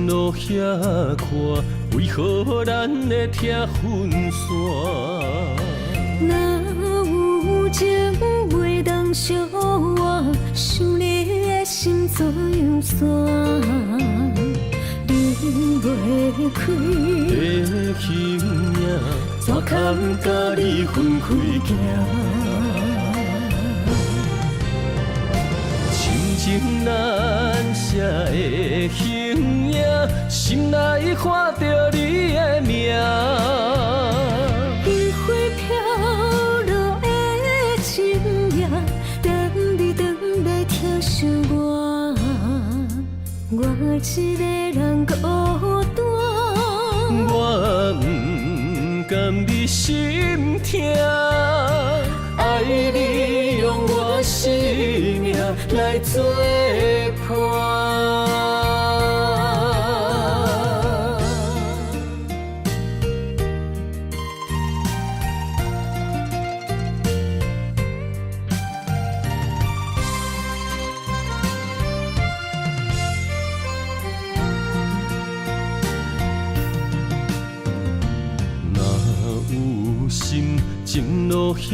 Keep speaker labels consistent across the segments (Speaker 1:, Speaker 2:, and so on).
Speaker 1: 路遐宽，为何咱会拆分散？
Speaker 2: 若有情袂当相换，想你的心怎样散？离袂开
Speaker 1: 的形影，怎堪甲你分开行？情难舍的形影，心内看着你的名。
Speaker 2: 烟花飘落的深夜，等你回来疼惜我，我一个人孤单。
Speaker 1: 我不甘你心痛，爱你用我生命来作伴。情路遐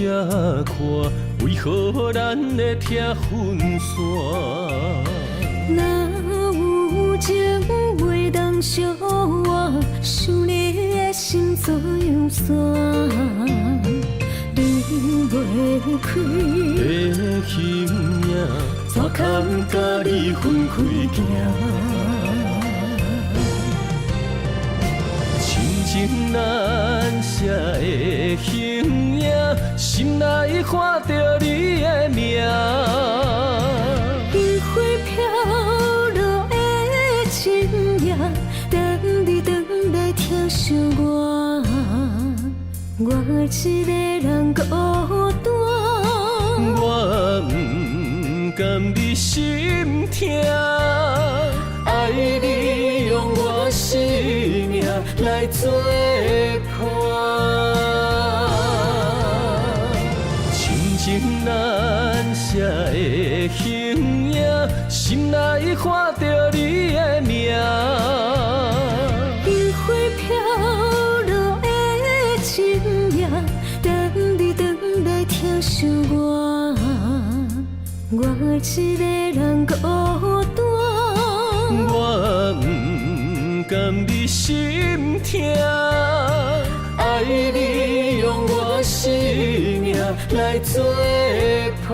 Speaker 1: 宽，为何咱会拆分散？
Speaker 2: 若有情袂当相换，想你的心怎样散？离袂开
Speaker 1: 的形影，怎堪甲你分开行？情难舍的形影，心内看着你的名。
Speaker 2: 烟花飘落的深夜，等你回来疼惜我，我一个人孤单。
Speaker 1: 我不甘你心痛，爱你用我生命来作伴。情难舍的形影，心内看着你的名。
Speaker 2: 烟花飘落的深夜，等你回来疼惜我，我一个人孤单。
Speaker 1: 我不甘你心痛，爱你用我生命来作伴。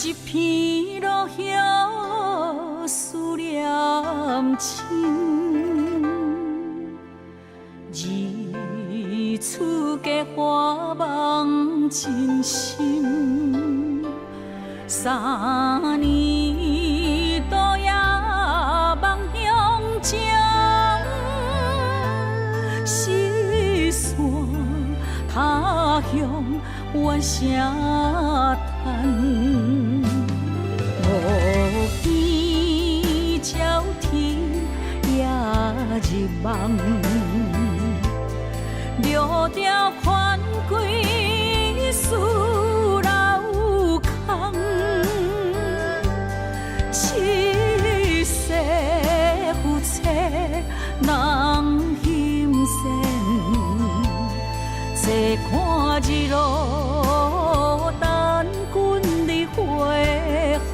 Speaker 2: 一片落叶思念深，日出价花梦真心。3年多夜梦乡情，失散他乡怨声叹。无边朝天也入梦，六条款归思老空。七世夫妻人心善，坐看日落等君日回航。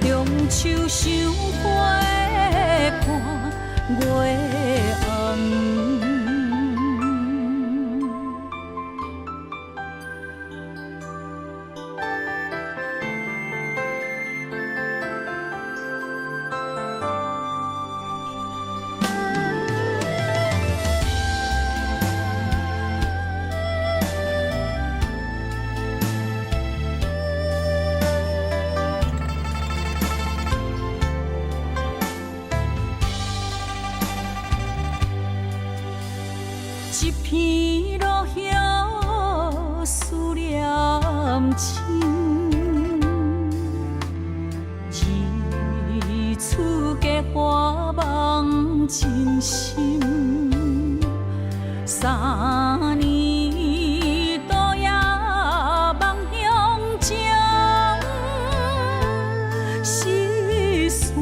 Speaker 2: 中秋赏花一片落叶思念深，日出价花梦真心。3年多夜梦乡情，四散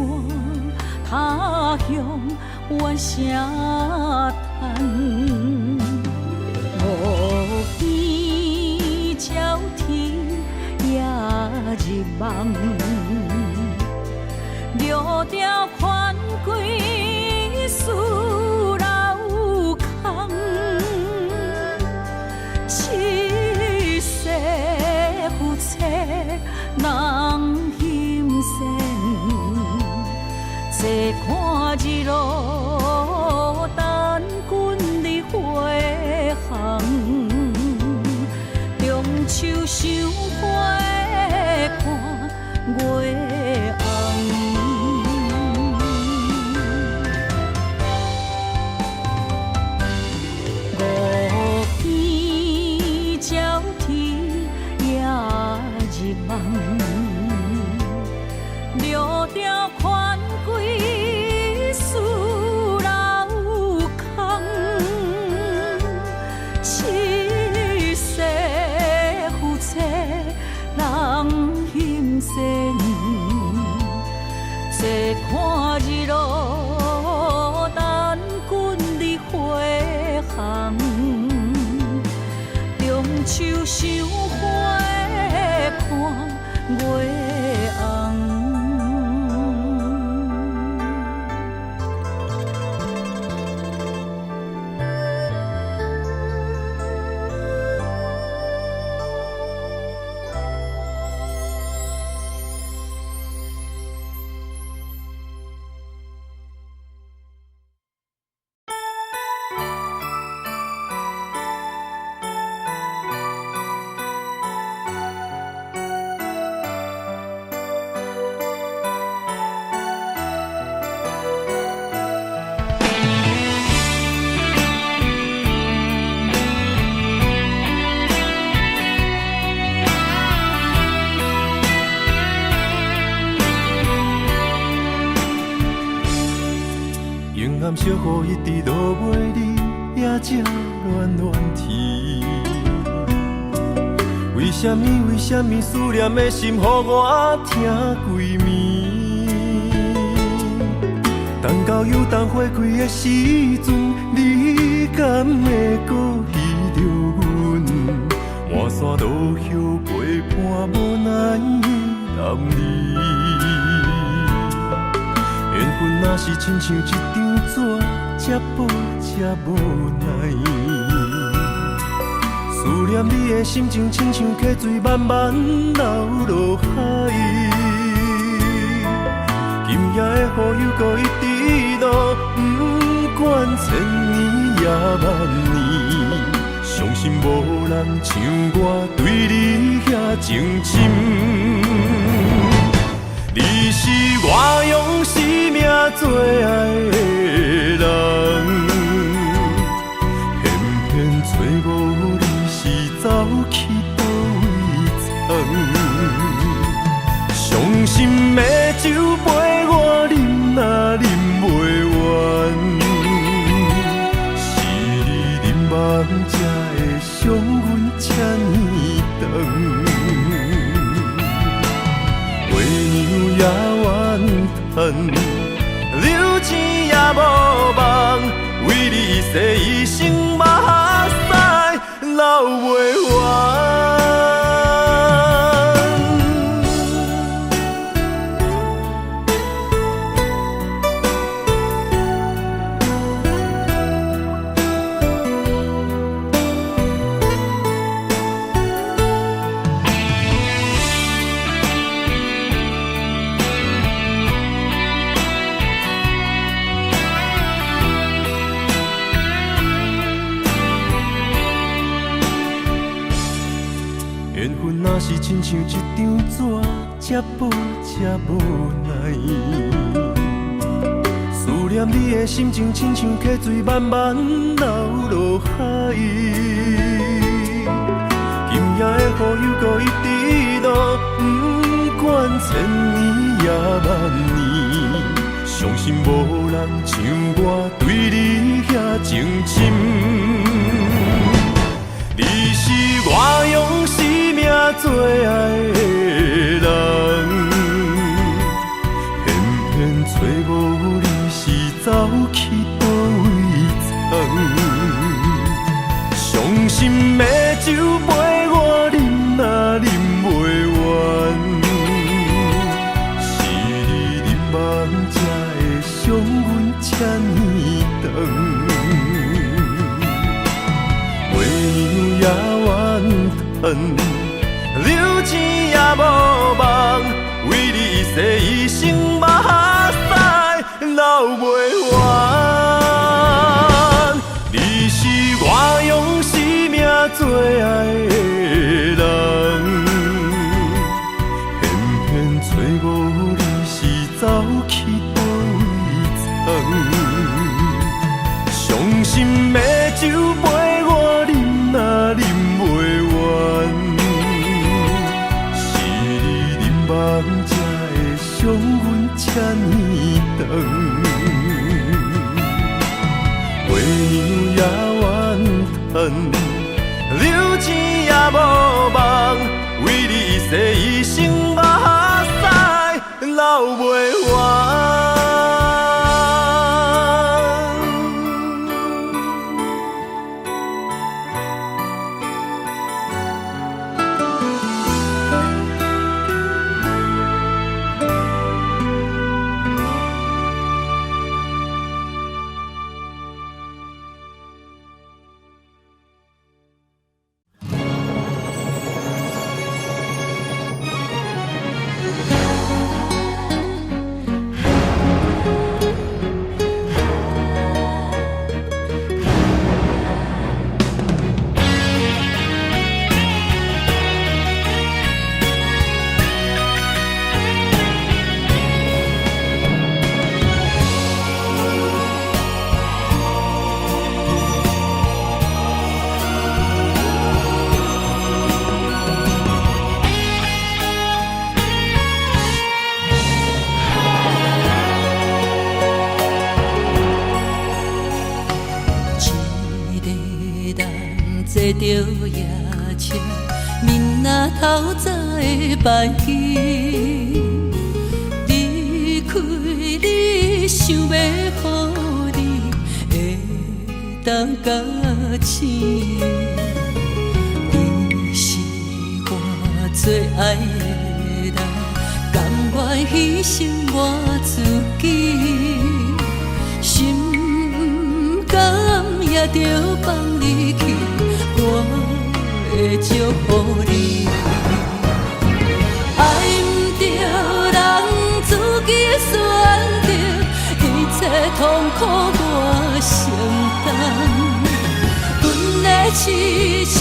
Speaker 2: 他乡怨声叹。无边鸟啼夜入梦，绿调款归思老空。七世夫妻人心善，坐看日落等君日回航。中秋赏花看月红。绿调款归思老空，七世夫妻人心善，坐看日落等君日回航。中秋赏花看月红。
Speaker 1: 小雨一直落袂离，也正暖暖天。为什么思念的心，予我疼规暝？等到又当花开的时阵，你敢会搁记着阮？满山路乡陪伴无奈男儿。缘分若是亲像一张纸，这薄这无奈。思念你的心情，亲像溪水慢慢流落海。今夜的雨又搁一直落，不管千年也万年，相信无人像我对你遐情深。你是我用生命最爱的人，偏偏找无你是走去倒位藏。伤心的酒杯我饮若饮袂完，是你饮梦才会伤阮这呢长。也怨叹，流钱也无望，为你洗一生目屎流袂完。缘分若是亲像一张纸，这薄这无奈。思思念你的心情，亲像溪水慢慢流落海。今夜的雨又搁一直落，不管千年也万年，相信无人像我对你遐情深。你是我用生命最爱的人，偏偏找无你是走去倒位藏。伤心的酒杯我饮也饮袂完，是你饮梦才会伤阮这呢长。月娘也怨叹，流钱也无望，为你洗一身目屎流袂完。你是我用生命最爱的人，偏偏找无你是走去倒位藏。伤心的酒杯我饮也饮袂完，是你饮梦才会伤阮这呢长。月娘也怨叹，流钱也无望，为你洗一身目屎流袂完。
Speaker 3: 坐着夜车，面若透早的白天，离开你，想要予你会当甲醒。你是我最爱的人，甘愿牺牲我自己，心甘也着放你去。我会祝福你，爱不着人自己选择，一切痛苦我承担。阮的痴心，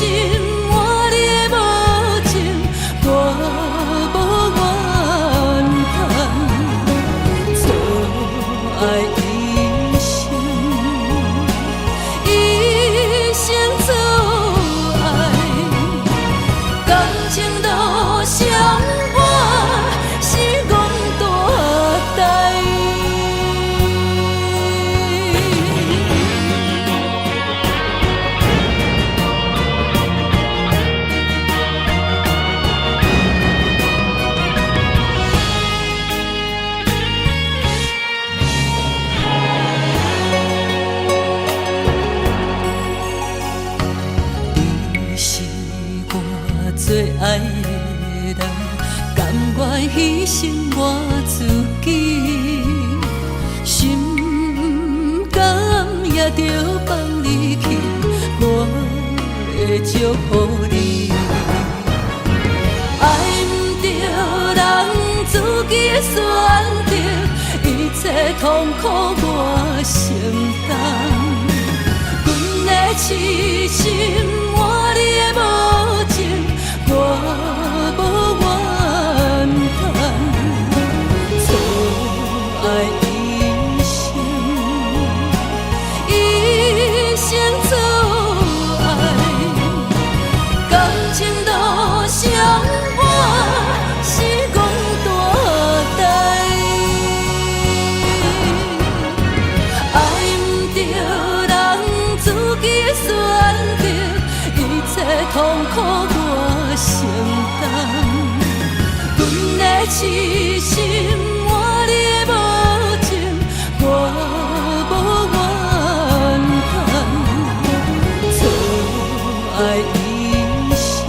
Speaker 3: 我你的无情，我无怨叹。错爱。最爱的人，甘愿牺牲我自己，心甘也着放你去。我会祝福你，爱不着人自己选择，一切痛苦我承担。阮的痴心，我你的无情。我无怨叹，错爱一生。切痛苦我承担。阮的痴心换你的无情，我无怨叹。错爱一生，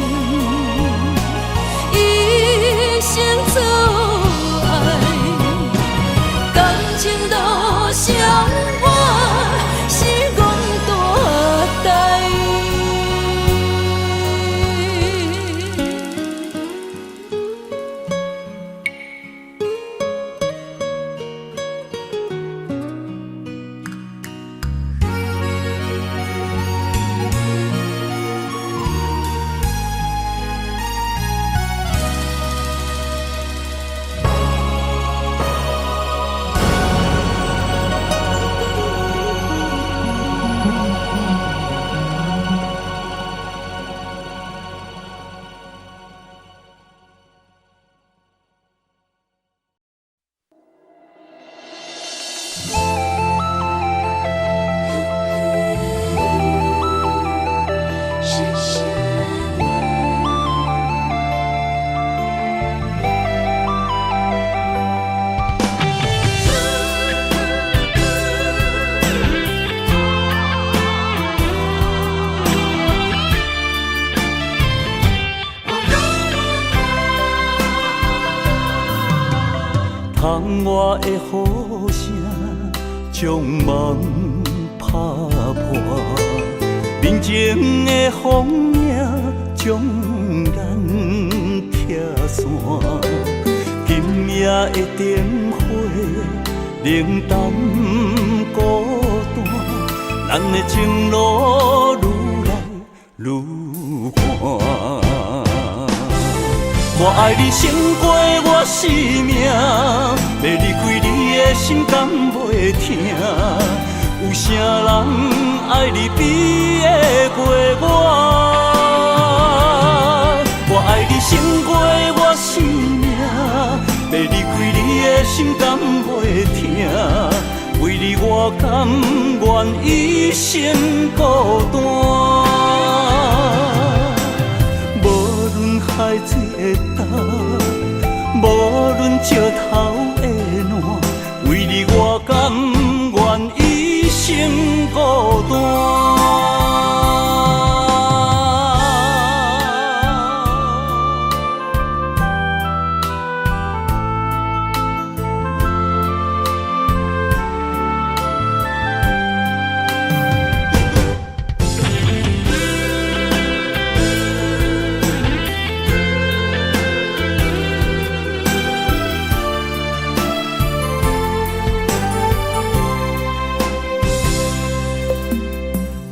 Speaker 3: 一生做爱，感情路上我是憨大代。
Speaker 1: 窗外的雨声将梦打破，面前的风影将咱拆散。今夜的灯火冷淡孤单，咱的情路愈来愈寒。我爱你胜过我生命，要离开你的心敢袂疼？有啥人爱你比会过我？我爱你胜过我生命，要离开你的心敢袂疼？为你我甘愿一生孤单。海水的干，无论石头的烂，为你我甘愿一生孤单。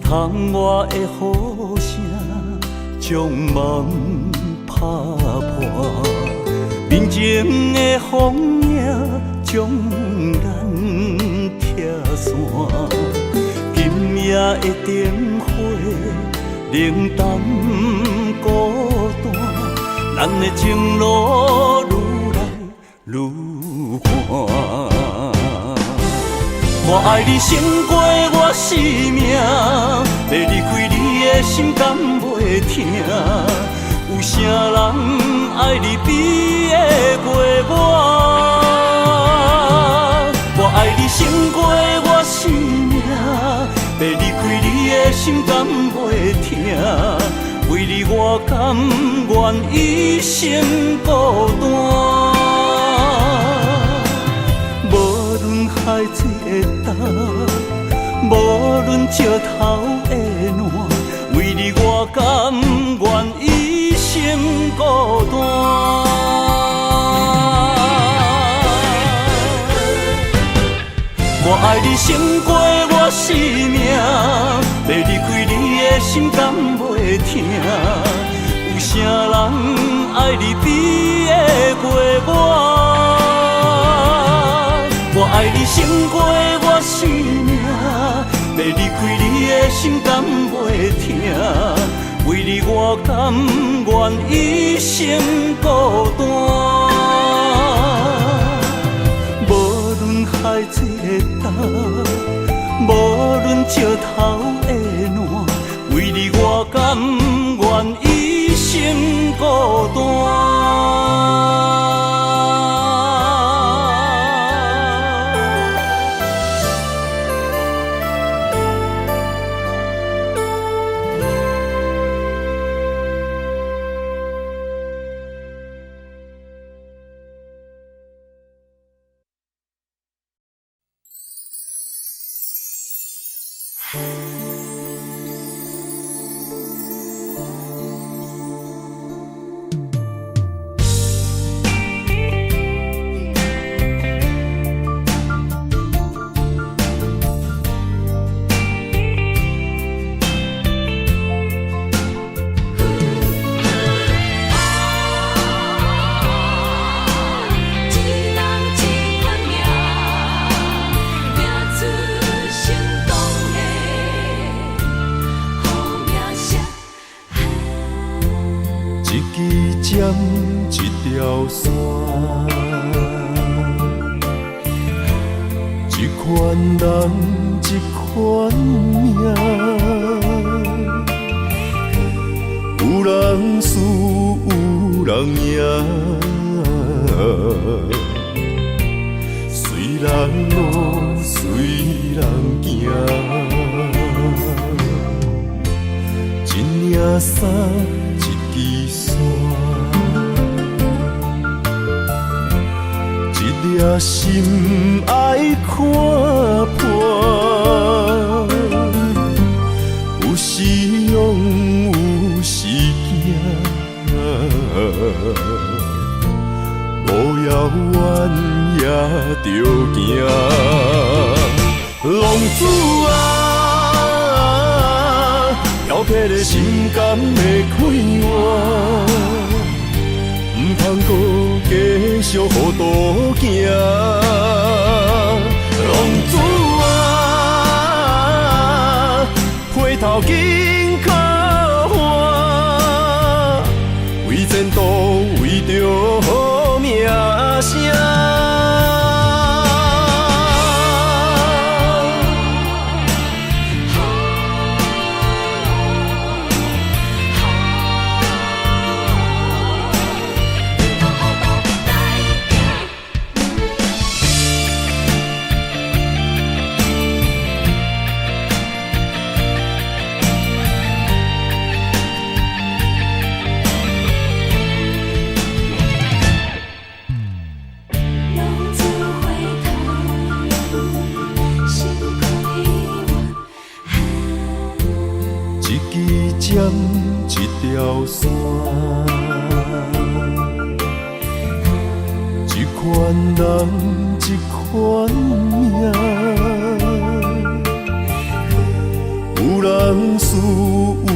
Speaker 1: 窗外的雨声将梦打破，面前的风影将咱拆散。今夜的灯火冷淡孤单，咱的情路愈来愈寒。我爱你胜过我生命，要离开你的心敢袂疼？有啥人爱你比会过我？我爱你胜过我生命，要离开你的心敢袂疼？为你我甘愿一生孤单。无论海水的干，无论石头的烂，为你我甘愿一生孤单。我爱你胜过我生命，要离开你的心敢袂疼？有啥人爱你比会过我？我爱你胜过我生命，要离开你的心敢袂疼？为你我甘愿一生孤单。无论海水的干，无论石头的烂，为你我甘愿孤单。一条线，一款人，一款命，有人输，有人赢，随人路，随人行，一领衫，一支线。一颗心爱看破，有时勇，有时惊，路遥远也着行。浪子啊，漂泊的心甘会快活？唔通搁继续糊涂行，浪子啊，回头紧靠岸，为前途，为着好名声。一条线，一款人，一款命，有人输，有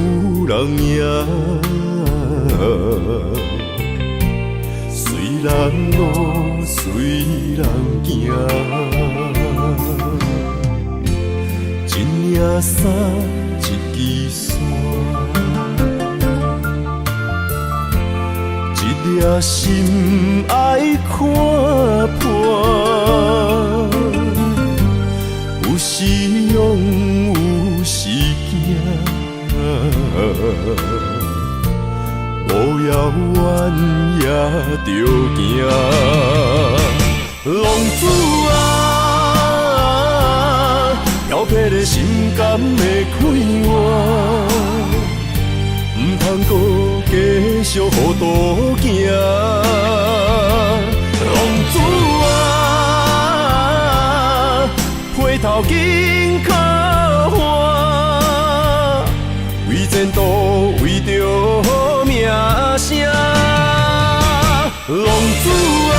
Speaker 1: 人赢，随人路，随人行，一领衫，一支线。一颗心爱看破，有时勇，有时惊，路遥远也着行。浪子啊，漂泊的心甘会快活？唔通搁继续糊涂行，浪子啊，回头紧靠岸，为前途，为着好名声。浪子啊，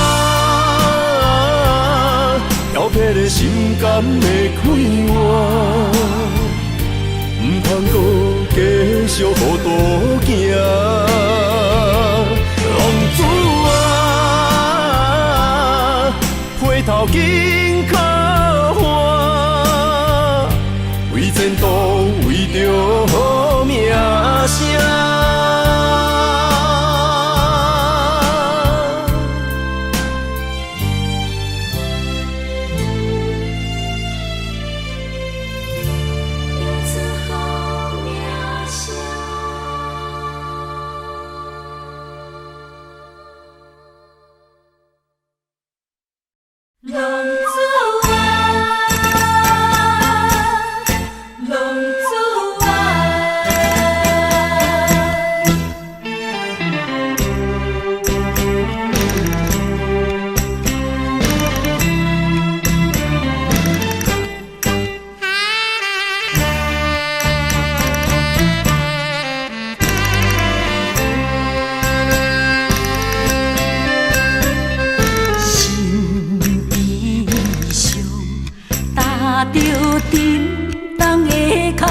Speaker 1: 漂泊的心甘会快活？唔通搁继续糊涂行，浪子啊，回头紧靠岸，为前途，为着好名声。
Speaker 3: 沉重的脚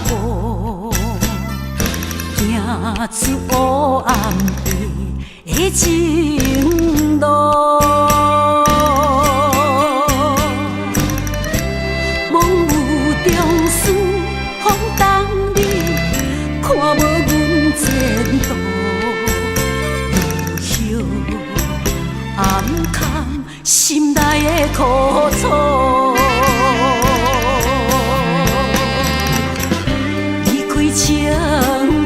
Speaker 3: 步，行出黑暗的情路。梦有中思，风动你，看无阮前途。落叶暗藏心内的苦楚。青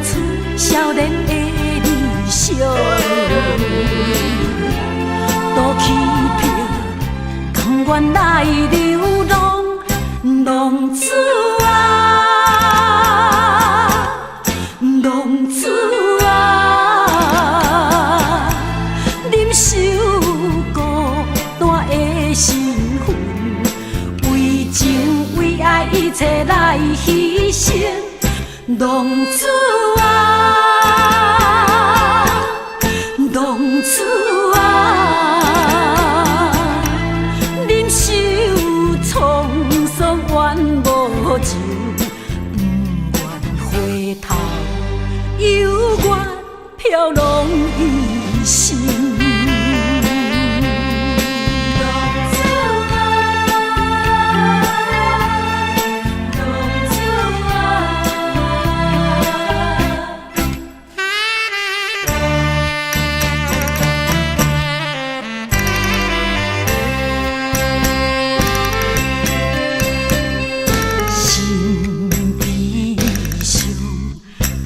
Speaker 3: 春少年的理想，都欺骗，甘愿来流浪，浪子啊，浪子啊，忍受孤单的身份，为情为爱一切来牺牲。浪子啊，浪子啊，忍受沧桑怨无情，不愿回头，犹原飘浪一生。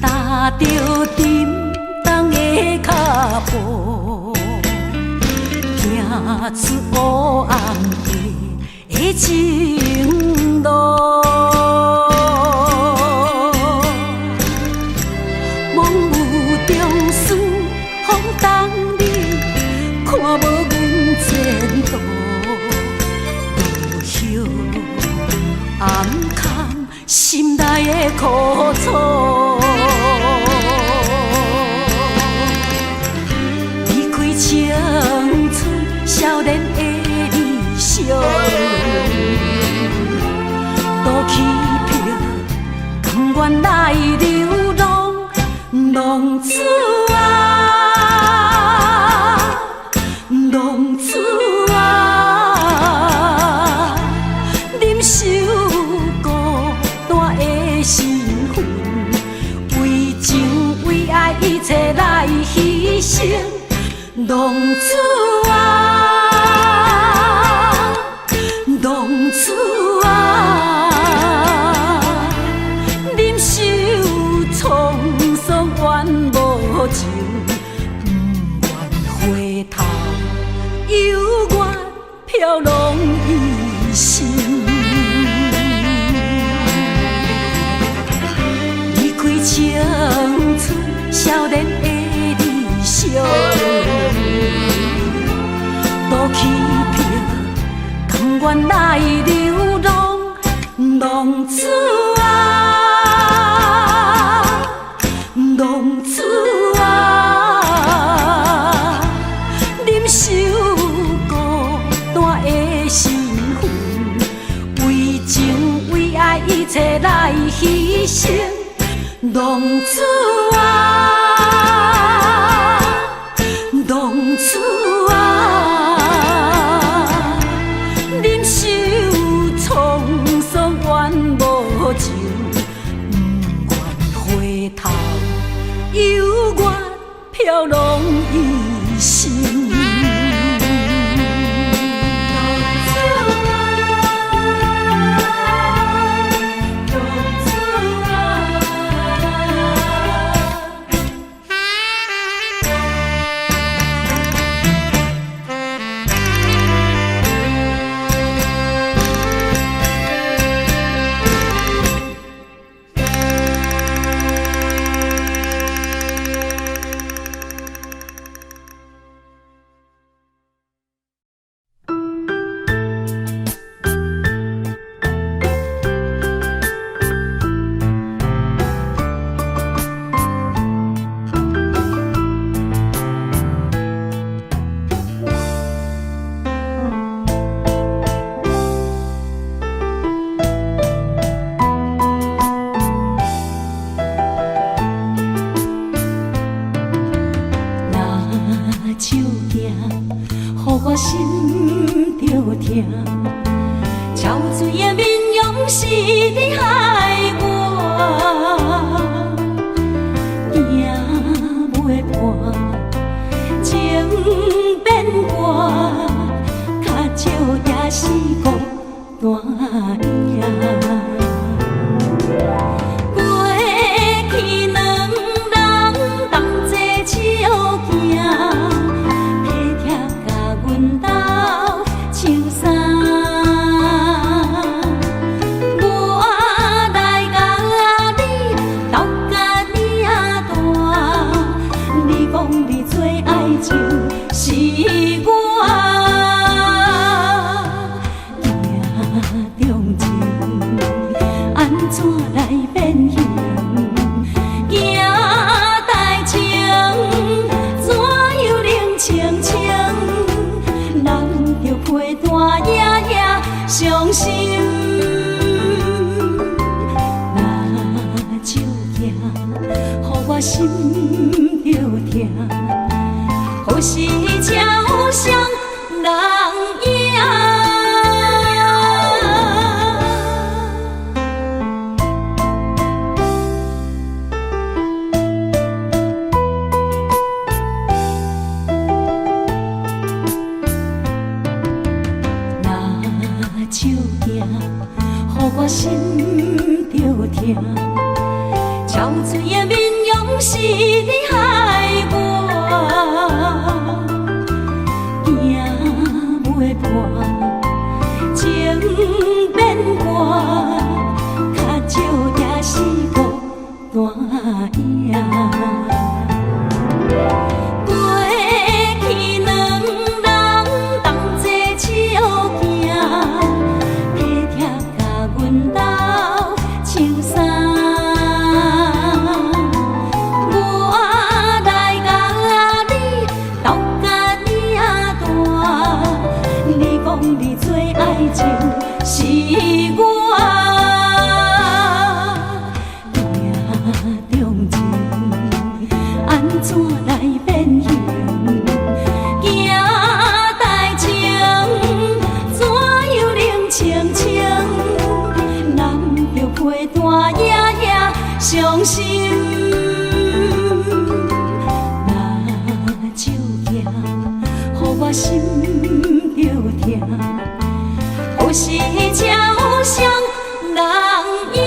Speaker 3: 踏着沉重的脚步，行出黑暗的情路。梦有中思，风动你，看无阮前途。落叶暗藏心内的苦楚。青春少年的理想，都欺骗，甘愿来流浪，浪子啊，浪子啊，忍受孤单的身份，为情为爱一切来牺牲。浪子啊，浪子啊，忍受沧桑怨无情，不愿回头，犹原飘浪一生。离开青春少年的理想，都欺骗，甘愿来流浪，浪子啊，浪子啊，忍受孤单的身份，为情为爱一切来牺牲，浪子啊。浪子啊，忍受沧桑怨无情，不愿回头，犹原飘浪一生。潮水的面容是你害我，行袂破，情变寒，较少也是孤单影。伤心，若手行，予我心着疼，何时才有双人影？手行，予我心着疼。憔悴的面容是你害我，行袂破，情变寒，较少也是孤单影。是我命中情，安怎来变形？行代情，怎又冷清清？难着陪单夜夜伤心。若手行，予我心着疼。何时才有双人影？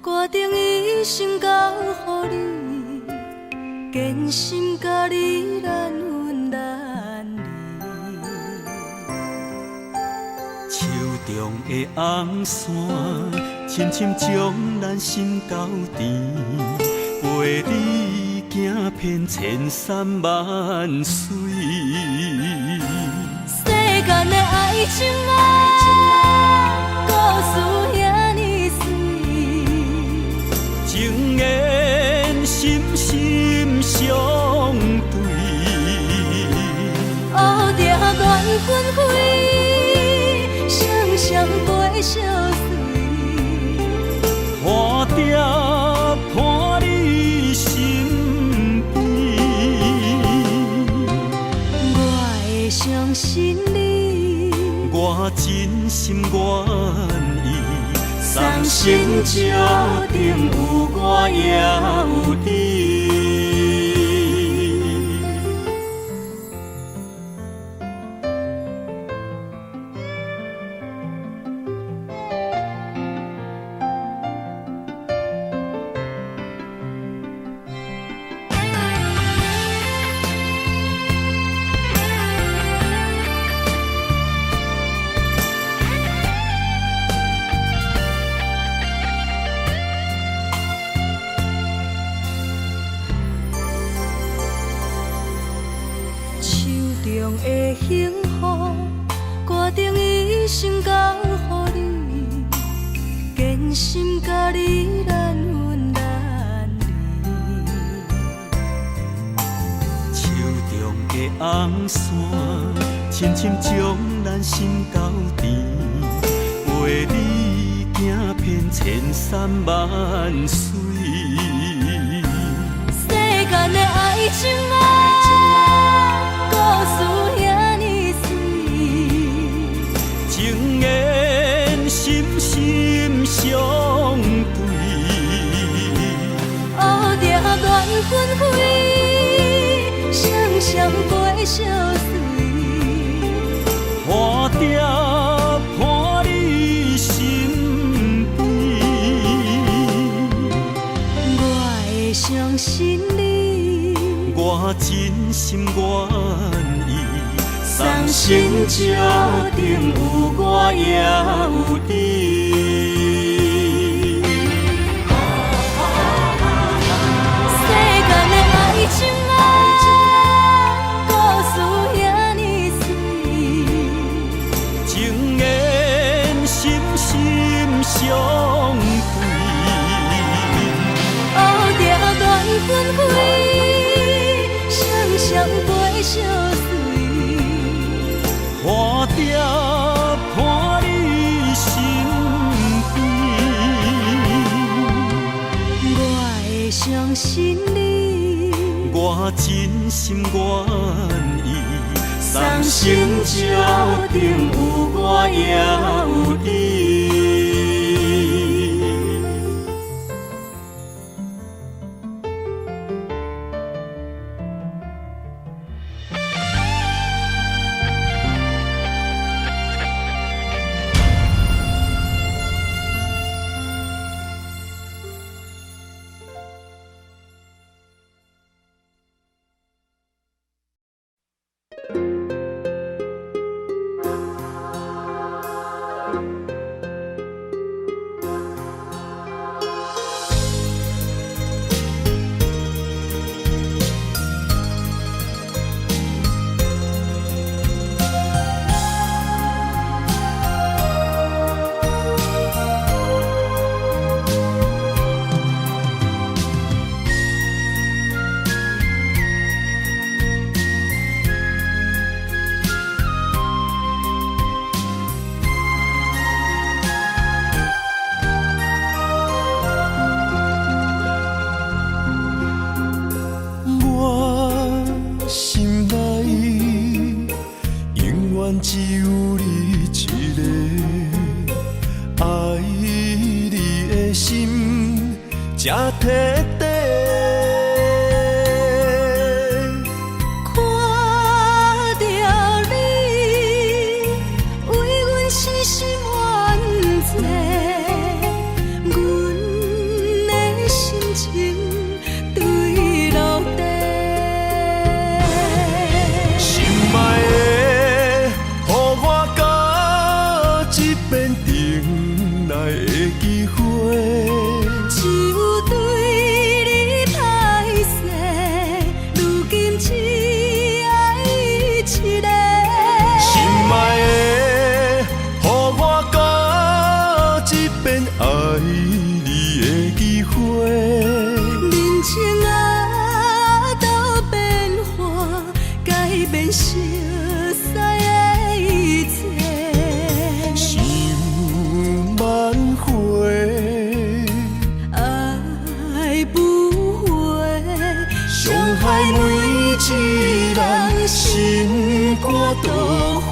Speaker 3: 决定一生交予你，坚心甲你难分难离。
Speaker 1: 手中的红线，深深将咱心交缠，陪你行遍千山万水。
Speaker 3: 世间的爱情啊，故事遐尼水。
Speaker 1: 情缘深深相对，
Speaker 3: 乌蝶缘分开，双双陪相随。
Speaker 1: 看着伴你身边，
Speaker 3: 我会相信你，
Speaker 1: 我真心愿意。送生石顶有我也有你。
Speaker 3: 重的幸福，决定一生交予你，坚心甲你难分难离。
Speaker 1: 手中的红线，深深将咱心交缠，陪你行遍千山万水。
Speaker 3: 世间的爱情啊，故事遐尼水，
Speaker 1: 情缘深深相对，
Speaker 3: 乌定缘分开，双双陪相随。
Speaker 1: 花定伴你身边，
Speaker 3: 我会相信你，
Speaker 1: 我真心愿意，送心照顶有我也有你。
Speaker 3: 世间的爱情啊，故事遐尼水，
Speaker 1: 情缘深深相对，
Speaker 3: 乌定缘分开，双双陪相随。
Speaker 1: 花定伴你身边，
Speaker 3: 我会相信你，
Speaker 1: 我真心愿意，送心照顶有我也有你。只有你一个，爱你的心才摕底。
Speaker 3: 看着你，为阮心心愿做，阮的心情对落地。
Speaker 1: 心爱的，予我甲一遍重来的机会。
Speaker 3: 只有对你歹势，如今只爱一个。
Speaker 1: 心爱的，予我甲一遍爱你的机会。
Speaker 3: 人情啊，都变化，改变熟悉的一切。
Speaker 1: 想挽回，
Speaker 3: 爱不回，
Speaker 1: 伤害每一人心肝都灰。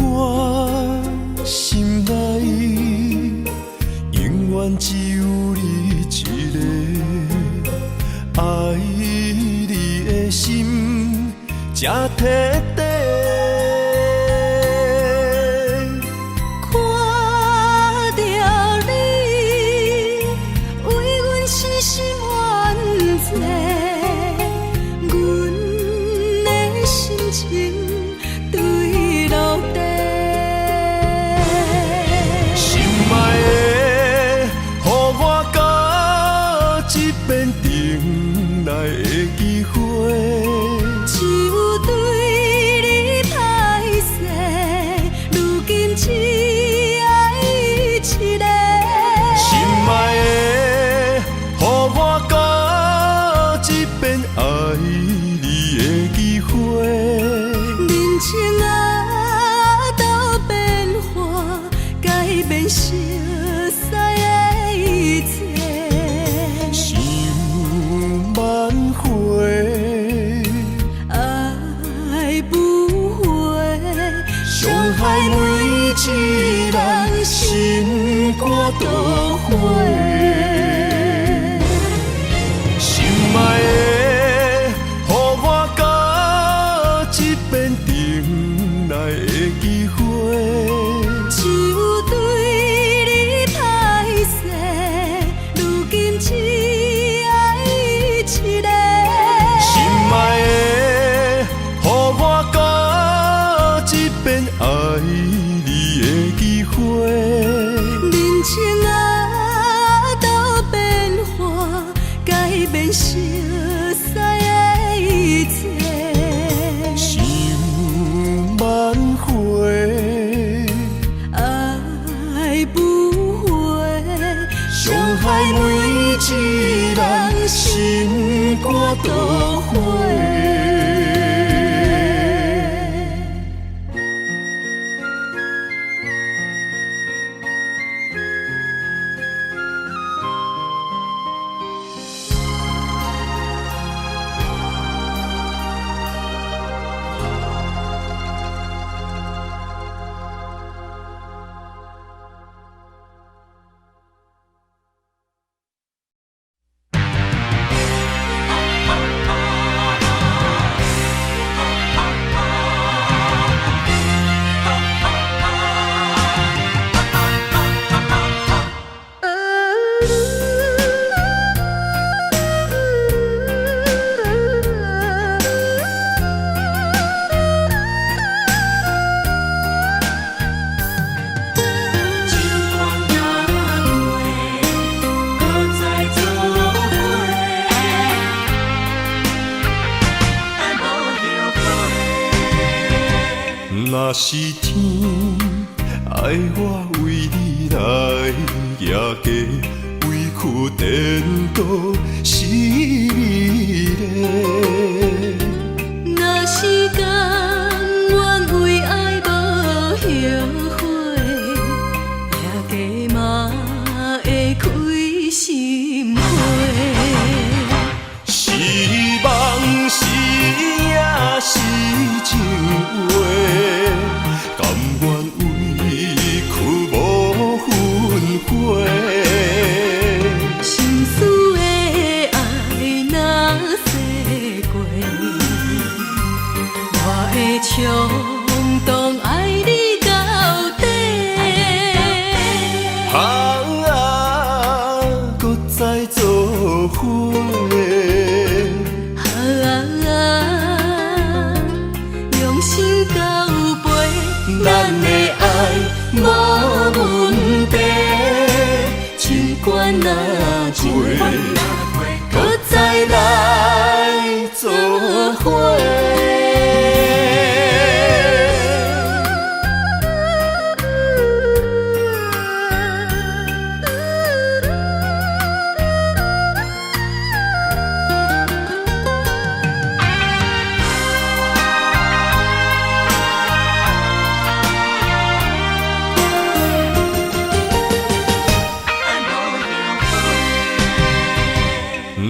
Speaker 1: 我心内永远只有你一个，爱你的心才摕底。
Speaker 3: 看着你，为阮心心愿倒回。
Speaker 1: 心爱的，予我甲一遍重来的机会。
Speaker 3: 就对你歹势，如今只爱一个。
Speaker 1: 心爱的，予我甲一遍爱你的机会。
Speaker 3: 人情啊，都变化，改变熟悉的一切。
Speaker 1: 想挽回，
Speaker 3: 爱不回，
Speaker 1: 伤害每一人心肝都花。若是天爱我为你来夜嫁，委屈颠倒是美丽。
Speaker 3: 若是甘愿为爱无后悔，夜嫁嘛会开心花。
Speaker 1: 是梦是也是情话，甘愿委屈无分悔。
Speaker 3: 心思的爱若逝过，我会冲动爱你到底。
Speaker 1: 啊，搁再做伙。
Speaker 3: 用心交陪，
Speaker 1: 咱的爱无问题，情关若过，搁再来做伙。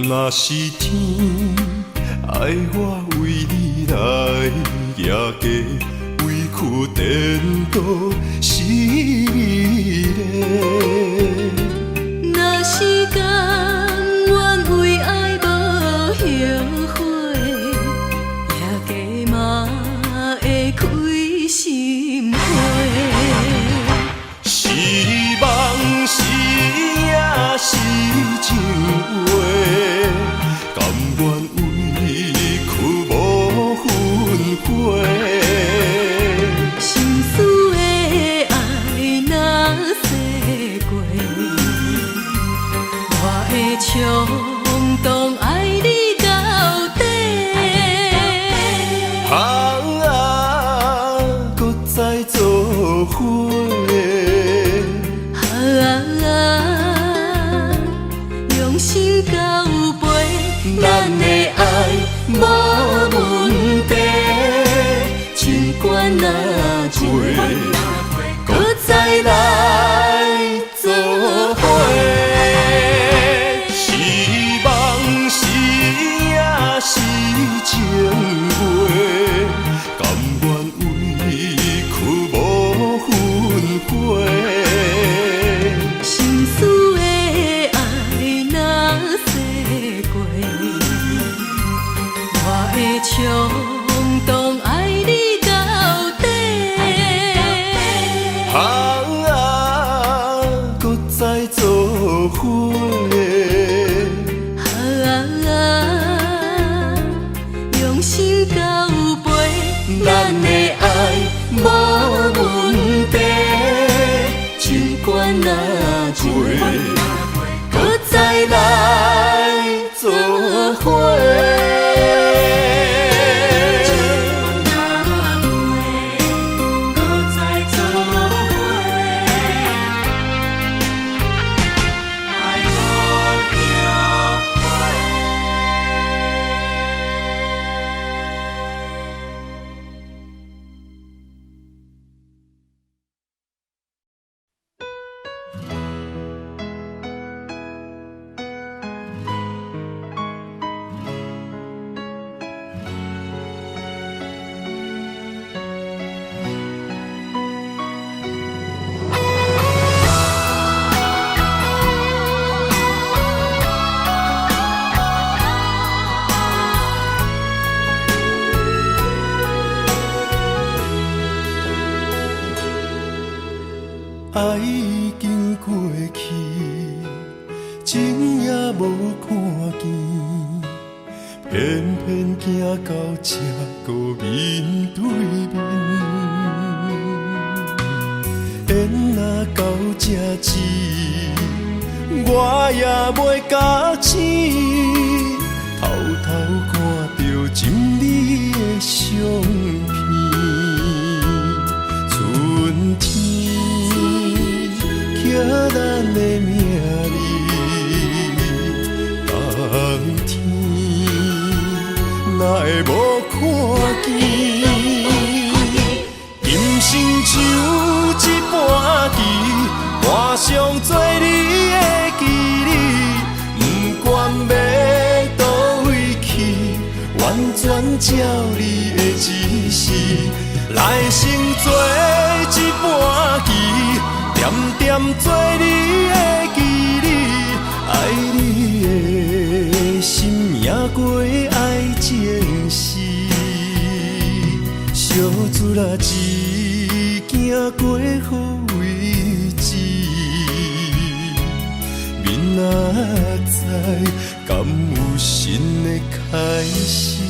Speaker 1: 若是天爱我为你来夜嫁，委屈颠倒是美丽。
Speaker 3: 若是甘愿为爱无后悔，夜嫁嘛会开心花。
Speaker 1: 是梦是也是情话，甘愿委屈无分悔。
Speaker 3: 心思的爱若逝过，我会冲动爱你到底。
Speaker 1: 啊，搁再做伙。
Speaker 3: 用心交陪，
Speaker 1: 咱的爱无问题，情关若过，搁再来做伙。是梦是也是情话，甘愿委屈无分悔。
Speaker 3: 心思
Speaker 1: 做伙。
Speaker 3: 用心交陪，
Speaker 1: 咱的爱无问题，情关若过，搁再来做伙。爱已经过去，情也无看见，偏偏行到这个面对面。缘若到这止，我也袂甲醒，偷偷看到心里的相片，春天。寄咱的名字，冬天哪会无看见？今生像一盘棋，换上做你的记忆，不管要倒位去，完全照你的指示，来生做一盘棋。点点做你的记忆，爱你的心也过爱情诗，小船啊一行过好位置，明仔载敢有新的开始？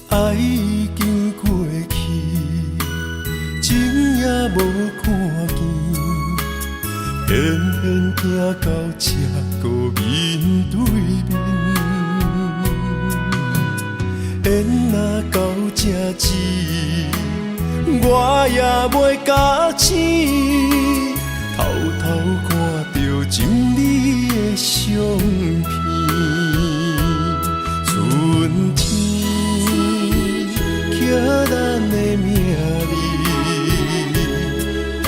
Speaker 1: 爱已经过去，情也无看见，偏偏行到这个面对面。缘若到这止，我也袂甲醒，偷偷看到心里的相片，春天。寄咱的名字，冬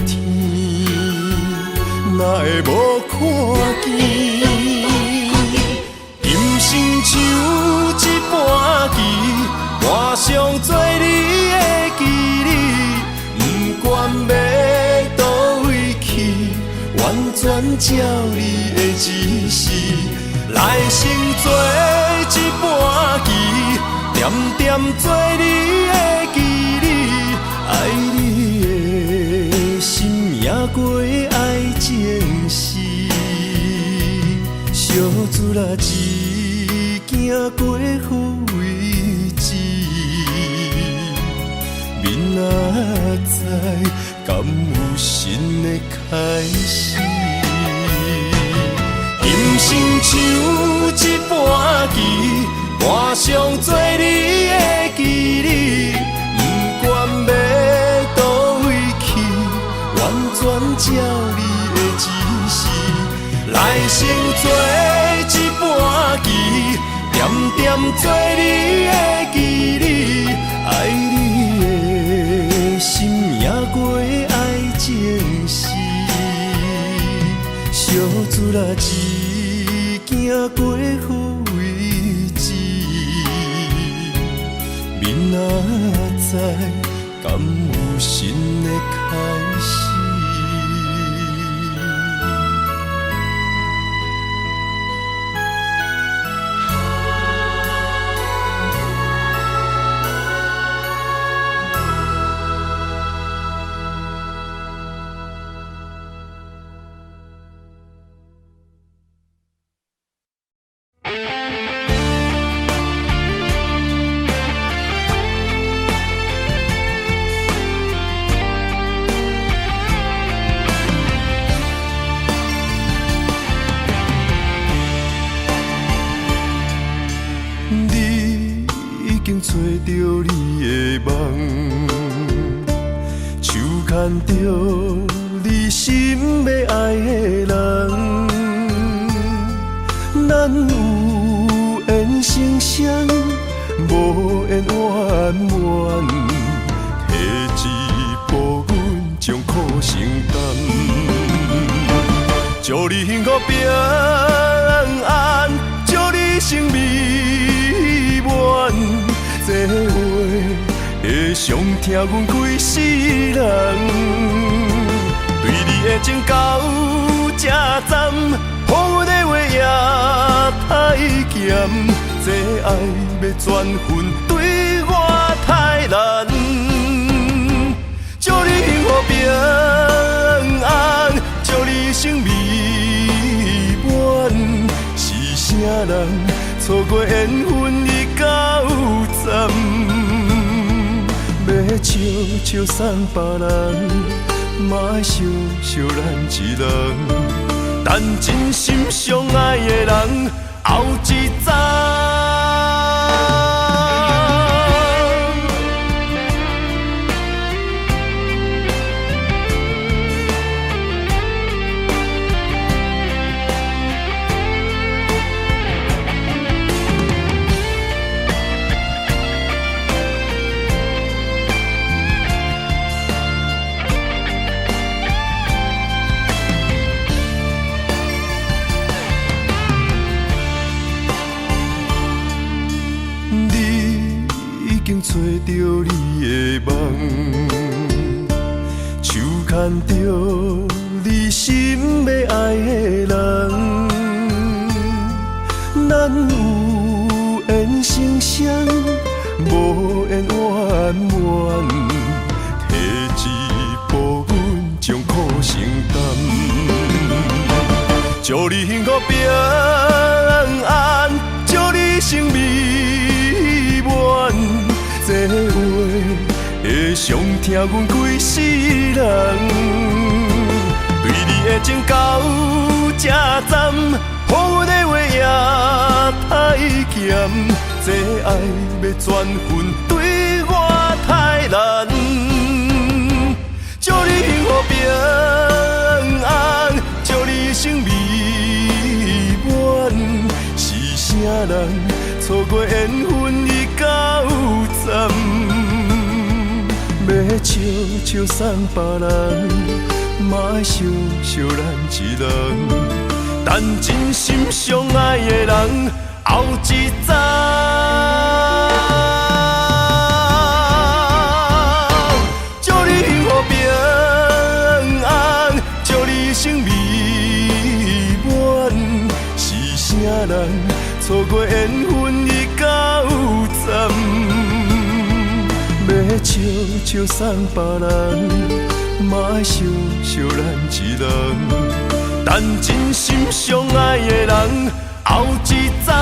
Speaker 1: 天哪会无看见？今生像一盘棋，换上做你的记忆，不管要倒位去，完全照你的指示，来生做一盘棋。点点做你的记忆，爱你的心也过爱情诗，小船啊一行过好位置，明仔载敢有新的开始？今生像一盘棋。换上做你的记忆，不管要倒位去，完全照你的指示，来生做一盘棋，点点做你的记忆，爱你的心也过爱情诗。着自来字，行过好位置。明仔载，敢有新的开始？找着你的梦，手牵着你心要爱的人，咱有缘成双，无缘圆满，提一步阮将苦承担，祝你幸福平安，祝你生美满。这话会伤疼阮规世人，对你的情到这站，好的话也太咸，这爱要转分对我太难。祝你幸福平安，祝你生美满，是啥人错过缘分已到站，要笑笑送别人，嘛爱惜惜咱一人，等真心相爱的人后一站。找着你的梦，手牵着你心要爱的人，咱有缘成双，无缘圆满，提一步阮将苦承担，祝你幸福平安，祝你生美满。这话会伤疼阮规世人，对你的情到这站，好的话也太咸，这爱要转分对我太难。祝你幸福平安，祝你生美满，是啥人错过缘分已到站，要笑笑送别人，嘛爱惜惜咱一人，等真心相爱的人后一站。祝你幸福平安，祝你生美满，是啥人错过缘分已到站，要笑笑送别人，嘛爱惜惜咱一人，等真心相爱的人后一站。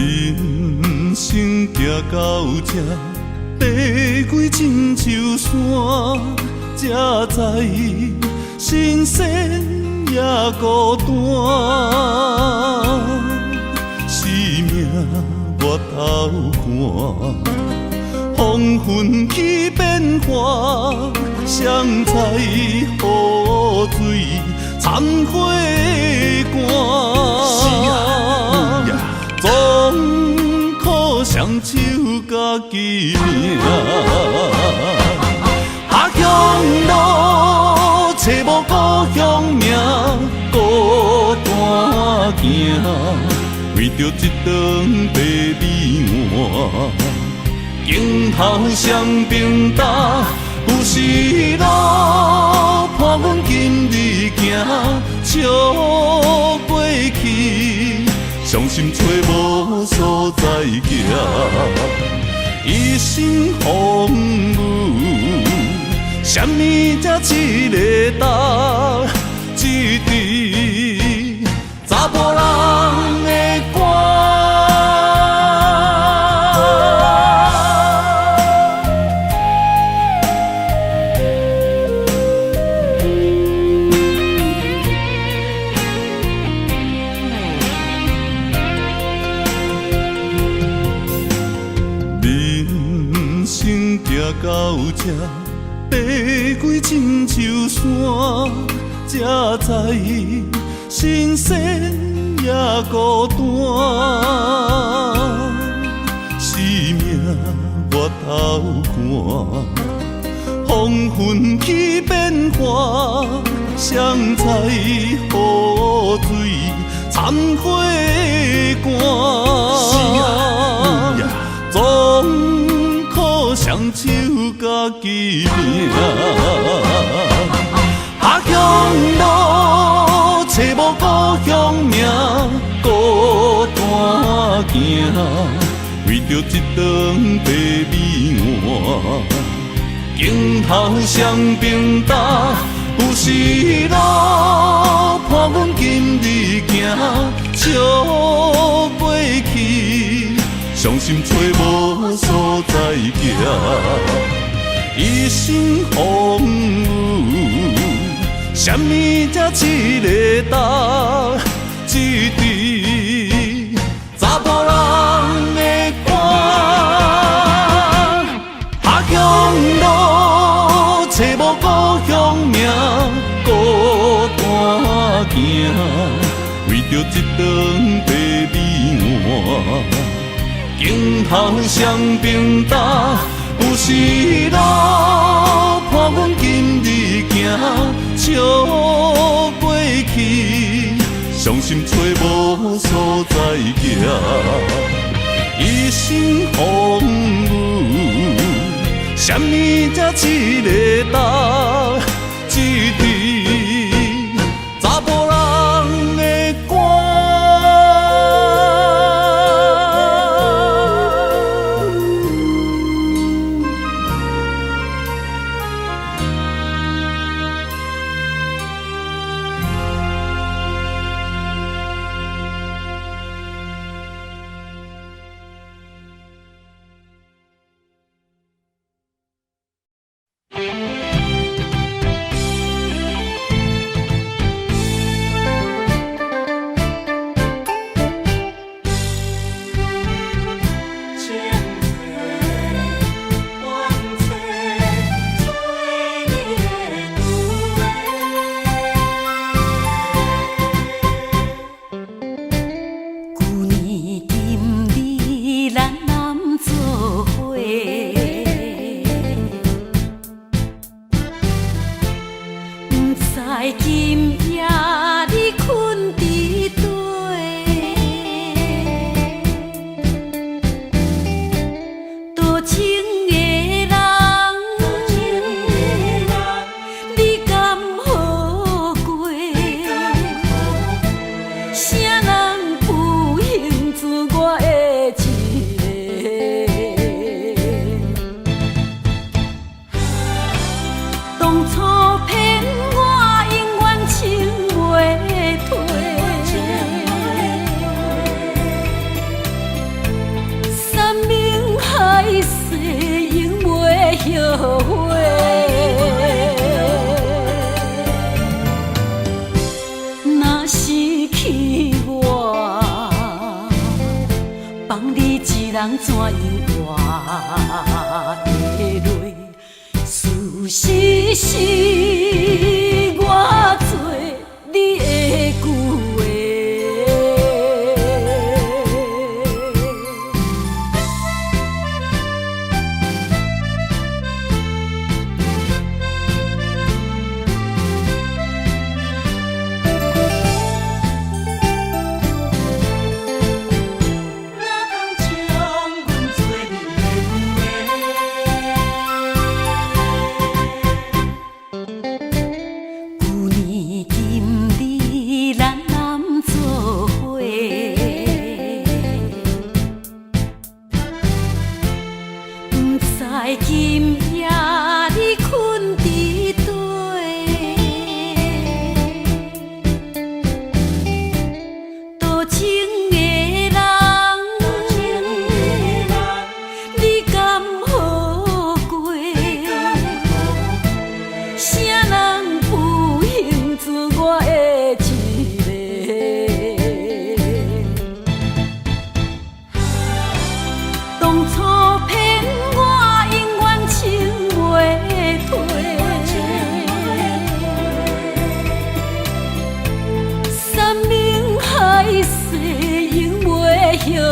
Speaker 1: 人生行到这，爬几深秋山，才知新鲜也孤单。生命越头看，风云起变化，谁知雨水残花干。总靠双手家己命，下乡路找无故乡名，孤单行，为着一顿白米碗。今后双平搭，有时路伴阮今日行，笑过去，伤心找无所在行。一生风雨，什么才一个答？一滴查甫人的歌。到这，爬几深秋山，才知新鲜也孤单。生命越头看，风云起变化，谁知雨水残花干。总靠双手家己命，下乡路找无故乡名，孤单行，为着一顿白米碗。今后双平搭，有时路伴阮今日行，笑过去，伤心找无所在行。一生风雨，什么才一个答？一滴查甫人的歌。下乡路找无故乡名，孤单行，为着一顿白米碗。今后双平搭，有时路伴阮今日行，笑过去，伤心找无所在行。一生风雨，什么才一个答？一滴查甫人的歌。
Speaker 3: 后悔。若失去我，放你一人怎样活下落？事实是我做你的旧话。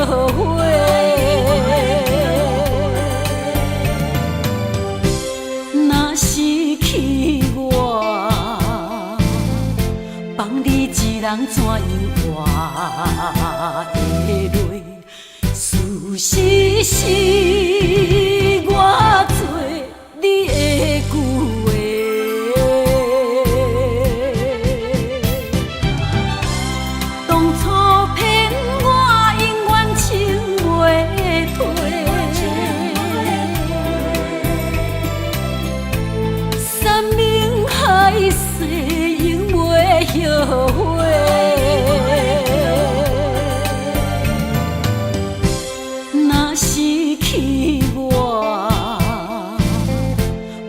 Speaker 3: 后悔，若失去我，放你一人怎样活下落？事实是我做你的旧话。当初骗我永远情袂退，山盟海誓永袂后悔。若失去我，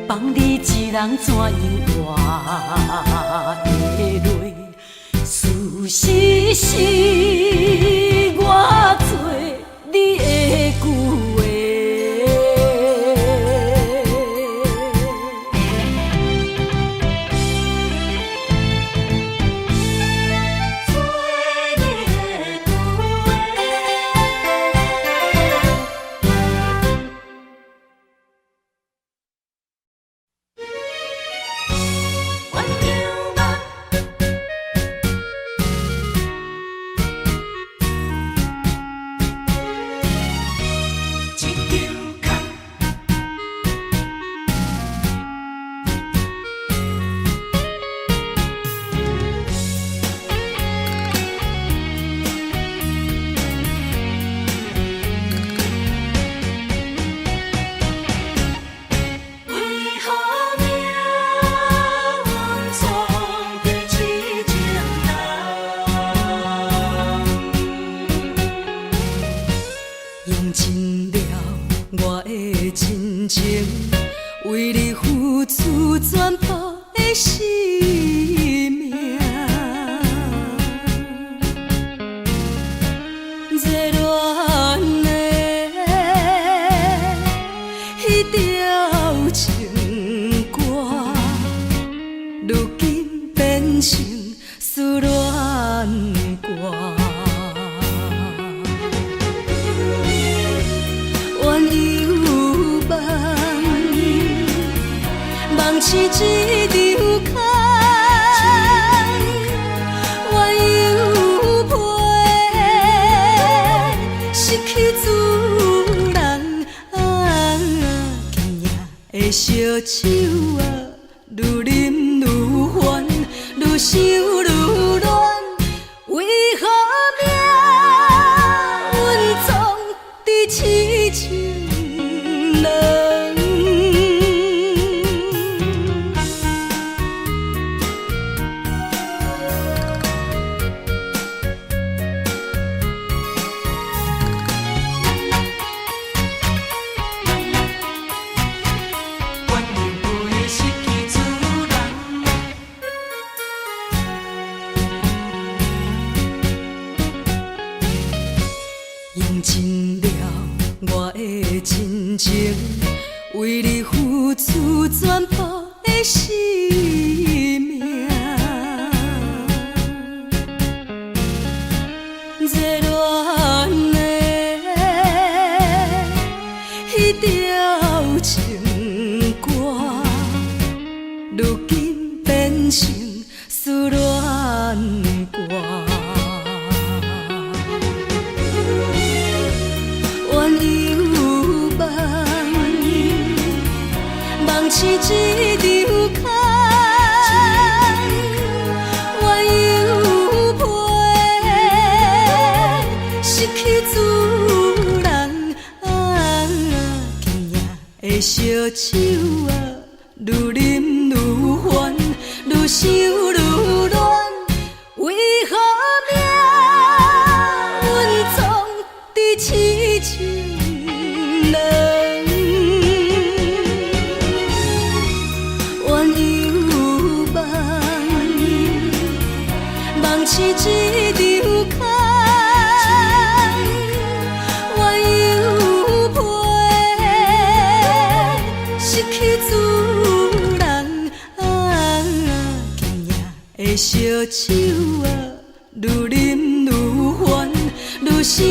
Speaker 3: 放你一人怎样活下落？事实是我做你的旧话。用尽了我的真情，为你付出全部的生命。热恋的彼条情歌，如今变成思恋歌。梦是一场空，怨犹陪，失去自人今夜的烧酒啊，愈饮愈烦，愈想愈乱，为何命运总在痴情人？我的亲情，为你付出全部的生命。热恋的迄条情歌，如今变成思恋歌。冤有梦，梦是一场空。冤有陪，失去自然。今夜的烧酒啊，愈啉愈烦，愈想愈乱。为何命运总在痴情人？冤有梦，梦是一场空。冤有陪，失去自然。今夜的烧酒啊，愈啉愈烦，愈想愈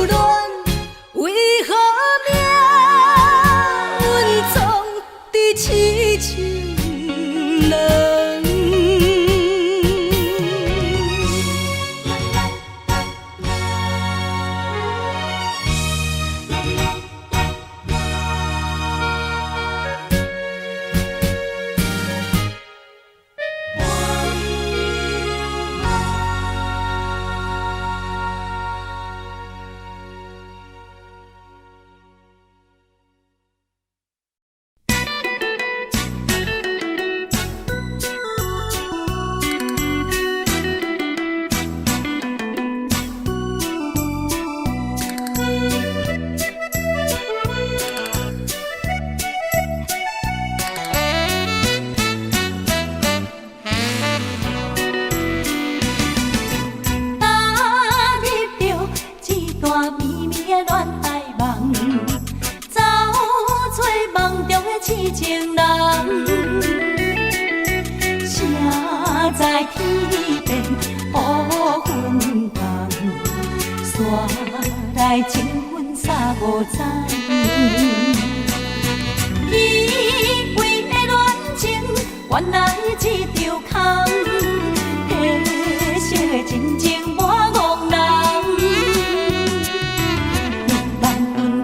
Speaker 3: 乱。为何命运总在痴情人？痴情人，谁在天边乌云淡，煞来情分三无彩。以为的恋情，原来一场空，褪色的真情抹憨人，人分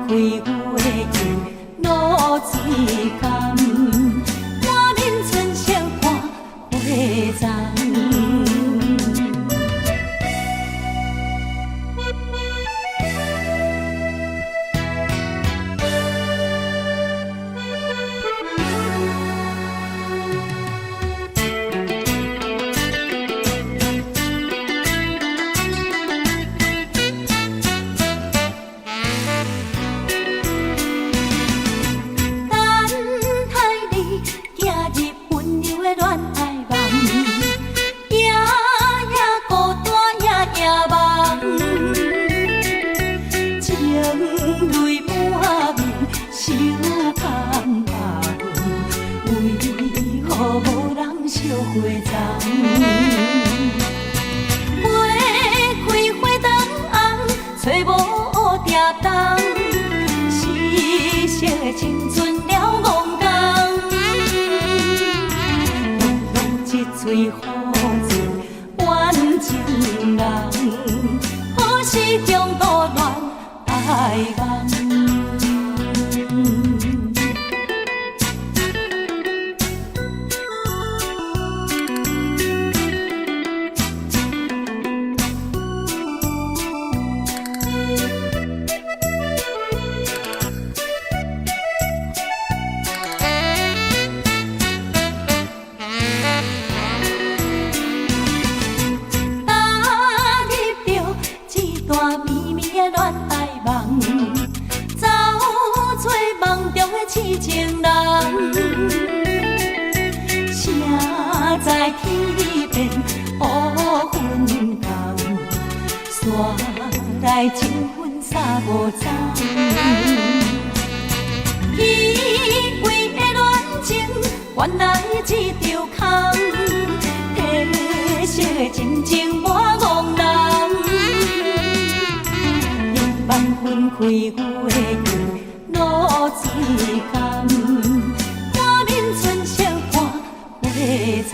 Speaker 3: 开有的酒，露水干，满面春色看花丛。青春了戆工，落一嘴好情冤情人，可是中途乱爱梦。痴情人，谁在天边乌云淡，煞来情分三无彩。为有的路水甘，满面春笑看花丛。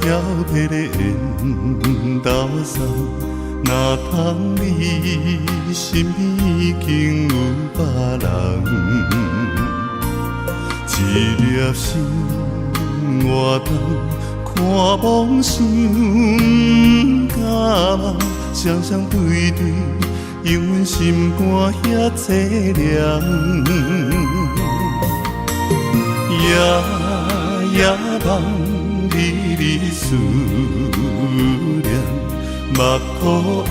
Speaker 1: 挑剔的缘投送，若通你身边已经有别人，一粒心活动，看梦想甲梦，双双对对，因阮心肝遐凄凉。夜梦。离离思念，目眶红，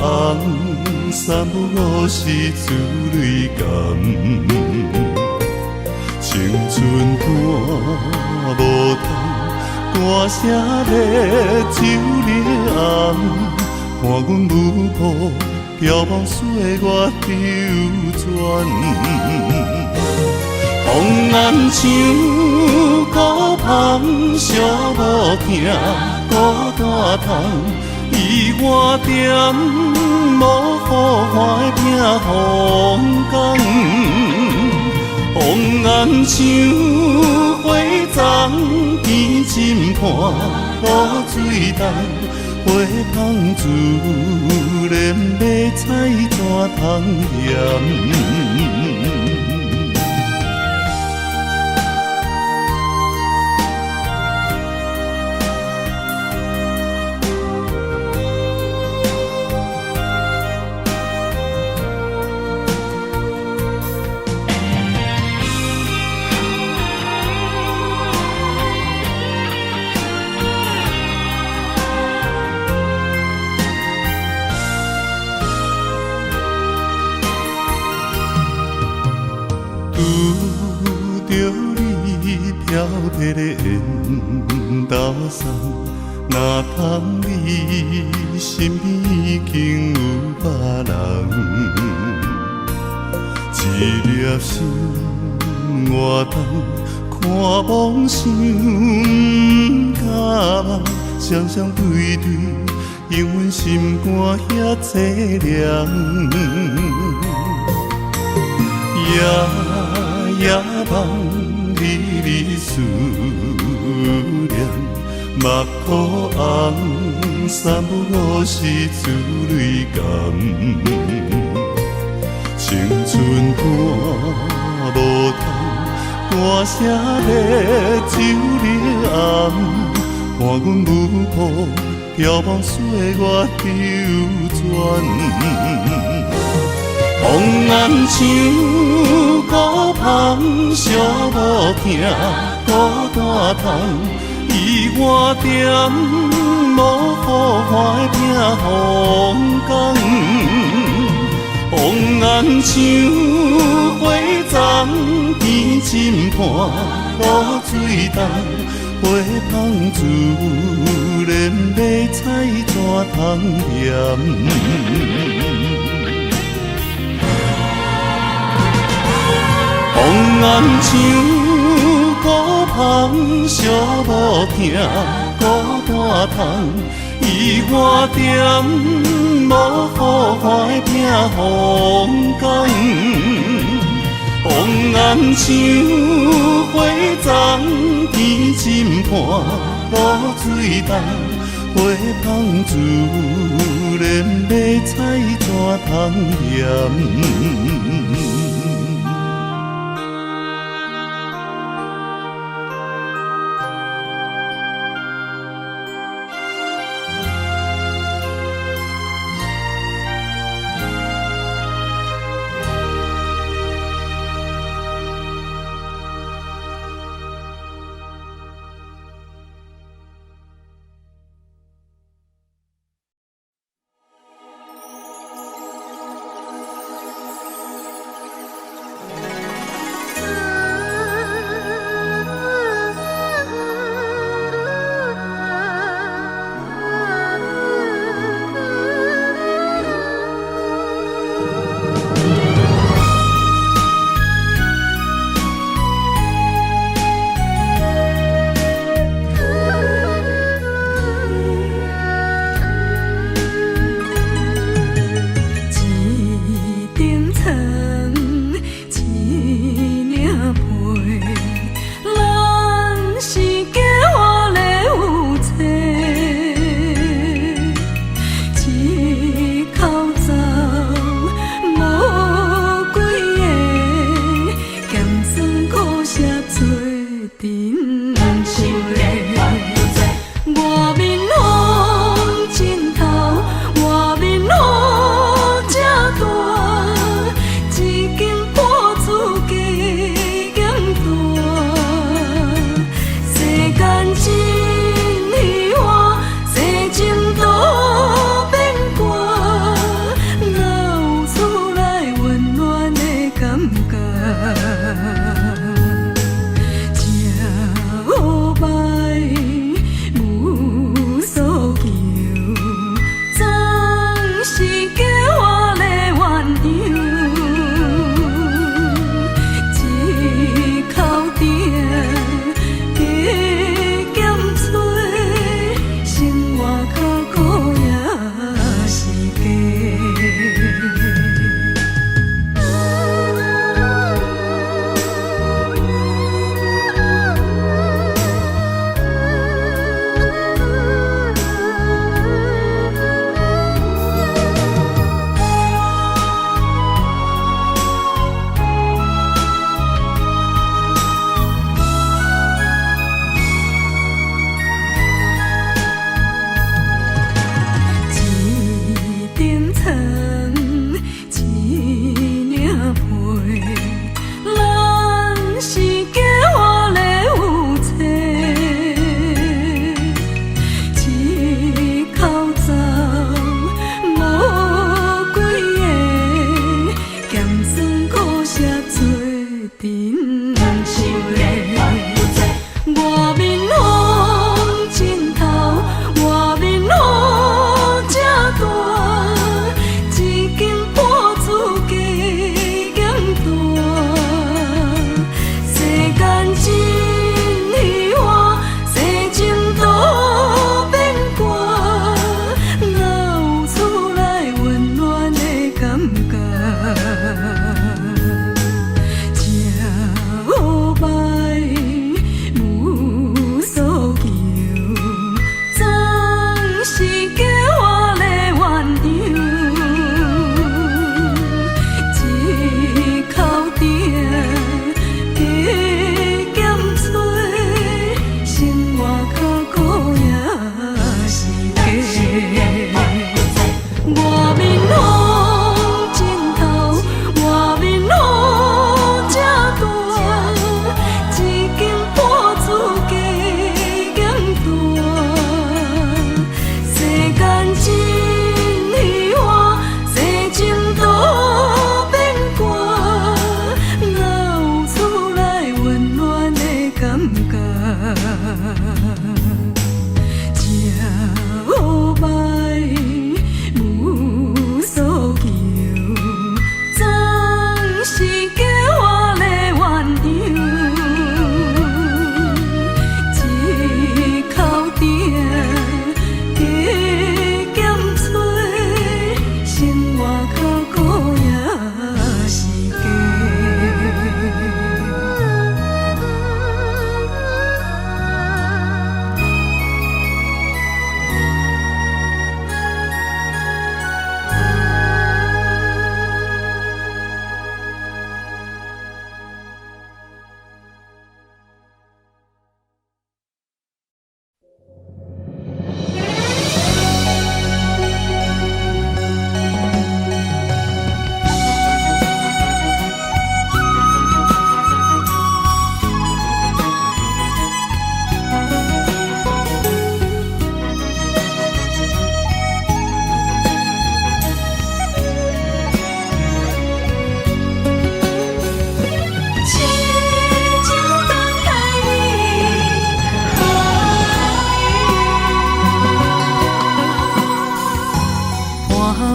Speaker 1: 三不五时珠泪甘。青春短无通，歌声咧酒咧红，看阮舞步遥望岁月流转。风眼像孤芳，寂无听孤单窗，伊我点无雨花拼风光。风眼像花丛见浸畔露水重，花香自然要采怎通嫌？遇着你挑剔的缘投送，若通你身边已经有别人，一粒心活动，看梦想甲梦，双双对对，因阮心肝遐凄凉。夜梦离离思念，目眶红，三不五时珠泪甘。青春短无通，歌声咧酒咧红，看阮舞步遥望岁月流转。风眼像孤芳，寂无听孤单窗，伊我点无雨花拼风光。风眼像花丛见浸畔露水重，花香自然要采怎通嫌？风眼像孤芳，寂无听孤单窗，伊我点无雨花拼风光。风眼像花丛见浸畔露水重，花香自然要采怎通嫌？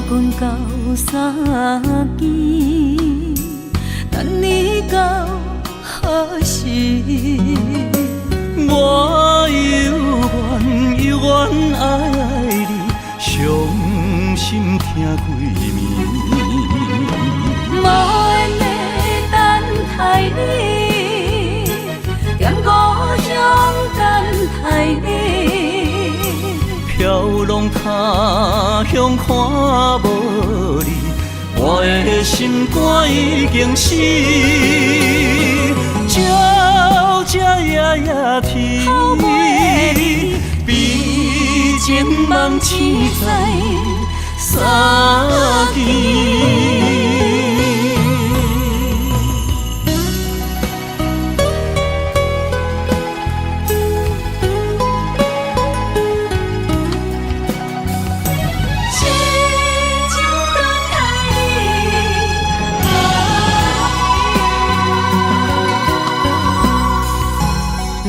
Speaker 3: 阮到三更，等你到何时？
Speaker 1: 我犹原爱你，伤心听几暝。
Speaker 3: 无缘的等待你，踮故乡等待你。
Speaker 1: 飘浪他乡看无你，我的心肝已经死。鸟只夜夜啼，比情梦痴在三更。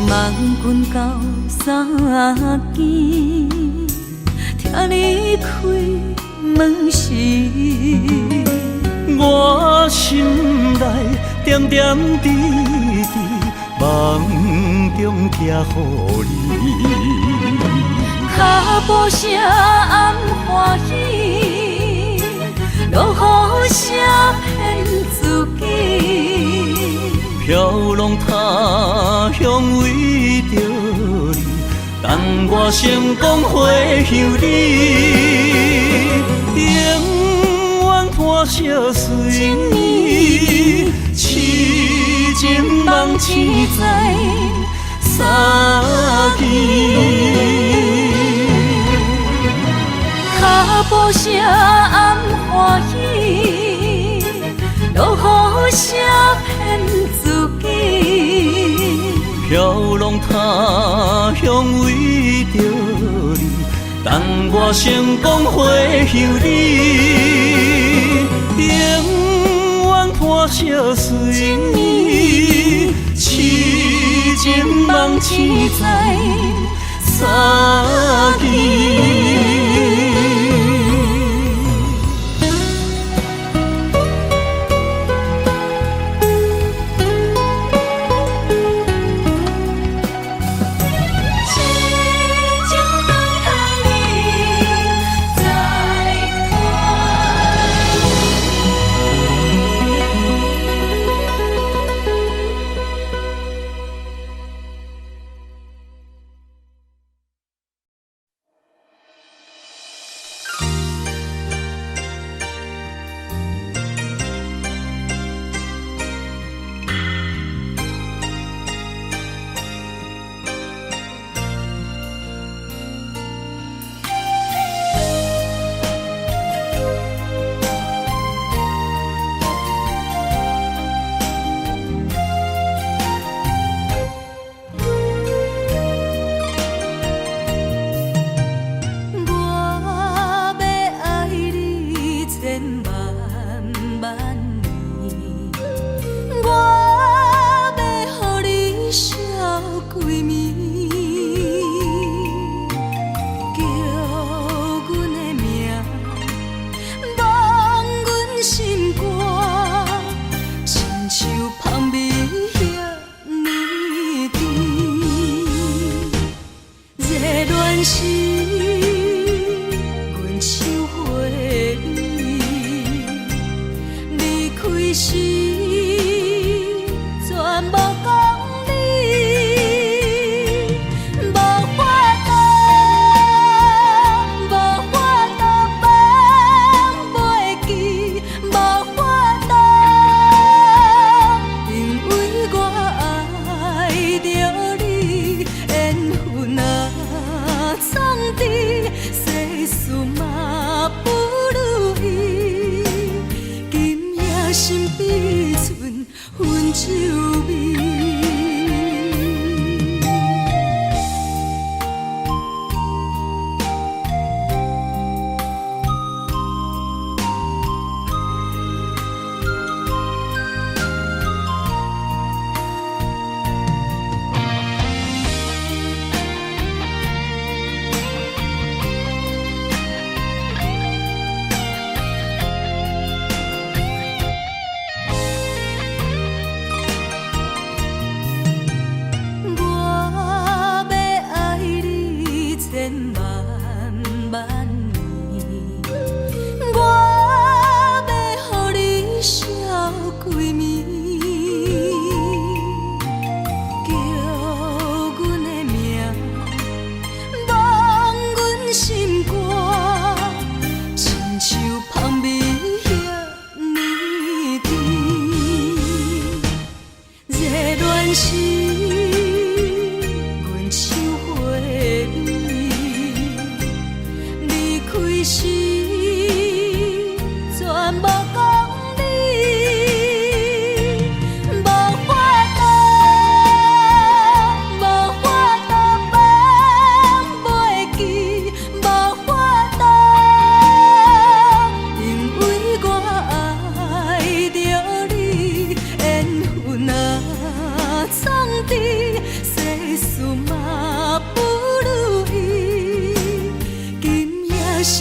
Speaker 3: 望阮到三更，听你开门时，
Speaker 1: 我心内点点滴滴，梦中寄予你。
Speaker 3: 脚步声暗欢喜，落雨声骗自己。
Speaker 1: 飘浪他乡为着你，但我成功回乡你，永远伴相随你，痴情梦痴在三更。
Speaker 3: 脚步声暗欢喜，落雨声骗自己。
Speaker 1: 飘浪他乡为着你，但我成功回乡你，永远伴相随你，痴情梦痴在三更。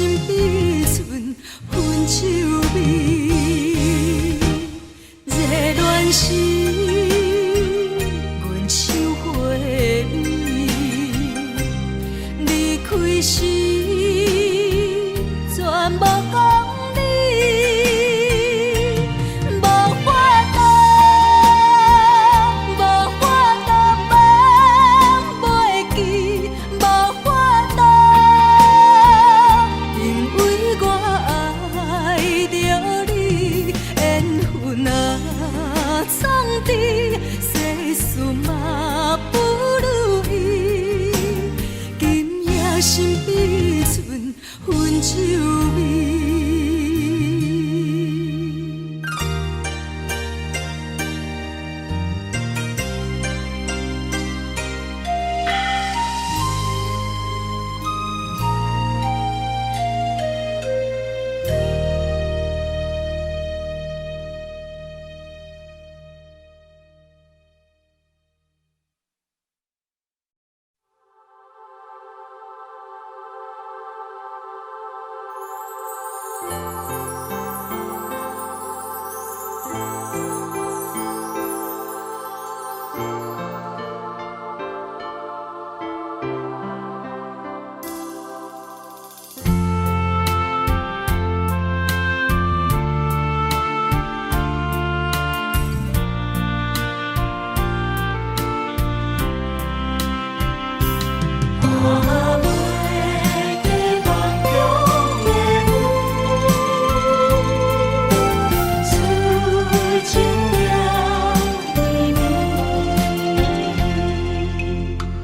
Speaker 3: 心比寸分手味，热恋时阮收回味，离开时全无讲理，无法度，无法度忘袂记，无法度，因为我爱着你，缘分啊总伫世事嘛不如意，今夜心比寸分手味。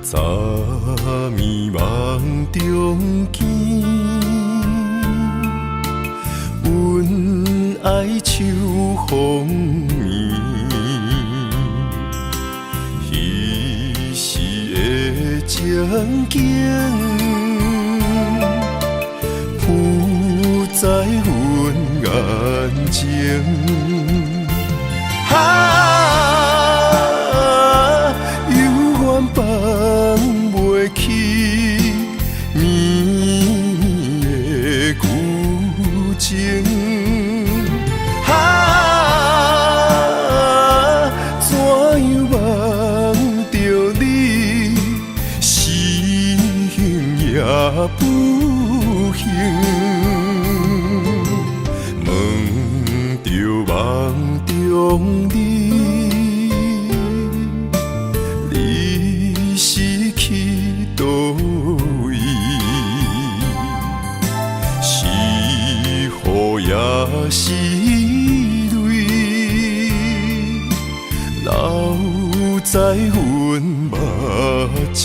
Speaker 1: 早暝梦中见，阮爱秋风眠，彼时的情景，浮在阮眼前。放袂起绵的旧情，怎样忘着你，心也不幸，问着梦中你。倒位是雨也是泪，留在阮目前。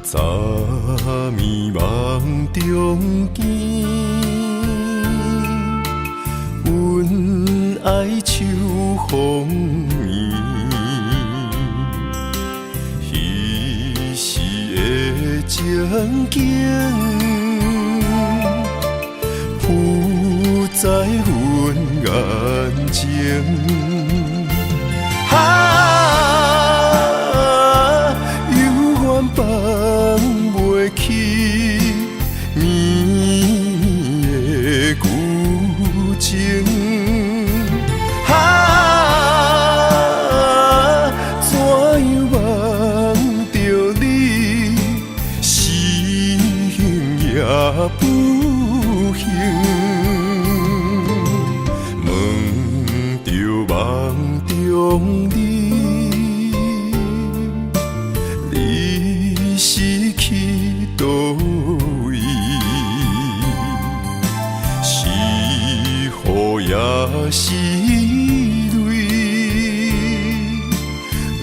Speaker 1: 早暝梦中见，阮爱秋风眠，彼时的情景，浮在阮眼前。放袂起绵的旧情，怎样忘着你，心也不幸，问着梦中你。失去倒位，是雨也是泪，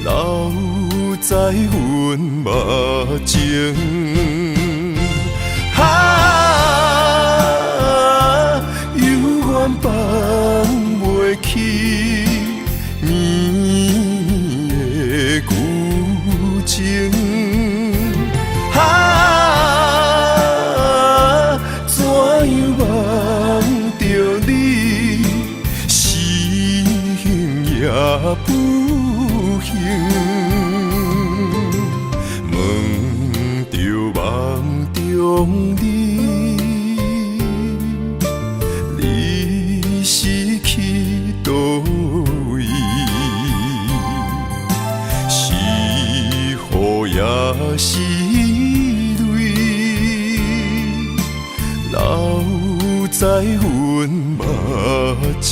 Speaker 1: 留在阮目前。犹放袂起绵的旧情。怎样忘着你，是幸也不幸。问着梦中你，你是去倒位？是雨也是泪，留在阮目前。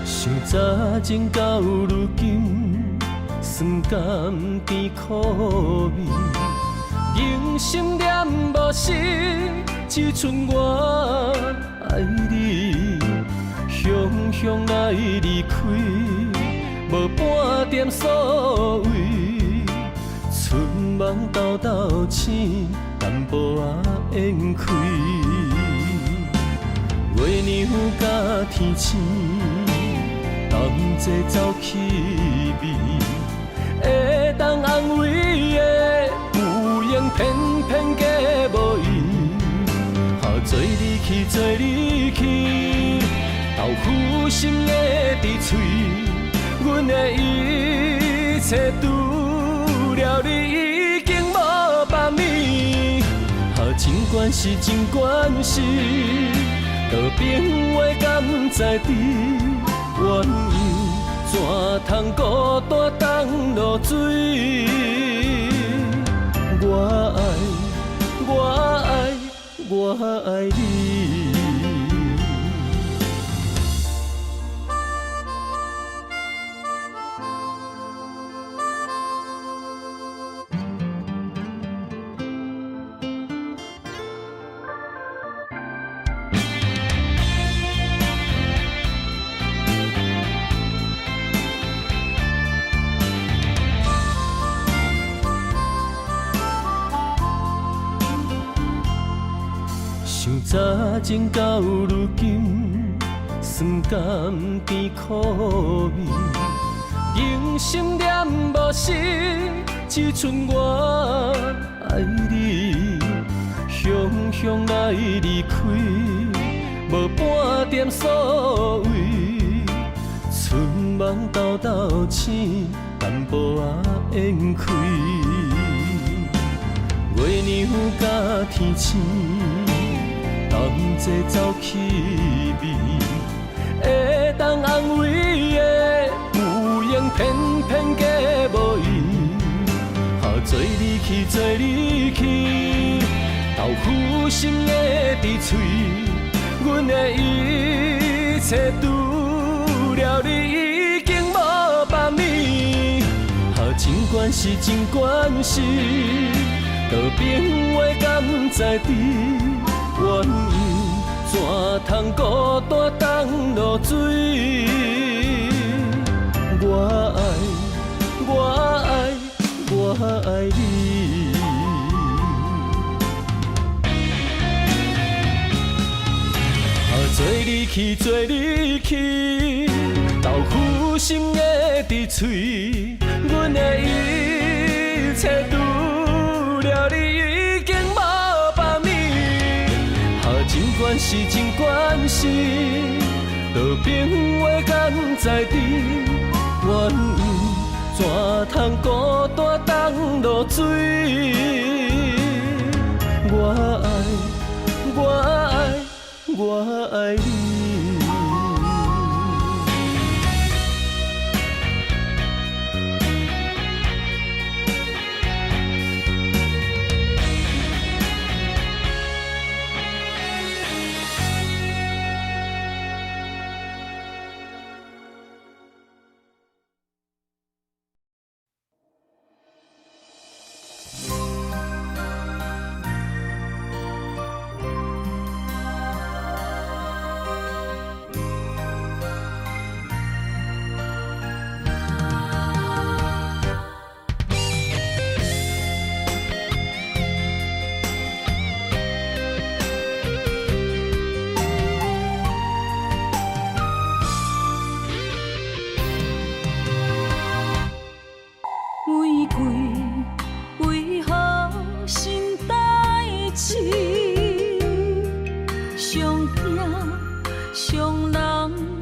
Speaker 4: 想早前到如今，酸甘甜苦味，人心念无实，只剩我爱你。雄雄来离开，无半点所谓，春梦豆豆醒，淡薄仔烟开。月娘甲天星。同齐走气味，会当安慰的有缘，偏偏假无意。做你去，做你去，豆腐心的伫嘴，阮的一切除了你已经无别物。尽管是，尽管是，道朋话敢知知？鸳鸯怎通孤单当落水？我爱，我爱，我爱你。想早前到如今，酸甘甜苦味，人心念无实，只剩我爱你。雄雄来离开，无半点所谓，春梦豆豆醒，淡薄仔烟开。月娘甲天星。同齐走气味，会当安慰的有缘，偏偏假无意。做你去，做你去，豆腐心的伫嘴，阮的一切除了你已经无别物。尽管是，尽管是，道朋话敢知知？鸳鸯怎通孤单当落水？我爱，我爱，我爱你。做你去，做你去，豆腐心的伫嘴，阮的一切除了你已经无别物。尽管是，尽管是，道朋话敢知知？鸳鸯怎通孤单当落水？我爱，我爱你。
Speaker 3: 玫瑰为何心代志？上惊上人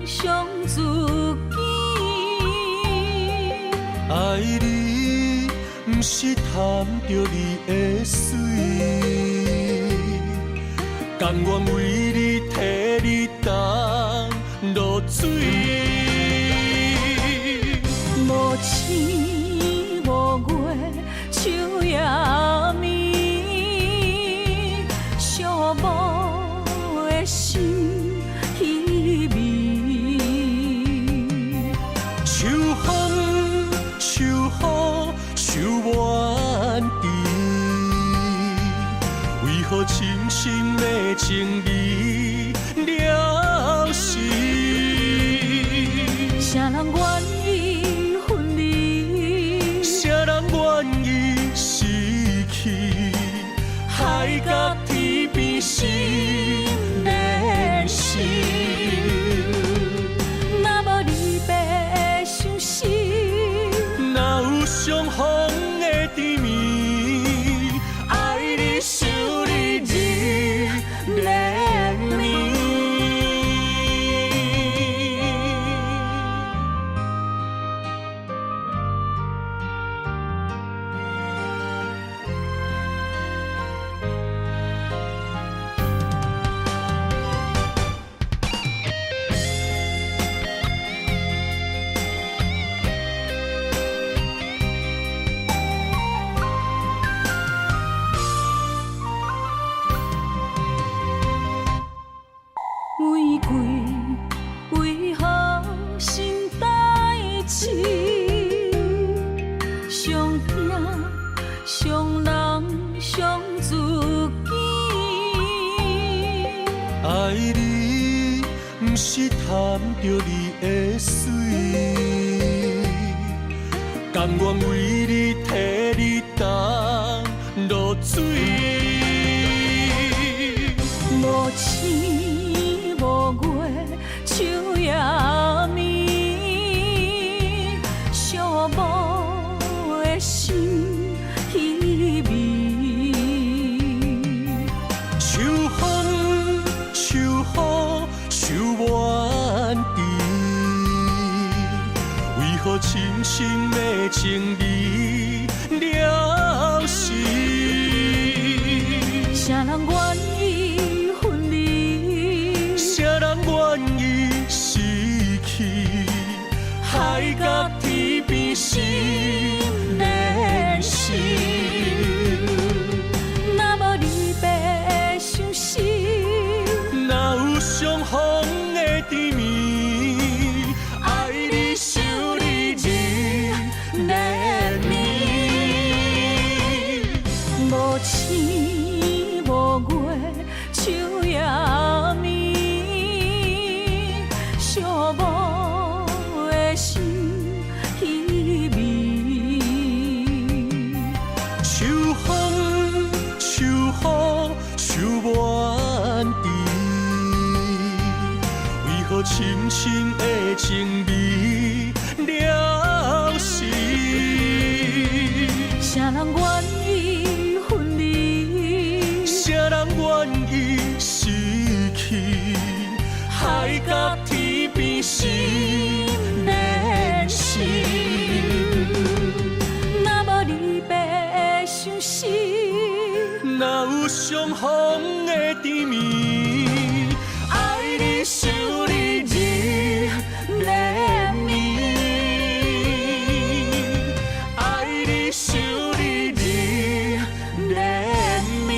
Speaker 3: 上自己。
Speaker 4: 爱你，不是贪着你的水，甘愿为你替你担落水。
Speaker 3: 无星无月，秋夜暝，寂寞的心稀微。
Speaker 4: 秋风秋雨秋怨滴，为何深深的情义了时？
Speaker 3: 啥人愿意分离？
Speaker 4: 谁人愿意失去？海角天边心连心。
Speaker 3: 若无离别的相思，
Speaker 4: 哪有相逢的甜蜜？爱你想你日连绵。
Speaker 3: 玫瑰为何心代志？上惊上人上自己。
Speaker 4: 爱你，不是贪着你的水，甘愿为你替你担落水。
Speaker 3: 无星无月，秋夜暝，寂寞的心稀微。
Speaker 4: 秋风秋雨秋怨滴，为何深深的情义了时？
Speaker 3: 啥人愿意分离？
Speaker 4: 谁人愿意失去？海角天边心连心。
Speaker 3: 若无离别的相思，
Speaker 4: 哪有相逢的甜蜜？爱你想你日连绵。
Speaker 3: 无星无月，秋夜暝，寂寞的心稀微。
Speaker 4: 秋风秋雨秋怨滴，为何深深的情义了时？
Speaker 3: 啥人愿意分离？
Speaker 4: 谁人愿意失去？海角天边心连心。
Speaker 3: 若无离别的相思，
Speaker 4: 哪有相逢的甜蜜？爱你想你日连绵，爱你想你日连绵。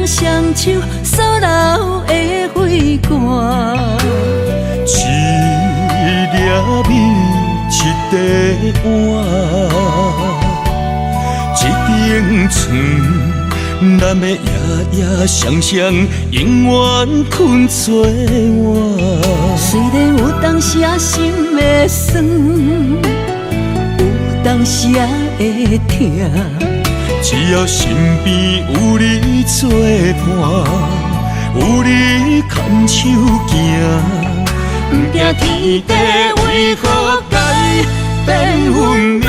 Speaker 3: 双手所留的花冠，
Speaker 1: 一粒米，一块碗，一顶床，咱要夜夜双双，永远困做伙。
Speaker 3: 虽然有当时啊心会酸，有当时啊会痛。
Speaker 1: 只要身边有你作伴，有你牵手行，不惊天地为何改变运命。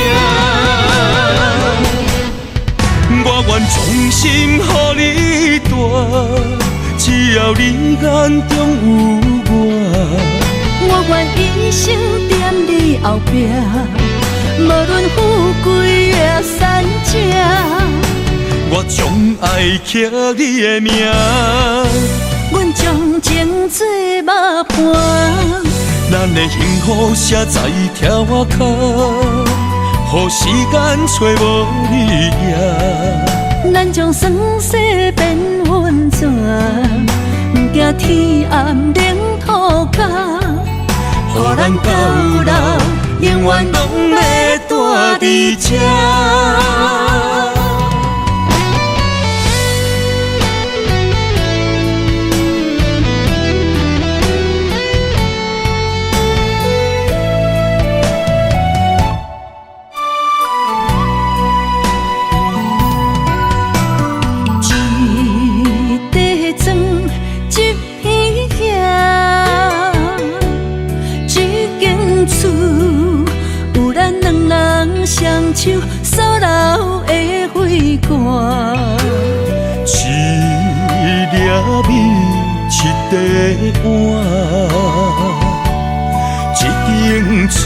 Speaker 1: 我愿衷心予你带，只要你眼中有我。
Speaker 3: 我愿一生踮你后壁。无论富贵也善者，
Speaker 1: 我将爱刻你的名，
Speaker 3: 阮将情做幕伴。
Speaker 1: 咱的幸福写在条脚，予时间找无你影。
Speaker 3: 咱将酸涩变温泉，不惊天暗冷土角，予咱到老永远拢要住伫这。双手所留的花冠，
Speaker 1: 一粒米，一块碗，一顶床，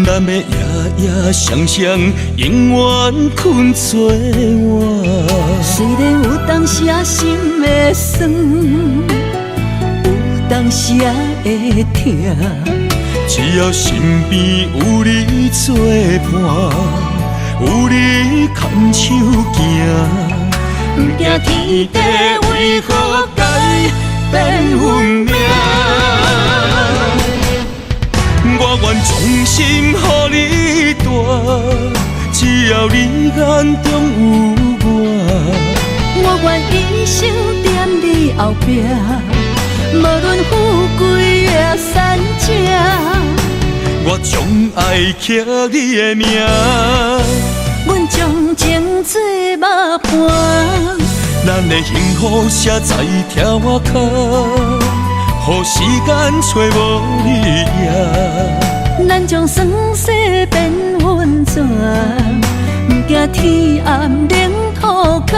Speaker 1: 咱要夜夜双双，永远困做伙。
Speaker 3: 虽然有当时啊心会酸，有当时啊会痛。
Speaker 1: 只要身边有你作伴，有你牵手行，不惊天地为何改变运命。我愿衷心予你带，只要你眼中有我。
Speaker 3: 我愿一生踮你后壁。无论富贵也善者，
Speaker 1: 我将爱刻你的名，
Speaker 3: 阮将情做幕伴。
Speaker 1: 咱的幸福写在条脚，予时间找无你影。
Speaker 3: 咱将酸涩变温泉，不惊天暗冷土角，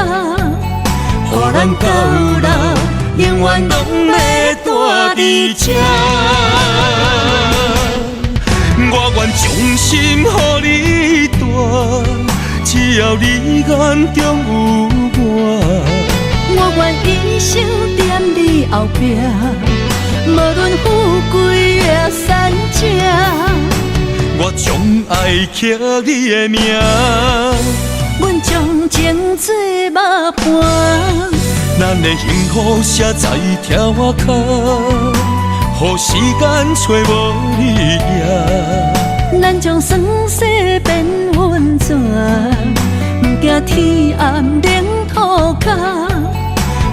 Speaker 3: 予咱到老永远拢要住伫这。
Speaker 1: 我愿衷心予你带，只要你眼中有我。
Speaker 3: 我愿一生踮你后壁，无论富贵也山城。
Speaker 1: 我将爱刻你的名，
Speaker 3: 阮将情做幕伴，
Speaker 1: 咱的幸福写在条瓦卡，予时间找无你影。
Speaker 3: 咱将酸涩变温泉，不惊天暗冷土脚，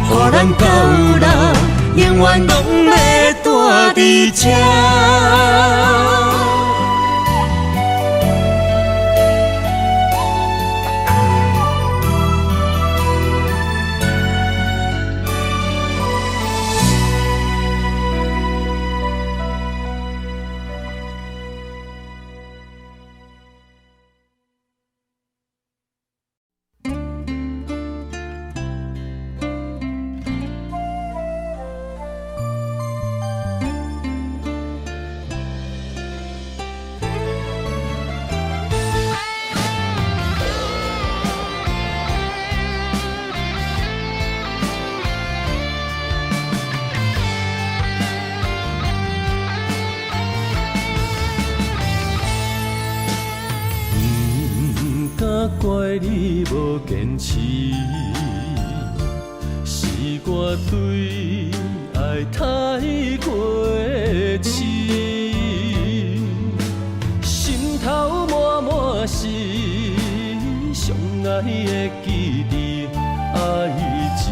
Speaker 1: 予咱到老，永远拢要住伫这。
Speaker 4: 怪你无坚持，是我对爱太过痴，心头满满是相爱的记忆，爱情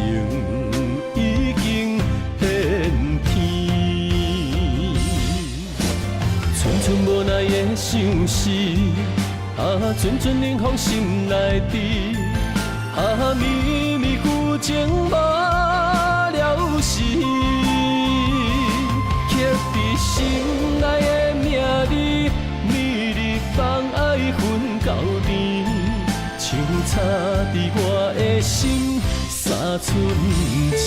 Speaker 4: 已经变天，寸寸无奈的相思。阵阵冷风心内滴，绵绵旧情无了时，刻在心内的名字，每日放爱分到甜，像插伫我的心三寸刺，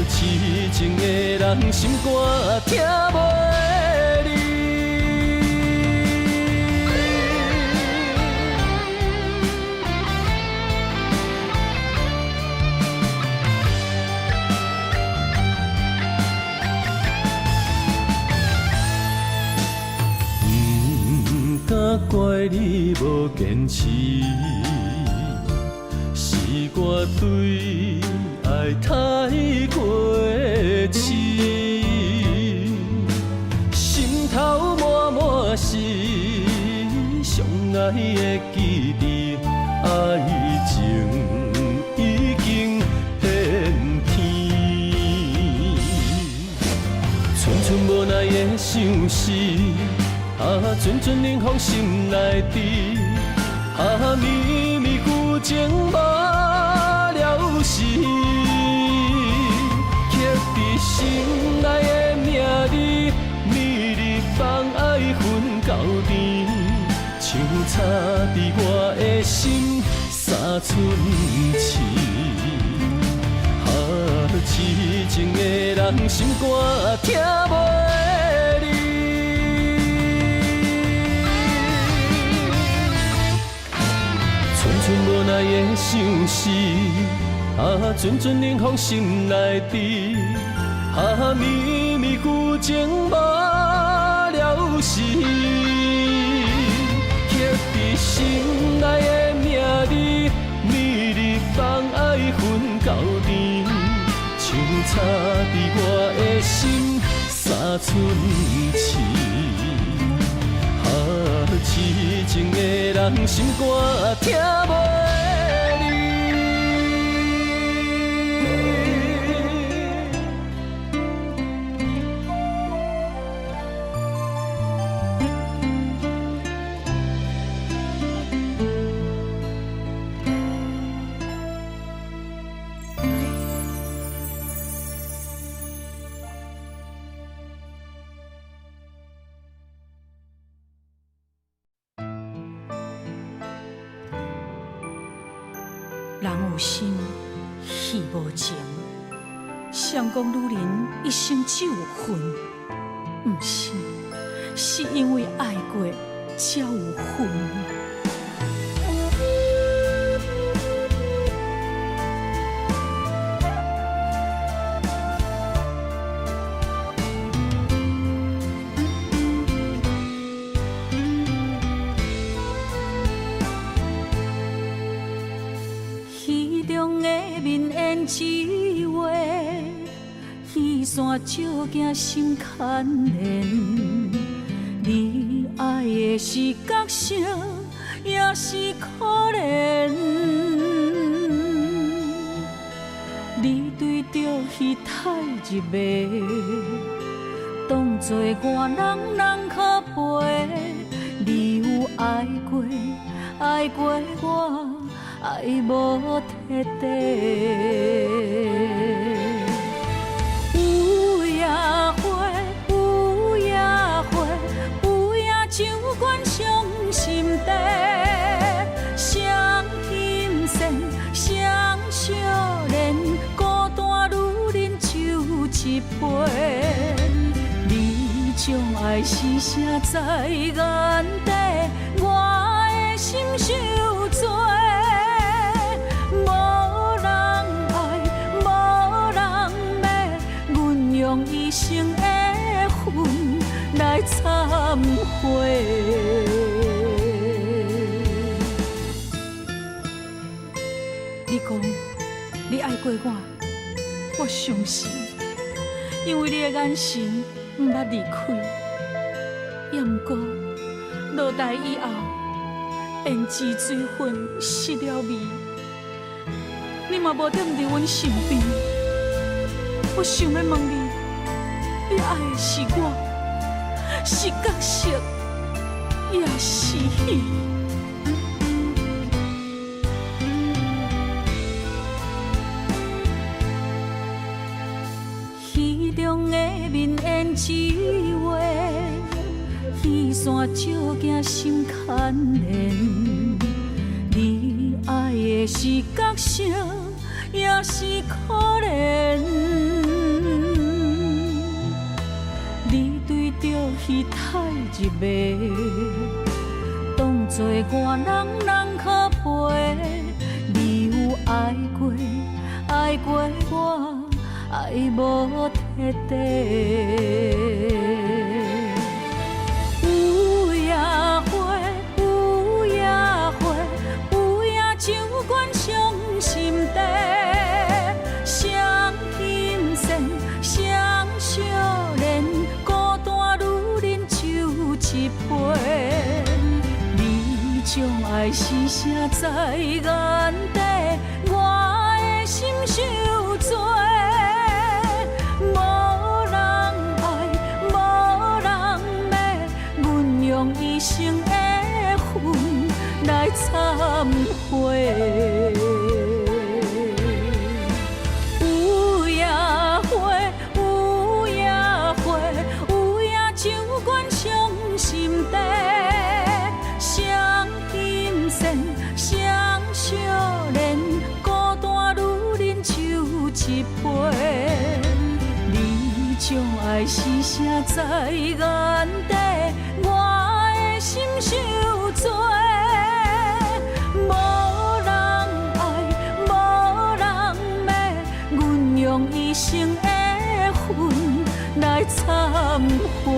Speaker 4: 痴情的人心肝听袂。怪你无坚持，是我对爱太过痴，心头满满是相爱的记忆，爱情已经变天，寸寸无奈的相思。阵阵冷风心内滴，绵绵旧情无了时，刻在心内的名字，每日放爱分到甜，像插伫我的心三寸刺，痴情的人心肝听袂。寸无奈的相思，阵阵冷风心内滴，绵绵旧情无了时，刻在心内的名字，每日放爱分到甜，像插伫我的心三寸刺。痴情的人心肝听袂离。
Speaker 3: 人有心，戏无情。相公女人一生只有恨，不是，是因为爱过才有恨。胭脂画，雨伞照镜心牵连。你爱的是角色，也是可怜。你对着彼太入迷，当作我人可陪。你有爱过，爱过我，爱无彻底。有夜花，有夜花，有夜酒馆伤心地。双心线，双少年，孤单女人酒一杯。你将爱是啥在眼底，我的心受罪。无人爱，无人要，阮用一生的恨来忏悔。你讲你爱过我，我相信，因为你的眼神毋捌离开。也毋过落台以后，胭脂水粉失了味，你嘛无踮伫阮身边。我想要问你，你爱的是我，是角色，也是戏？戏中的面胭脂画，雨伞照镜心牵连。你爱的是角色，也是可怜。你对着彼太入迷，当作我人可陪。你有爱过，爱过我，爱无彻底。有夜花，有夜花，有夜酒馆伤心地。双心线，双少年，孤单女人酒一杯。你将爱是啥在眼底，我的心受罪。用一生的恨来忏悔。有夜花，有夜花，有夜酒馆伤心地。双心线，双少年，孤单女人酒一杯。你将爱是啥在眼底？心受罪，无人爱，无人要，阮用一生的恨来忏悔。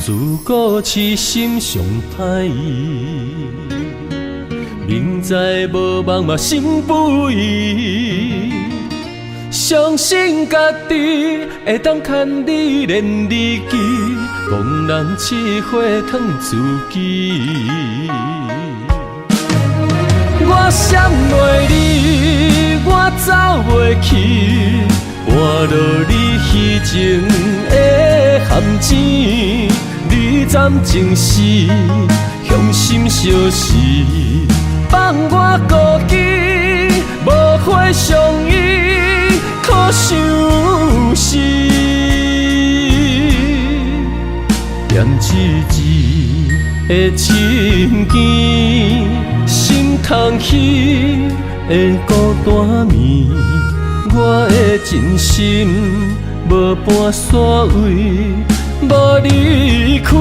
Speaker 4: 自古痴心上歹意，明知无望嘛心不移。相信家己会当牵你连理记，憨人痴火烫自己。我闪袂你，我走袂去，换落你虚情的陷阱。你暂情是向心相识，放我孤己，无花相依，可相思。念一字的情ken心通起的孤单眠，我的真心无半煞位，无离开。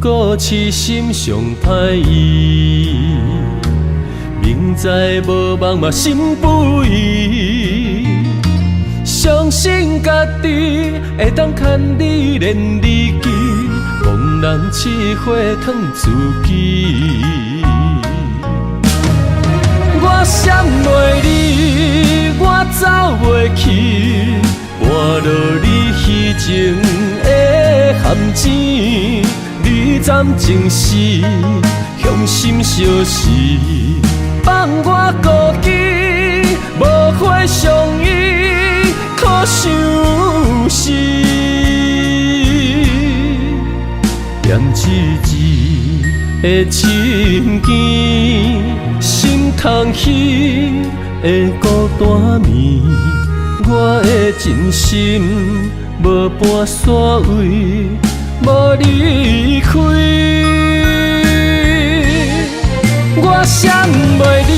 Speaker 4: 故痴心上歹意，明知无望嘛心不移。相信家己会当牵你连理记，茫然试火烫自己。我闪袂你，我走袂去，换落你虚情的陷阱。你暂情是向心相识，放我孤己，无花相依，可相思。念一字的情ken心通起的孤单眠，我的真心无半煞位，无离开。我闪袂你，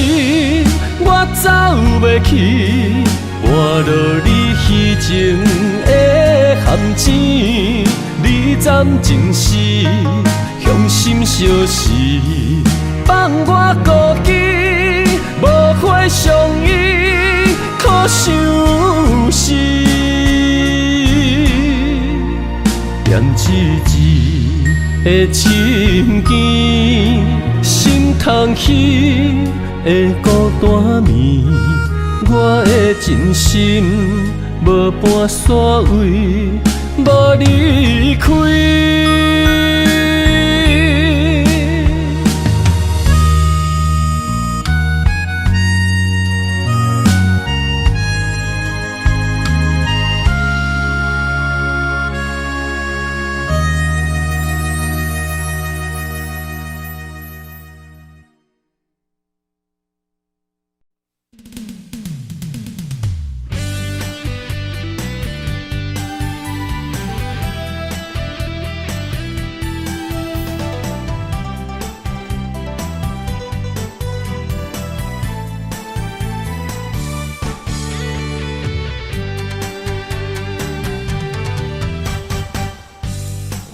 Speaker 4: 我走袂去，换落你虚情的陷阱。你暂情是向心相识，放我孤己，无花相依，可相思。念一字的情ken心通起的孤单眠，我的真心无半煞位，无离开。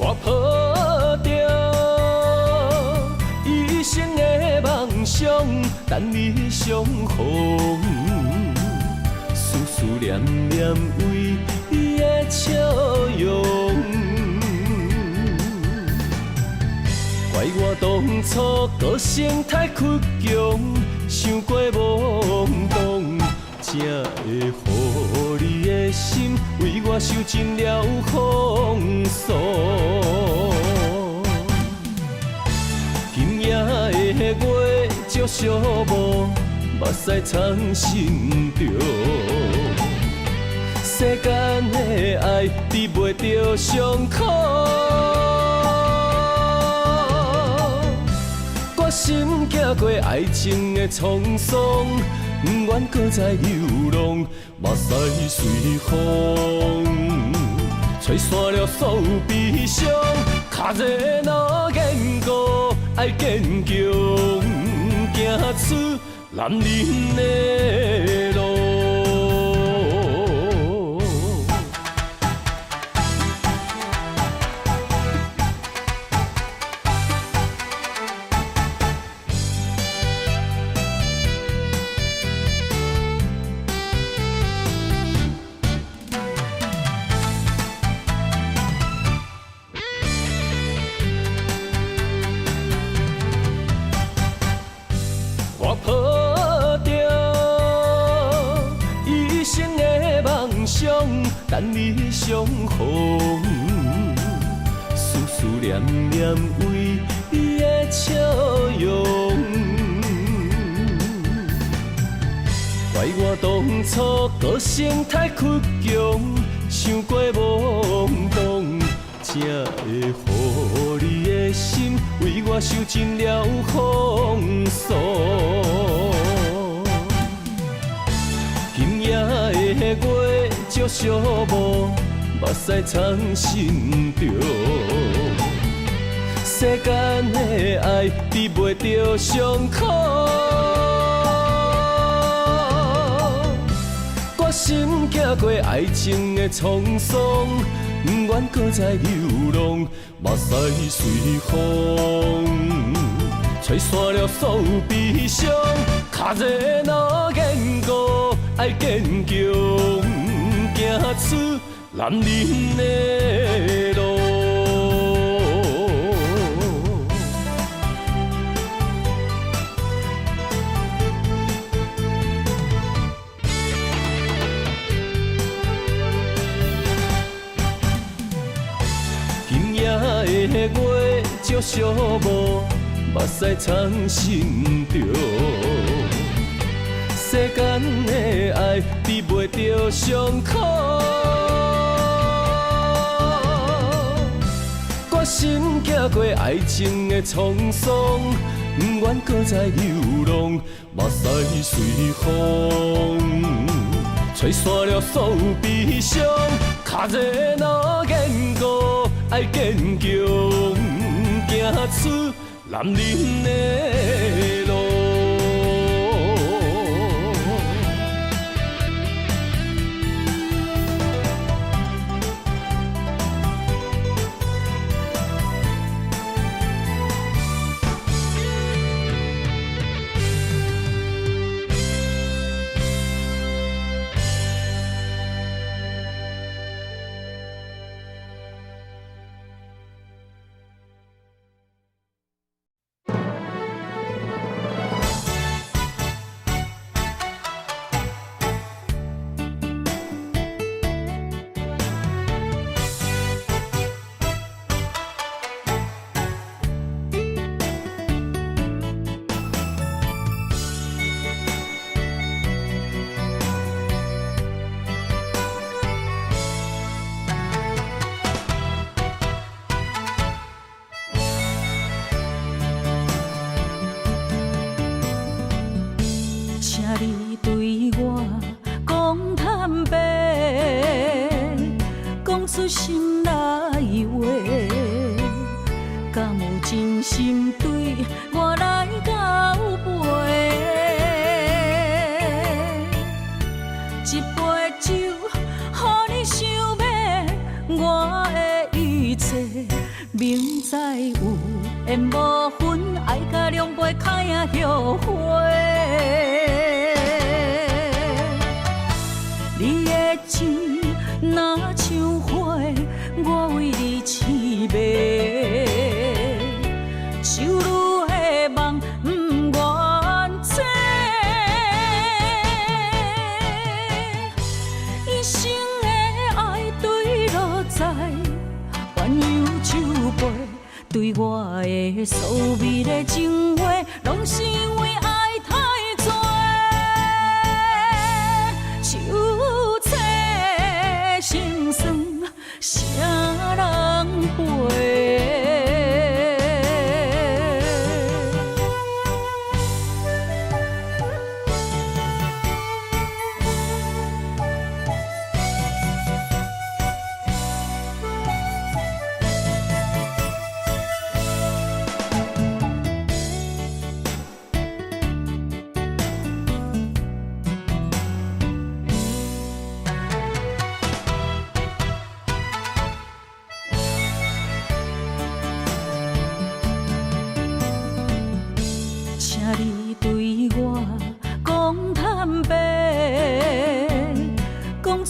Speaker 4: 我抱着一生的梦想，等你相逢，思思念念为你的笑容。怪我当初个性太倔强，想过懵懂，才会予你的心为我受尽了风霜。今夜的月照寂寞，目屎藏心中。世间的爱治袂着伤苦，我心行过爱情的沧桑。不愿搁再流浪，目屎随风，吹散了所有悲伤。脚热闹坚固，爱坚强，行出男人的路。我抱着一生的梦想，等你相逢。思思念念为你的笑容，怪我当初个性太倔强，想过懵懂，才会予你的心为我受尽了风霜。今夜的月照寂寞，目屎藏心中。世间的爱比袂着伤苦，我心行过爱情的沧桑。不愿搁再流浪，目屎随风，吹散了所有悲伤。脚热若坚固，爱坚强，行出男人的路。的月照寂寞，目屎藏心中。世间的爱比袂着伤苦，我心行过爱情的沧桑，不愿搁再流浪，目屎随风，吹散了所有悲伤。脚热若坚固，爱坚强，行出男人的路。
Speaker 3: 你对我讲坦白，讲出心内话，敢有真心对我来交陪？一杯酒，予你想要我的一切，明知有缘无分，爱甲两杯开啊后悔。你的情若像花，我为你痴迷，手女的梦不愿切，一生的爱对落在鸳鸯酒杯，对我的所美的情话，拢是因为爱太多。心酸，啥人陪？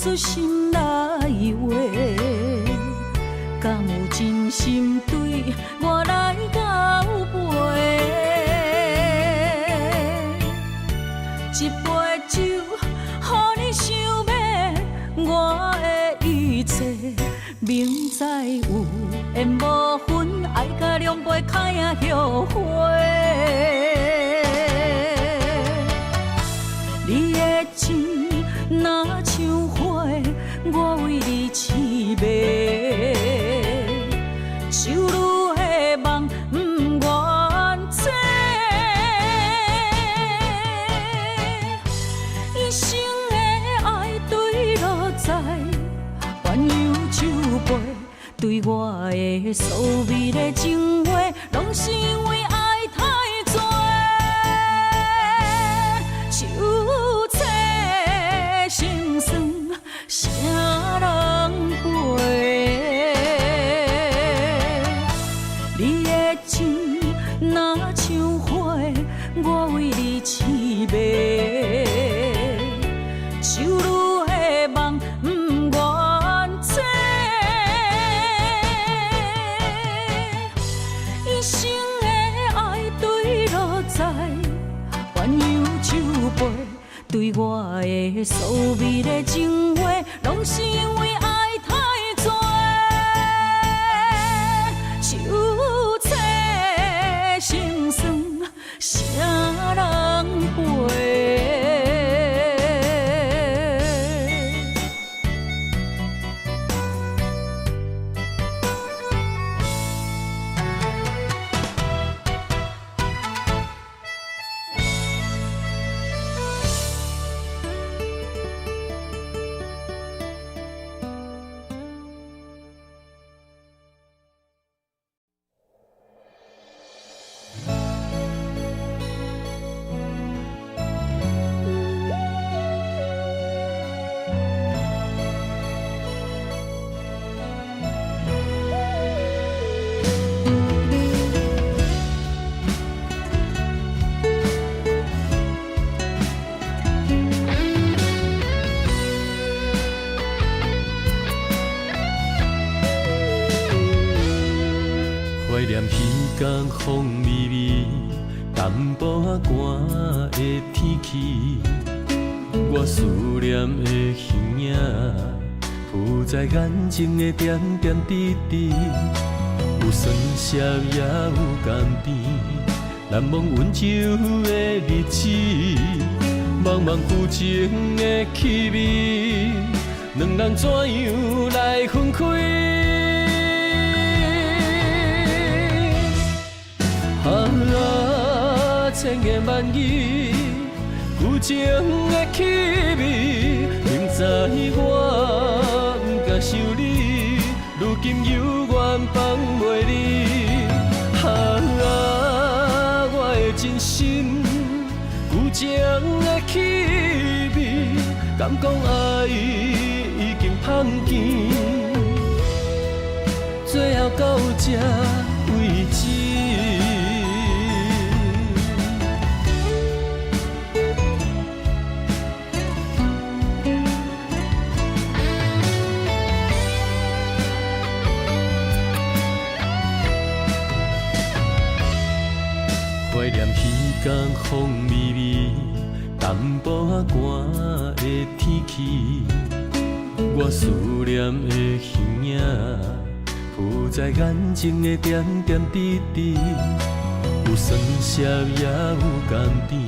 Speaker 3: 出心内话，敢有真心对我来交陪？一杯酒，予你想要我的一切，明知有缘无分，爱甲两杯开啊后悔。你的情若像花，我为你痴迷，手女的梦不愿切，一生的爱对落在鸳鸯酒杯，对我的所美的情话，拢是因为爱太多。手册心酸，啥人陪？你的情若像花，我为你痴迷，手女的梦不愿切，一生的爱对落在鸳鸯酒杯，对我的所美的情话，拢是因为爱太多。手册心酸，啥人陪？
Speaker 4: 怀念彼天风微微，淡薄仔寒的天气，我思念的形影，浮在眼睛的点点滴滴，有酸涩也有甘甜，难忘温柔的日子，茫茫旧情的气味，两人怎样来分开？千言万语，旧情的气味，明知我不敢想你，如今犹原放袂离。我的真心，旧情的气味，敢讲爱已经芳见，最后到这为止。怀念彼天风微微，淡薄仔寒的天气，我思念的形影，浮在眼睛的点点滴滴，有酸涩也有甘甜，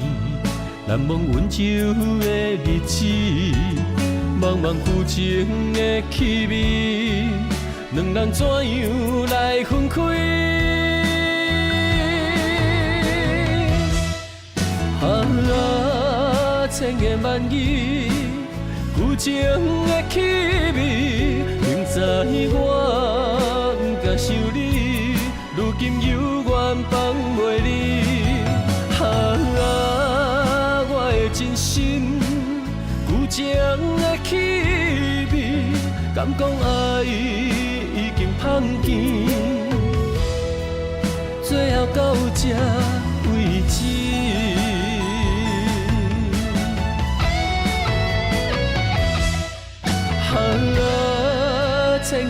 Speaker 4: 难忘温柔的日子，茫茫旧情的气味，两人怎样来分开？千言万语，旧情的气味，明知我不敢想你，如今犹原放袂离。我的真心，旧情的气味，敢讲爱已经芳见，最后到这为止。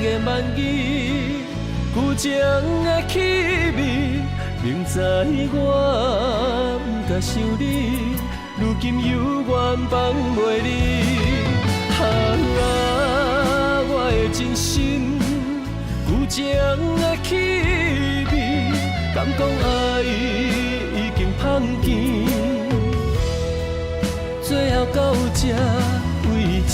Speaker 4: 言万语，旧情的气味，明知我不该想你，如今犹原放袂离。我的真心，旧情的气味，敢讲爱已经放弃，最后到这为止。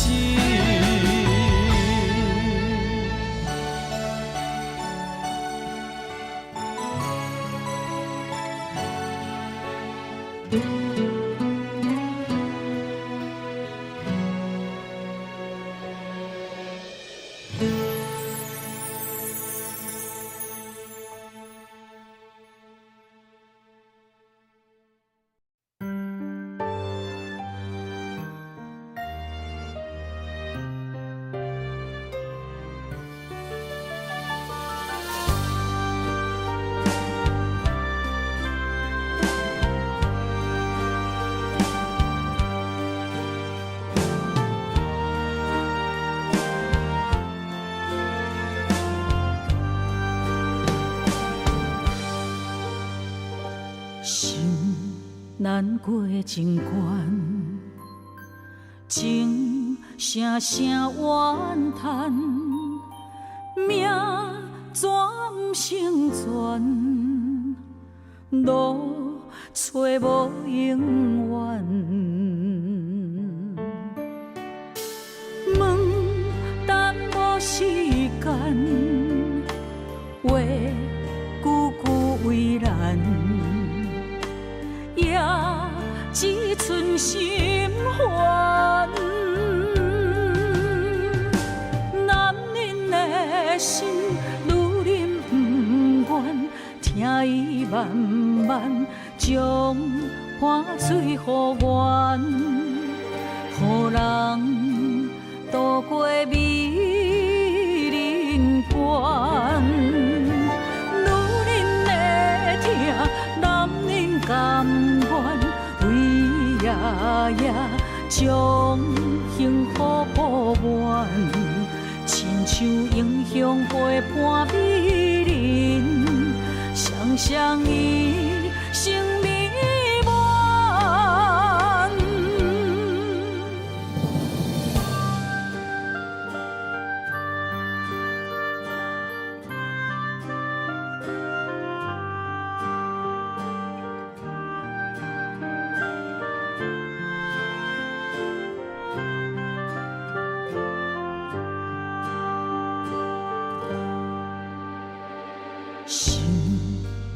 Speaker 3: 难过情关，情声声怨叹，命怎不成全？路找无永远，问等无时间，话句句为难。也只剩心烦，男人的心，女人不愿，听伊慢慢将汗水予阮，予人渡过美人关。甘愿为夜夜将幸福保完，亲像英雄陪伴美人，双双以生命完。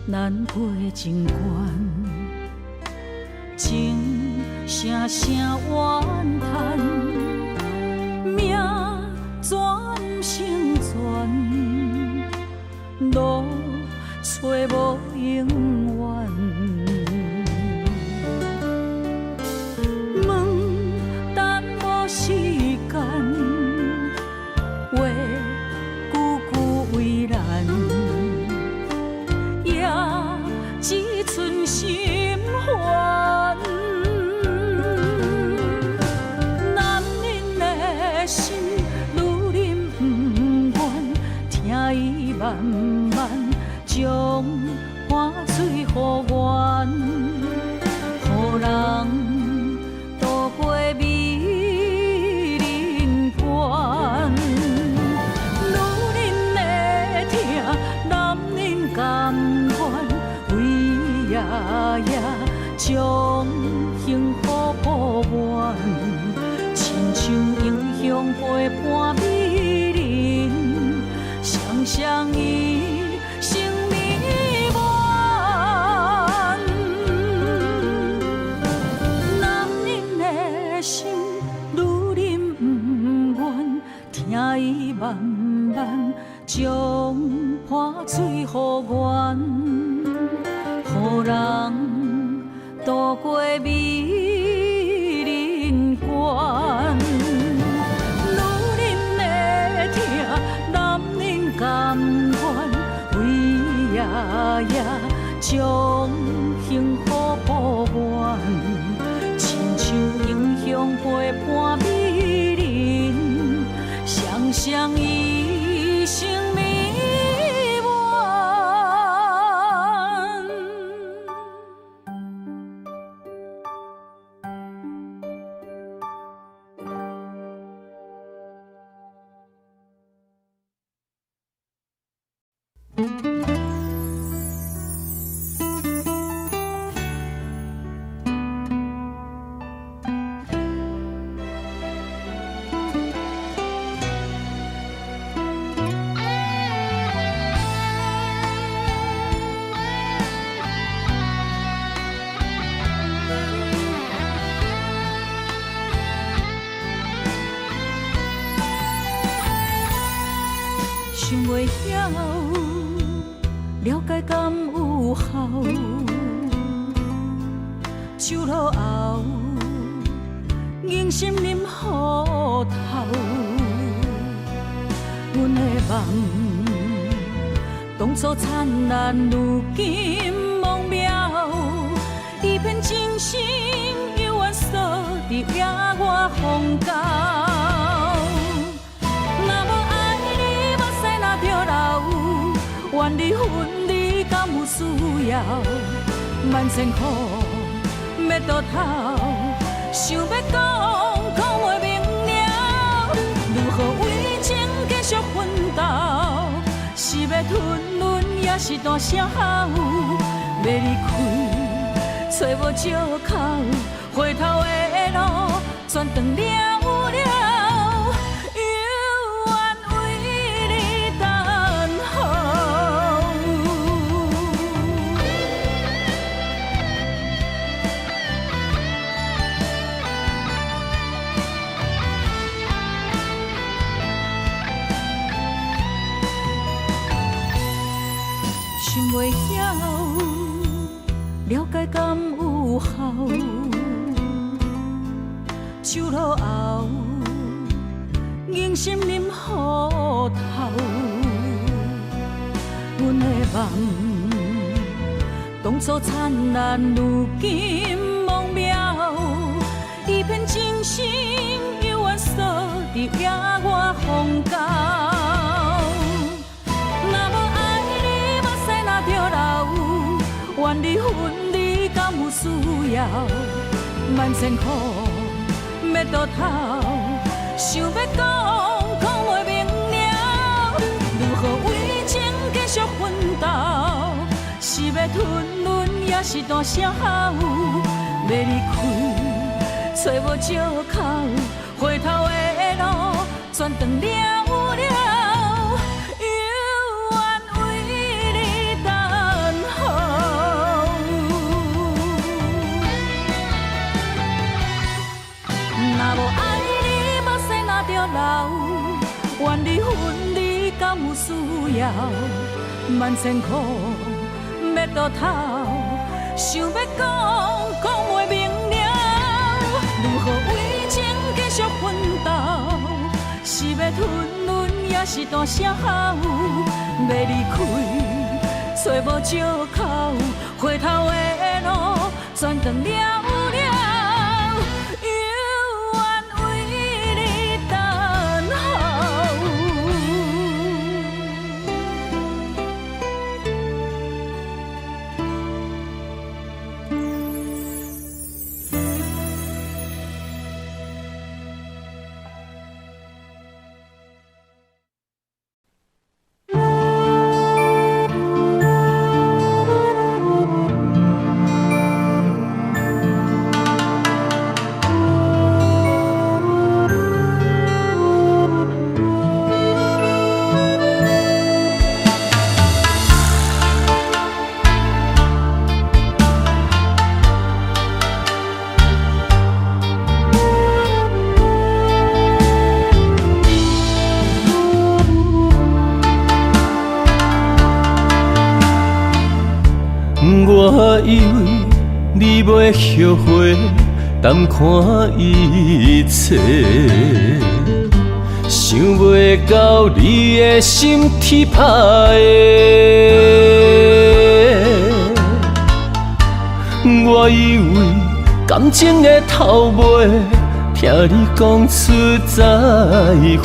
Speaker 3: 难过情关，情声声怨叹，命怎不成全？路找无永远，问等无时间，话句句为难。只剩心烦，男人的心，女人不愿，听伊慢慢将汗水予阮，予人渡过美人关。女人的痛，男人甘愿。夜夜将幸福保完，亲像英雄陪伴美人，双双以生命完。男人的心，女人不愿，听伊慢慢将汗水予阮。予人渡过美人关，女人的痛，男人甘愿为夜夜将幸福保完，亲像英雄陪伴美人，双双以想袂晓，了解敢有效？酒落后，硬心啉糊头。阮的梦，当初灿烂，如今梦渺。一片真心，犹原锁伫野外荒郊。愿你分离，敢有需要？万千苦要倒头，想要讲，讲袂明了。如何为情继续奋斗？是要吞忍，也是大声吼？要离开，找无借口，回头的路全断了。想袂晓，了解敢有效？酒落后，硬心啉糊头。阮的梦，当初灿烂，如今梦渺。一片真心，犹原锁伫野外荒郊。愿你分离，敢有需要？万千苦要倒头，想要讲，讲袂明了。如何为情继续奋斗？是要吞忍，也是大声吼？要离开，找无借口，回头的路全断了。愿你分离，敢有需要？万千苦要倒头，想要讲，讲袂明了。如何为情继续奋斗？是要吞忍，也是大声吼？要离开，找无借口，回头的路全断了。
Speaker 4: 我以为你袂后悔，淡看一切，想袂到你的心铁打的。我以为感情的头尾，听你讲出再会，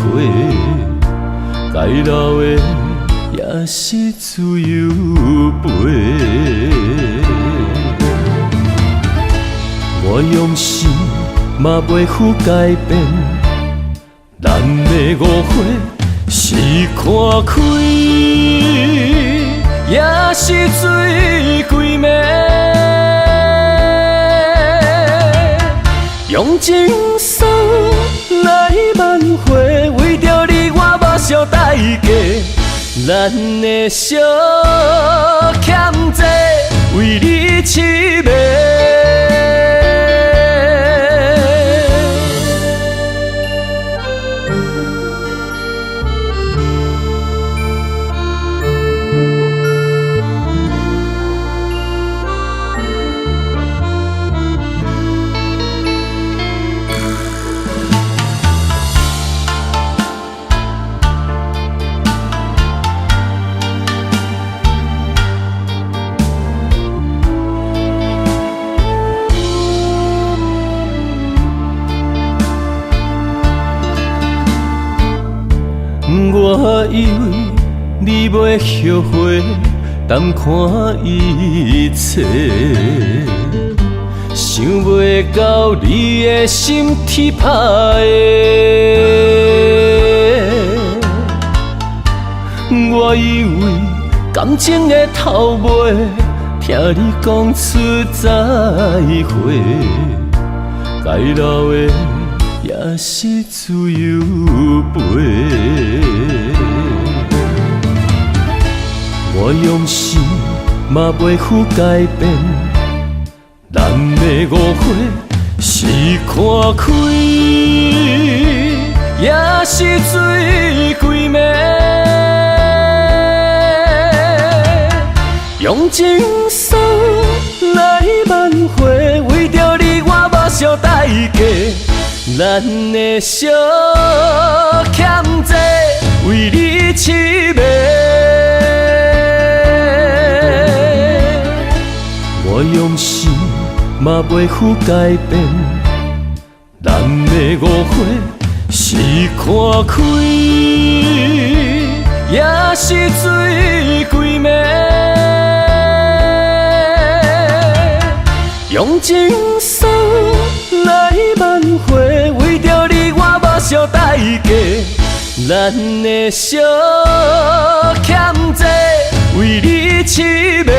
Speaker 4: 该留的也是自由飞。我用心嘛袂负改变，咱的误会是看开。也是水归暝。用情书来挽回，为着你我目睭代价，咱的小欠债为你痴迷。我以为你袂后悔，淡看一切，想袂到你的心铁打的。我以为感情的头尾，听你讲出再会，该留的也是自由飞。我用心嘛袂负改变，咱的误会是看开，也是水归暝。用情书来挽回，为着你我目睭代价，咱的小欠债为你痴迷。我用心嘛袂负改变，咱的误会是看开，也是水归暝。用情书来挽回，为着你我目睭代价，咱的小欠债为你痴迷。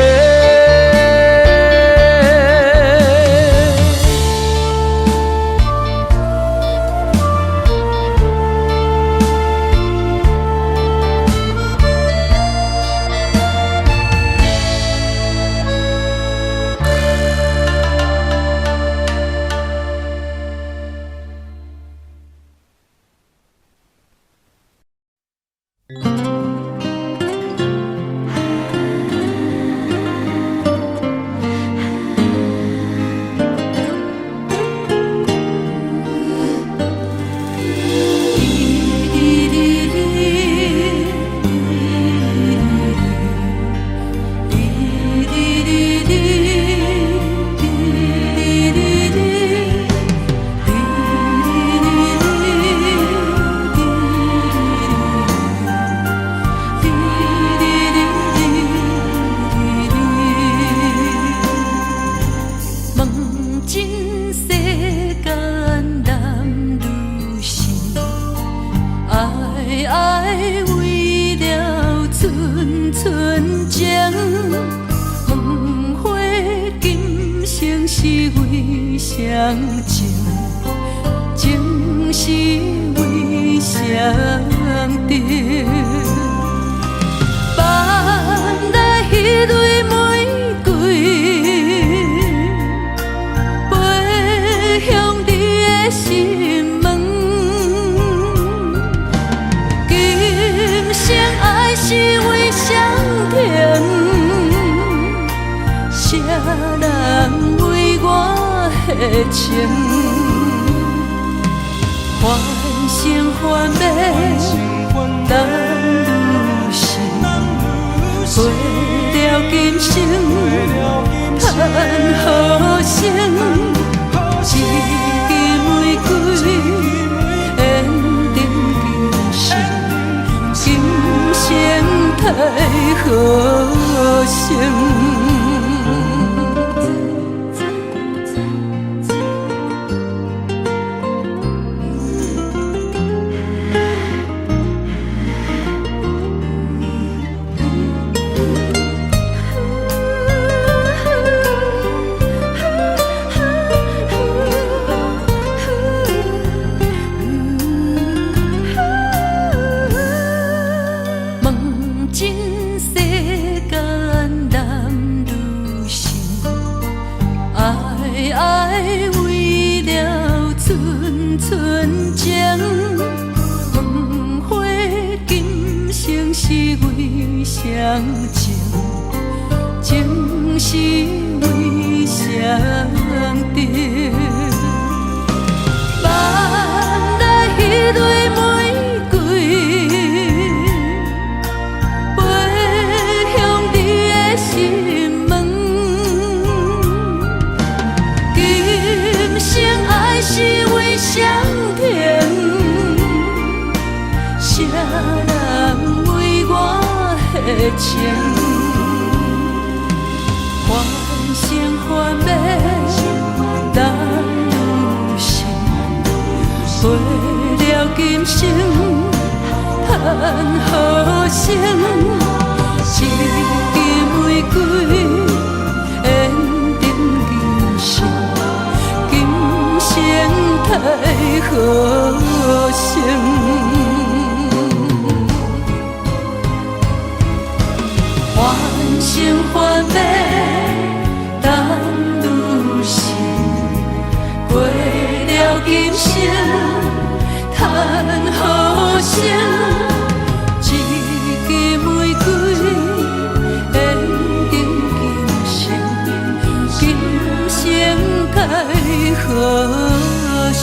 Speaker 3: 为了寸寸情，黄花今生是为谁情？情是为谁定？万来迄蕊玫瑰，飞向你的心门。今生爱是为谁拼？谁人为我的情？欢声欢悲，等有心，为了今生盼好生，一枝玫瑰缘定今生，今生太好生。欢声欢悲，等女心，过了今生，叹好生。一枝玫瑰，缘定今生，今生该好生。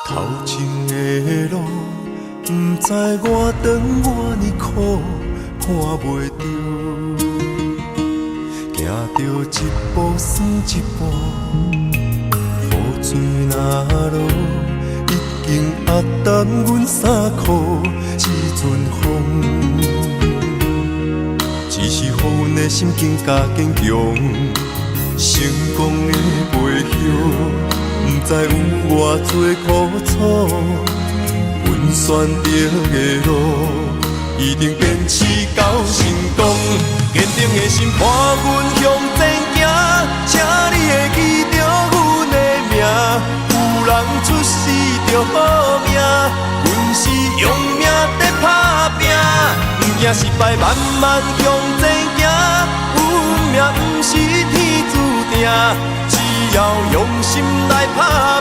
Speaker 1: 头前的路，不知我长我呢苦，看袂着，行着一步算一步，雨水若落，已经压淡阮衫裤一阵风，只是予阮的心境加坚强，成功的背后。不知有偌多苦楚，阮选择的路，一定坚持到成功。坚定的心伴阮向前行，请你会记着阮的名。有人出世着好命，阮是用命在打拼，不惊失败，慢慢向前行。运命不是天注定。只要用心来打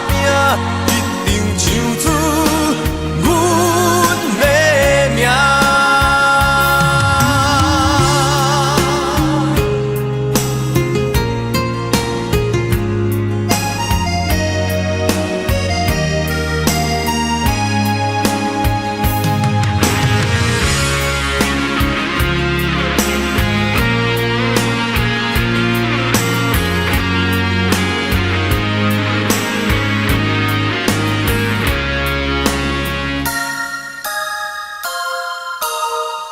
Speaker 1: 拼，一定唱出阮的名。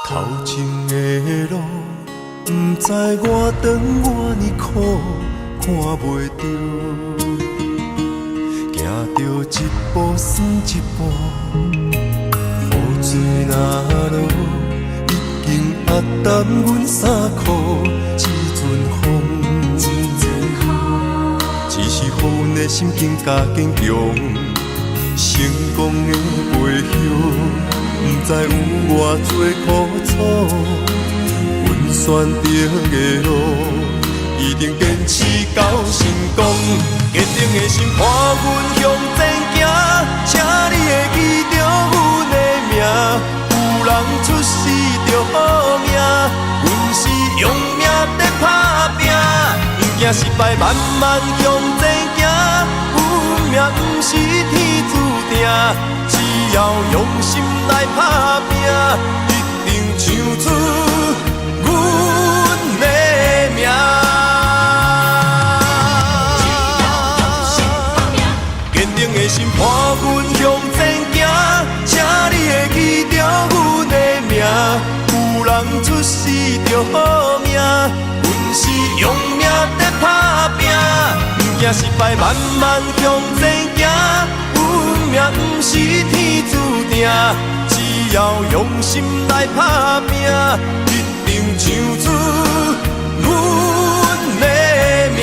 Speaker 1: 头前的路，不知我长我呢苦，看袂着，行着一步算一步，雨水若落，已经压淡阮衫裤一阵风，只是予阮的心境加坚强，成功的背后。不知有偌多苦楚，阮选择的路，一定坚持到成功。坚定的心伴阮向前行，请你会记着阮的名。有人出世着好命，阮是用命在打拼，不惊失败，慢慢向前行。运命不是天注定。定，只要用心来打拼，一定唱出阮的名。坚定的心伴阮向前行，请你会记着阮的名。有人出世着好命，阮是用命在打拼，不惊失败，慢慢向前行。运命不是天注定，只要用心来打拼，一定唱出阮的名。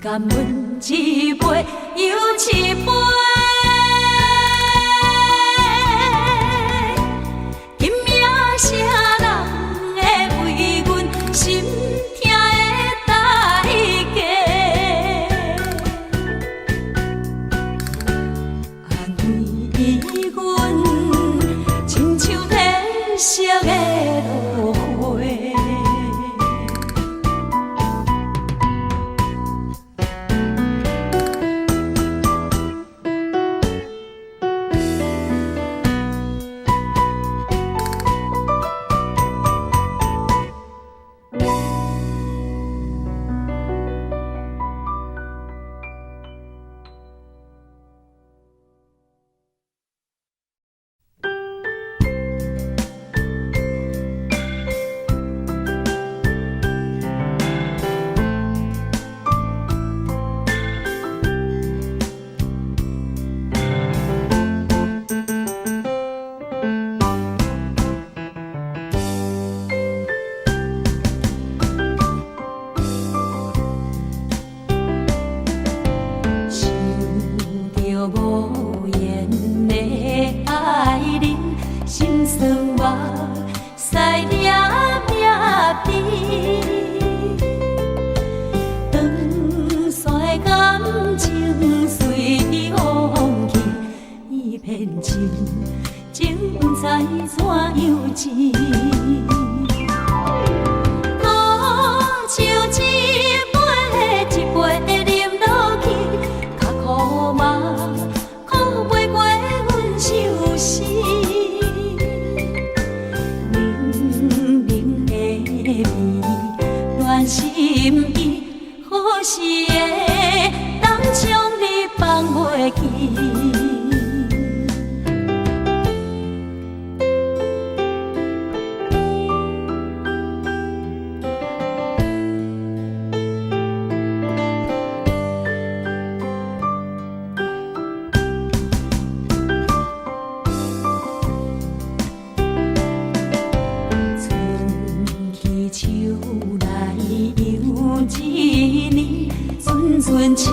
Speaker 3: 甘阮一杯又一杯。今夜啥人会为阮心痛的代价？安慰阮，亲像天色的落花。无言的爱人，心酸我使念念甜。长线感情随风去，一片情，情不知怎样治。苦酒一杯一杯饮落去，较苦嘛。心意，何时会当将你放袂记？春秋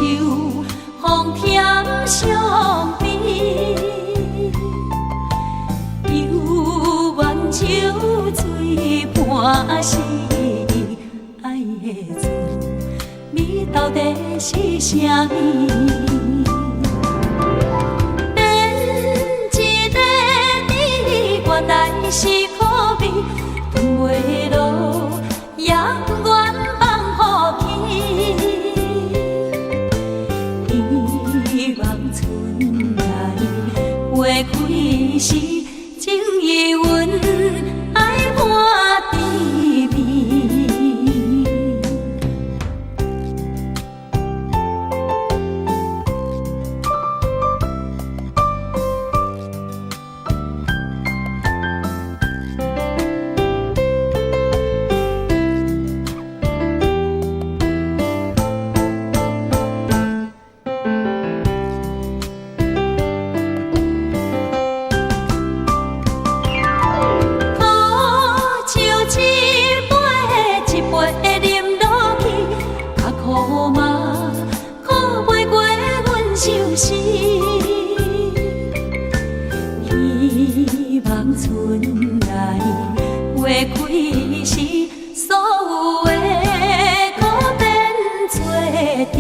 Speaker 3: 风添伤悲，犹原酒醉半时，爱的滋味到底是啥物？连一个你原来是苦味，吞袂落，也愿放乎去。花开时，情意阮爱伴甜蜜。希望春来花开时，所有的苦变做甜。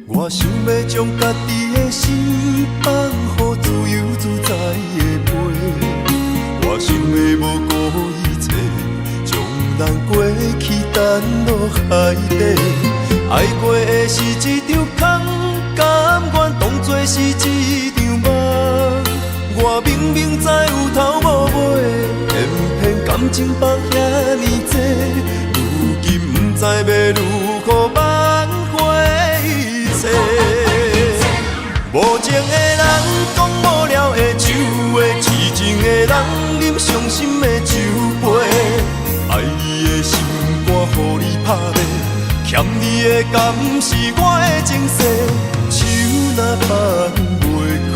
Speaker 1: 我想要将家己的心放乎自由自我想要无顾一切，将咱过去沉落海底。爱过的是一场空，甘愿当作是一场梦。我明明知有头无尾，偏偏感情放遐尼多，如今不知要如何挽回一切。无情的人讲无聊的酒话，痴情的人饮伤心的酒杯。爱你的心肝，予你拍卖，欠你的甘是我的情世。手若放袂开，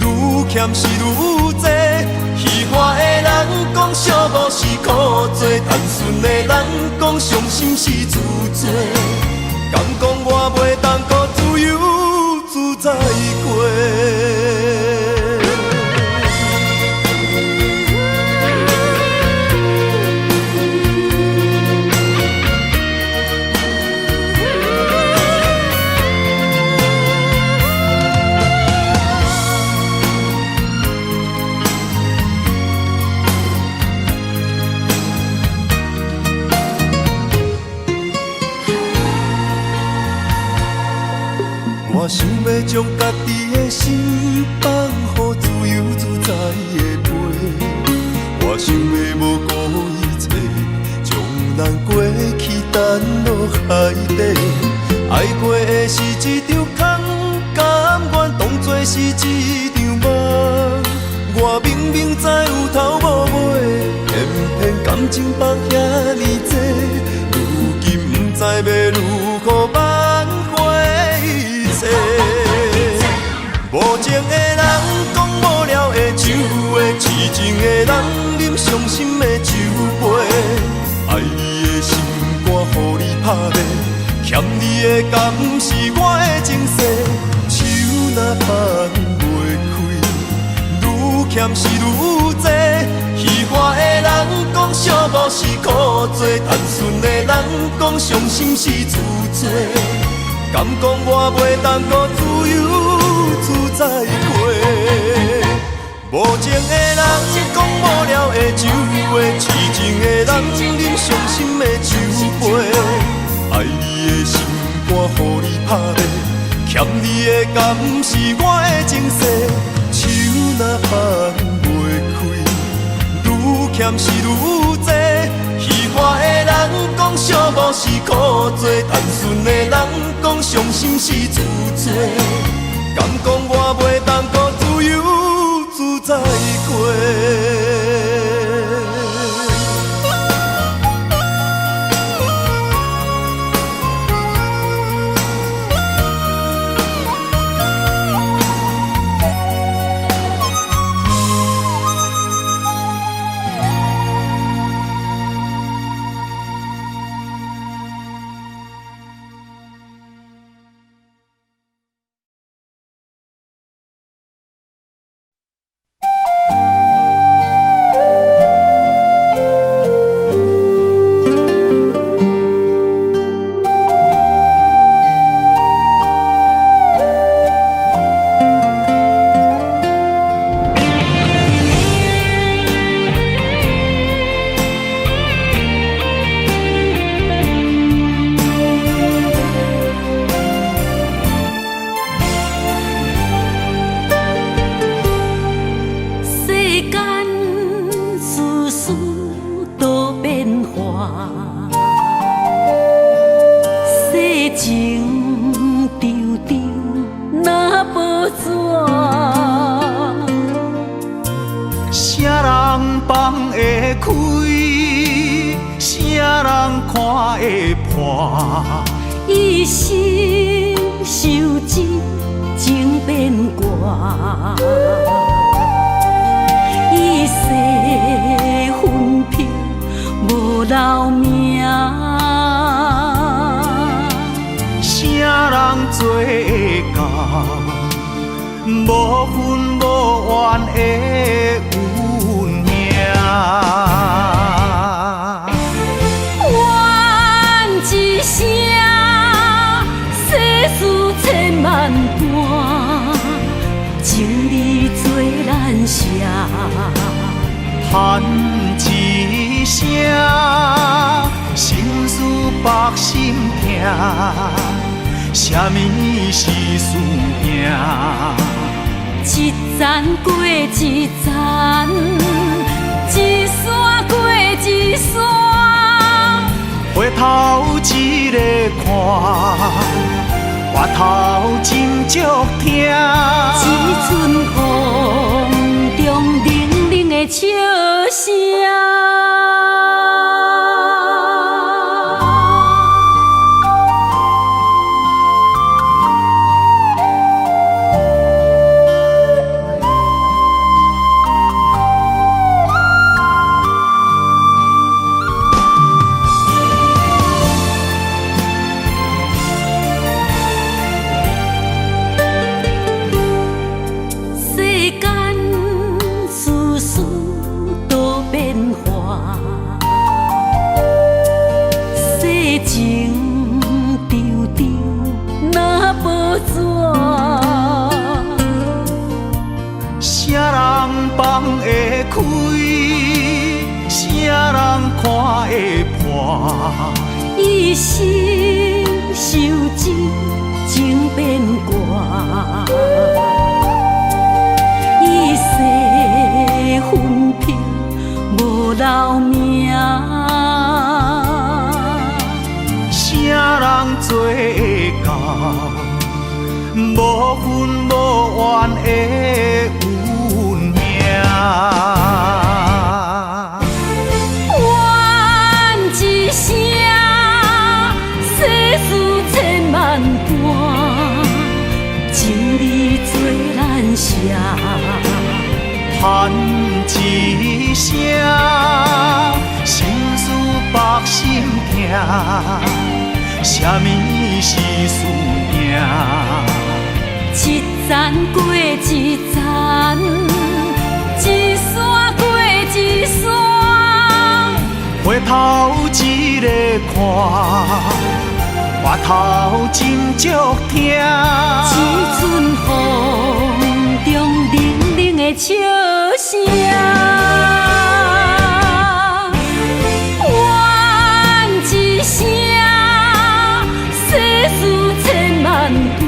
Speaker 1: 愈欠是愈多。戏花的人讲寂寞是苦做，单纯的人讲伤心是自罪。敢讲我袂当搁自由自在过？我想要将家己的心放予自由自在的飞，我想要无顾一切，将咱过去沉落海底。爱过的是一场空，甘愿当作是一场梦。我明明知有头无尾，偏偏感情放遐尼多，如今不知要如何挽回一切。无情的人讲无聊的酒话，痴情的人饮伤心的酒杯。爱你的心肝，予你拍卖，欠你的甘是我的情世。手若放袂开，愈欠是愈多。戏花的人讲寂寞是苦做，单纯的人讲伤心是自罪。敢讲我袂当搁自由自在过？无情的人讲无聊的酒话，痴情的人饮伤心的酒杯。爱你的心肝，予你拍卖，欠你的甘是我的情世。手若放袂开，愈欠是愈多。戏花的人讲寂寞是苦做，单纯的人讲伤心是自罪。敢讲我袂当搁自由自在过？
Speaker 3: 一生受尽情变卦，一世分飘无留名。
Speaker 5: 啥人做会到无分无怨的运命？万般，情义做难舍，叹一声，心事百心痛，啥物是输赢？
Speaker 3: 一站过一站，一山过一山，
Speaker 5: 回头一个看，回头真足疼。
Speaker 3: 一阵风中冷冷的笑声。
Speaker 5: 放会开，啥人看会破？
Speaker 3: 一生受尽情变卦，一世分飘无留名。
Speaker 5: 啥人做会到？无分无怨的运命。
Speaker 3: 怨一声，世事千万般，情义做咱舍。
Speaker 5: 叹一声，心事百心痛，啥物是输赢？
Speaker 3: 一站过一站，一山过一山，
Speaker 5: 回头一个看，回头真足疼。
Speaker 3: 一阵风中冷冷的笑声。怨一声，世事千万般，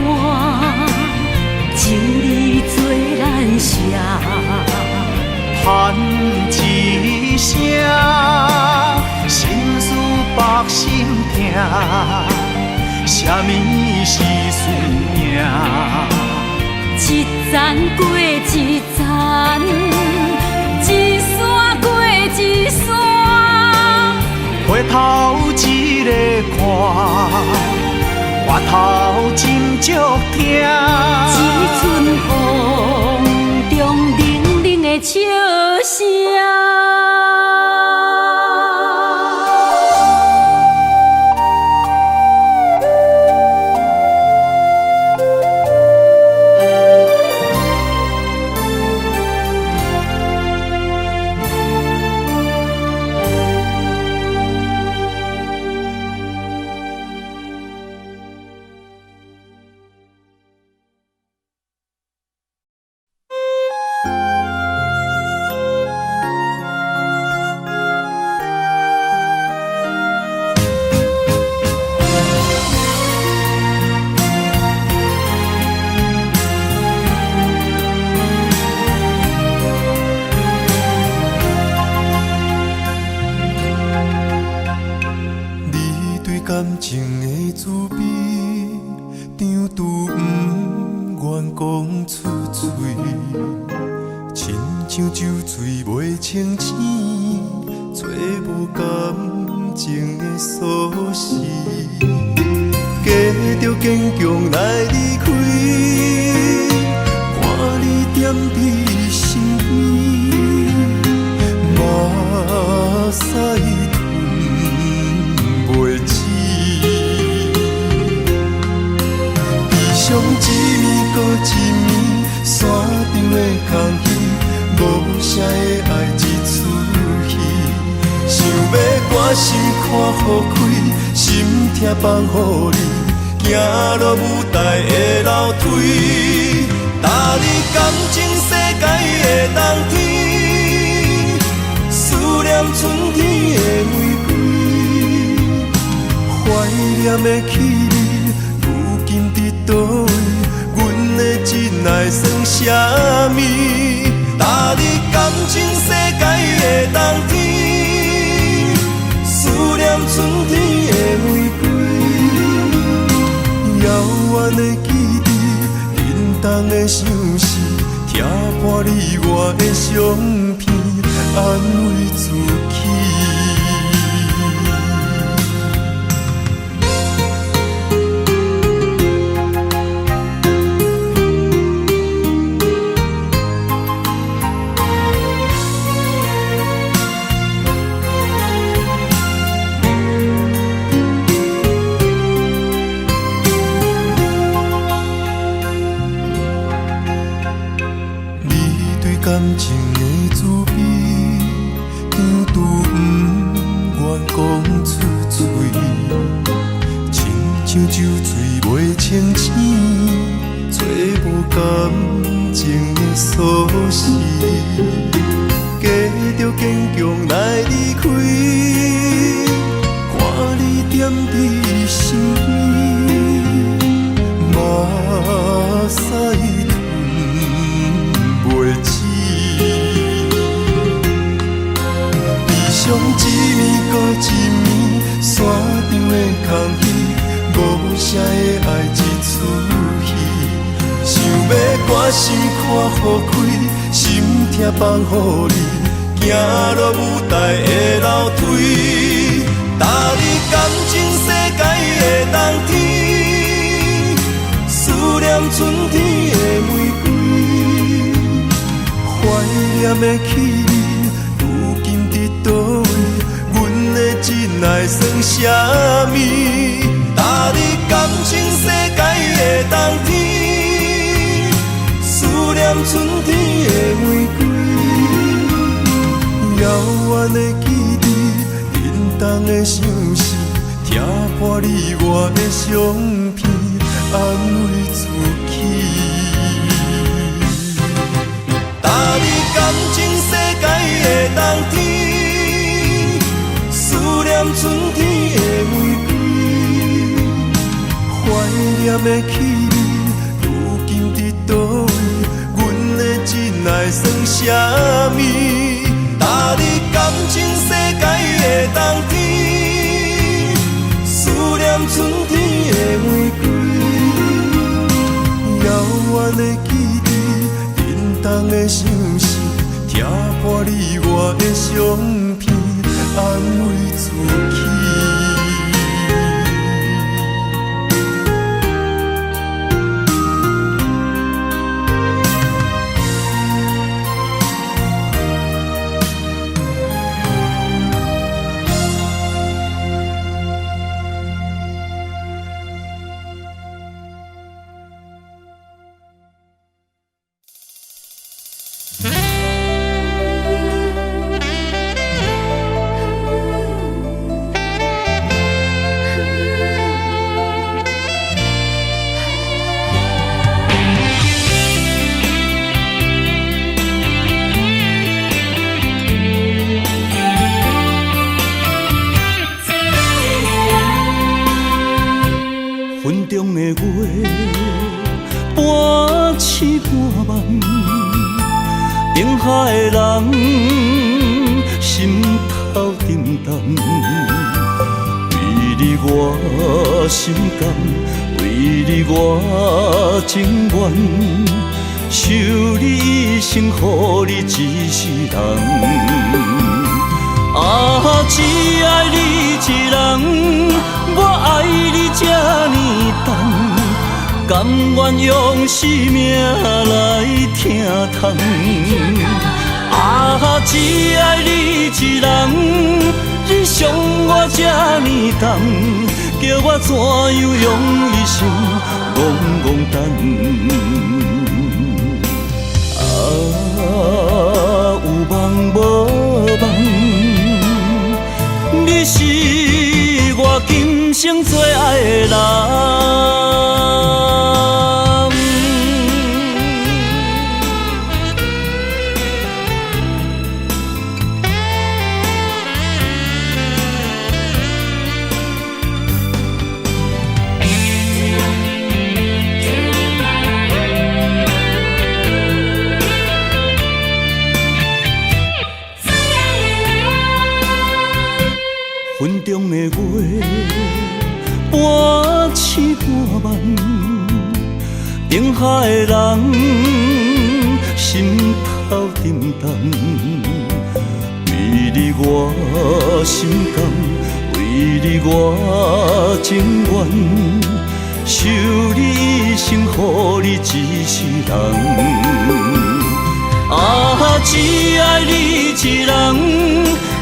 Speaker 3: 情义做咱舍。
Speaker 5: 叹一声，心事百心痛，啥物是输赢？
Speaker 3: 一站过一站，一山过一山，
Speaker 5: 回头一个看，回头真足疼。
Speaker 3: 一阵风中冷冷的笑声。
Speaker 1: 感情的滋味，张拄不愿讲出嘴，亲像酒醉袂清醒，找无感情的锁匙，假着坚强来离开，看你踮伫身边，目屎吞袂止。上一暝搁一暝，山顶的空虚，无声的爱一出戏。想要关心看予开，心痛放予你，行落舞台的楼梯。搭你感情世界的冬天，念的起你，如今伫倒位？阮的真爱算啥物？搭你感情世界的冬天，思念春天的玫瑰，遥远的记忆，冷冻的相思，听破你我的相片，安慰自己。感情的滋味，强拄不愿讲出嘴，亲像酒醉袂清醒，找无感情的锁匙，假着坚强来离开，看你踮伫身边，目屎吞袂止。伤一暝搁一暝，山顶的空虚，无声的爱一出戏。想要决心看予开，心痛放予你，行落舞台的楼梯。搭你感情世界的冬天，思念春天的玫瑰，怀念的起你。倒位，阮的真爱算啥物？搭你感情世界的冬天，思念春天的玫瑰，遥远的记忆，冷冻的相思，听破你我的相片，安慰自己。搭你感情世界的冬天。思念春天的玫瑰，怀念的起你，如今伫倒位？阮的真爱算啥物？搭你感情世界的冬天，思念春天的玫瑰，遥远的记忆，冷冻的相思，听破你我的相片。安慰自己。
Speaker 4: 云中的月，半醒半梦，冰海的人，心头沉重。为你我心甘，为你我情愿，守你一生，予你一世人。啊，只爱你一人，我爱你这呢重，甘愿用生命来疼痛。啊，只爱你一人，你伤我这呢重，叫我怎样用一生戆戆等？啊，有梦无梦。你是我今生最爱的人。心甘，为你我情愿，守你一生，予你一世人。啊，只爱你一人，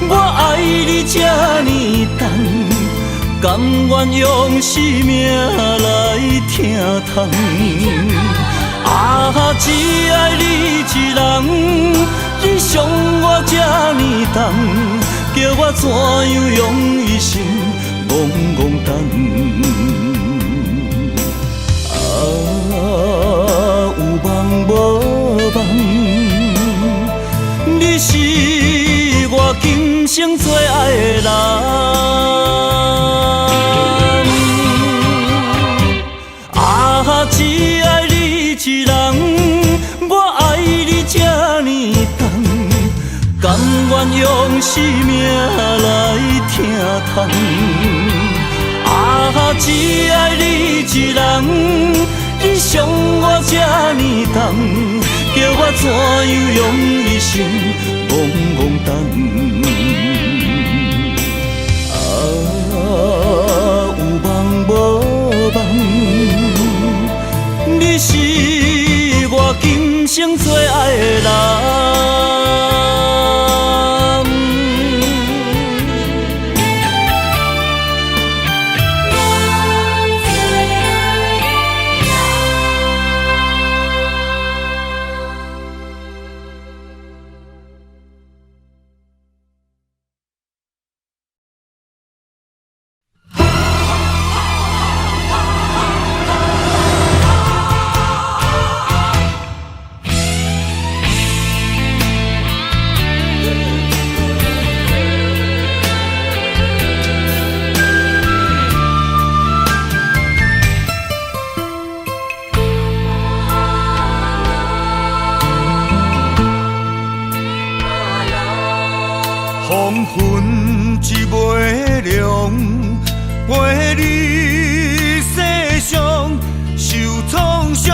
Speaker 4: 我爱你这呢重，甘愿用生命来疼痛。啊，只爱你一人，你伤我这呢重，叫我怎样用一生戆戆等？啊，有梦无梦。你是我今生最爱的人，啊，只爱你一人，我爱你这呢重，甘愿用生命来疼痛。啊，只爱你一人，你伤我这呢重，叫我怎样用一生戆戆等？啊，有梦无梦，你是我今生最爱的人。
Speaker 1: 黄昏一枚亮，陪你世上受创伤。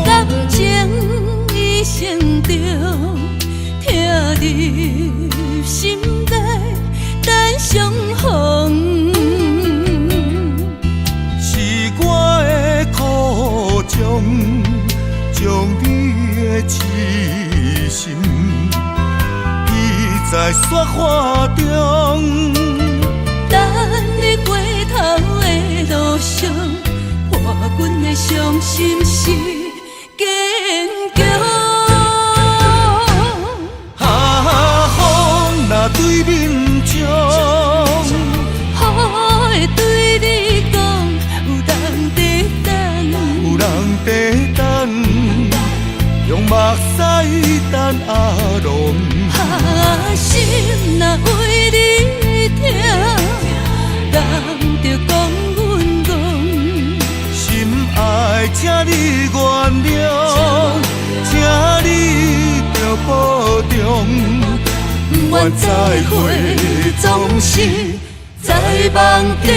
Speaker 3: 感情已成着，疼入心内，等相逢。
Speaker 1: 是我的苦衷，将你的痴心记在雪花中。
Speaker 3: 等你回头的路上，破阮的伤心是坚强。
Speaker 1: 风若对面冲，
Speaker 3: 雨会对你讲，有人在等，
Speaker 1: 有人在等，用目屎等阿龙。
Speaker 3: 心若为你疼，等着讲阮讲。
Speaker 1: 心爱，请你原谅，请你着保重。
Speaker 3: 不愿再会，总是在梦中。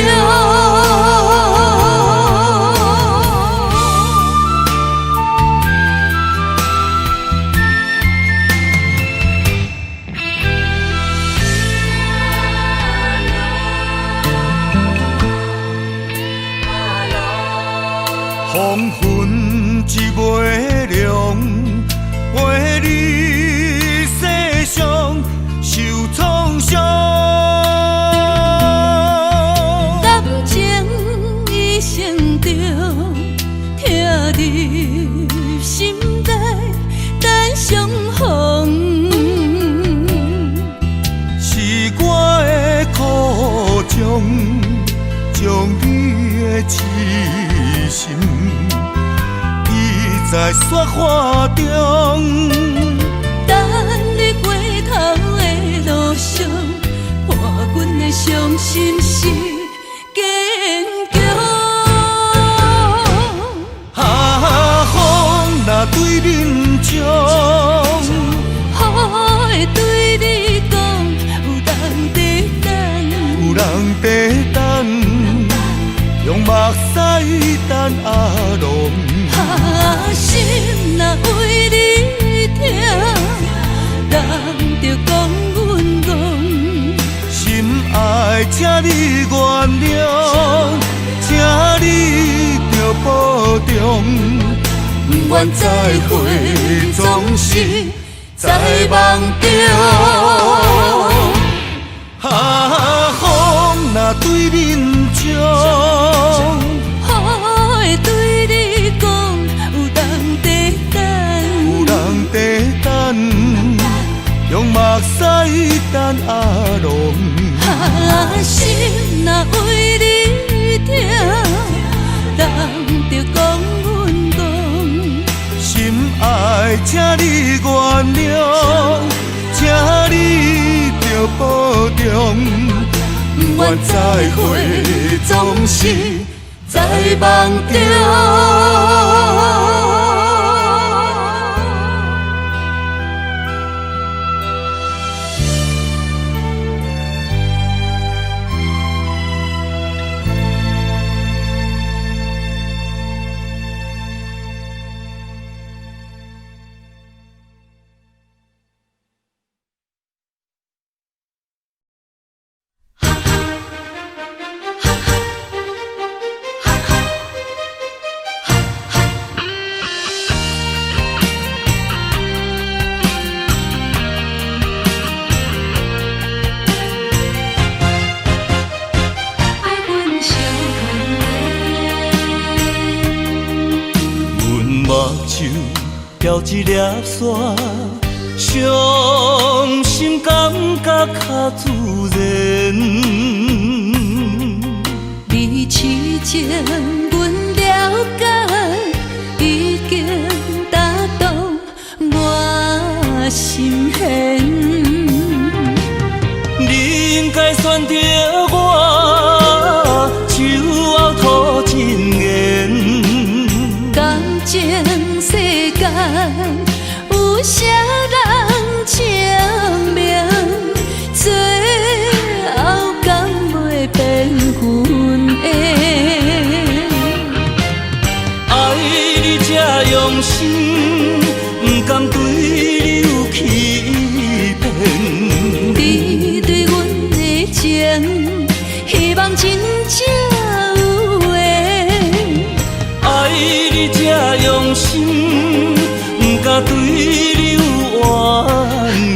Speaker 1: 黄昏一枚亮，陪你世上受创伤。
Speaker 3: 感情已成着，疼入心内，等相逢。
Speaker 1: 是我的苦衷，将你的痴心记在雪花中。
Speaker 3: 等你回头的路上，破阮的伤心是坚强。
Speaker 1: 风若对面冲，
Speaker 3: 雨会对你讲，有人在等，
Speaker 1: 有人在等，用目屎等阿龙。
Speaker 3: 心若为你疼，等着讲
Speaker 5: 重，不愿再会，总是在梦中。风若对面冲，
Speaker 3: 会对你讲，有人在等，
Speaker 5: 有人在等，用目屎等阿龙。
Speaker 3: 心若为你痛，人着讲阮讲。
Speaker 5: 心爱，请你原谅，请你着保重，不愿再会，总是在梦中。
Speaker 4: 钓一粒沙，伤心感觉较自然。
Speaker 3: 你痴情，阮了解，已经打动我心弦。
Speaker 4: 你应该选择我，手后吐真言。
Speaker 3: 感情世间有啥人证明？最后敢袂变阮的？
Speaker 4: 爱你这用心，不甘对你有欺骗。
Speaker 3: 你对阮的情，希望真正有缘。
Speaker 4: 爱你这用心，不敢对你有怨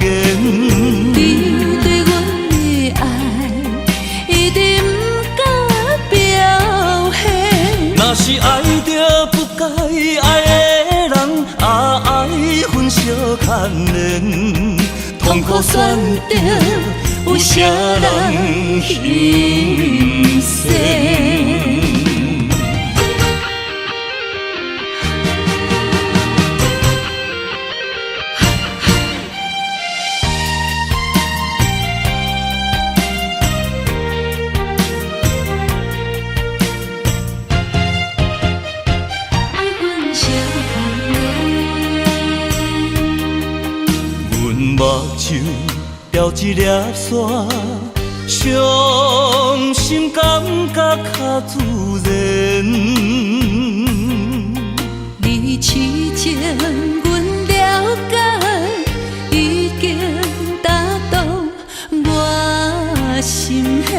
Speaker 4: 言。
Speaker 3: 你对阮的爱，一定不敢表现。
Speaker 4: 若是爱着不该爱的人，爱分相牵连，痛苦选择，有啥人心酸？目睭钓一粒沙，伤心感觉较自然。
Speaker 3: 你痴情，阮了解，已经打动我心弦。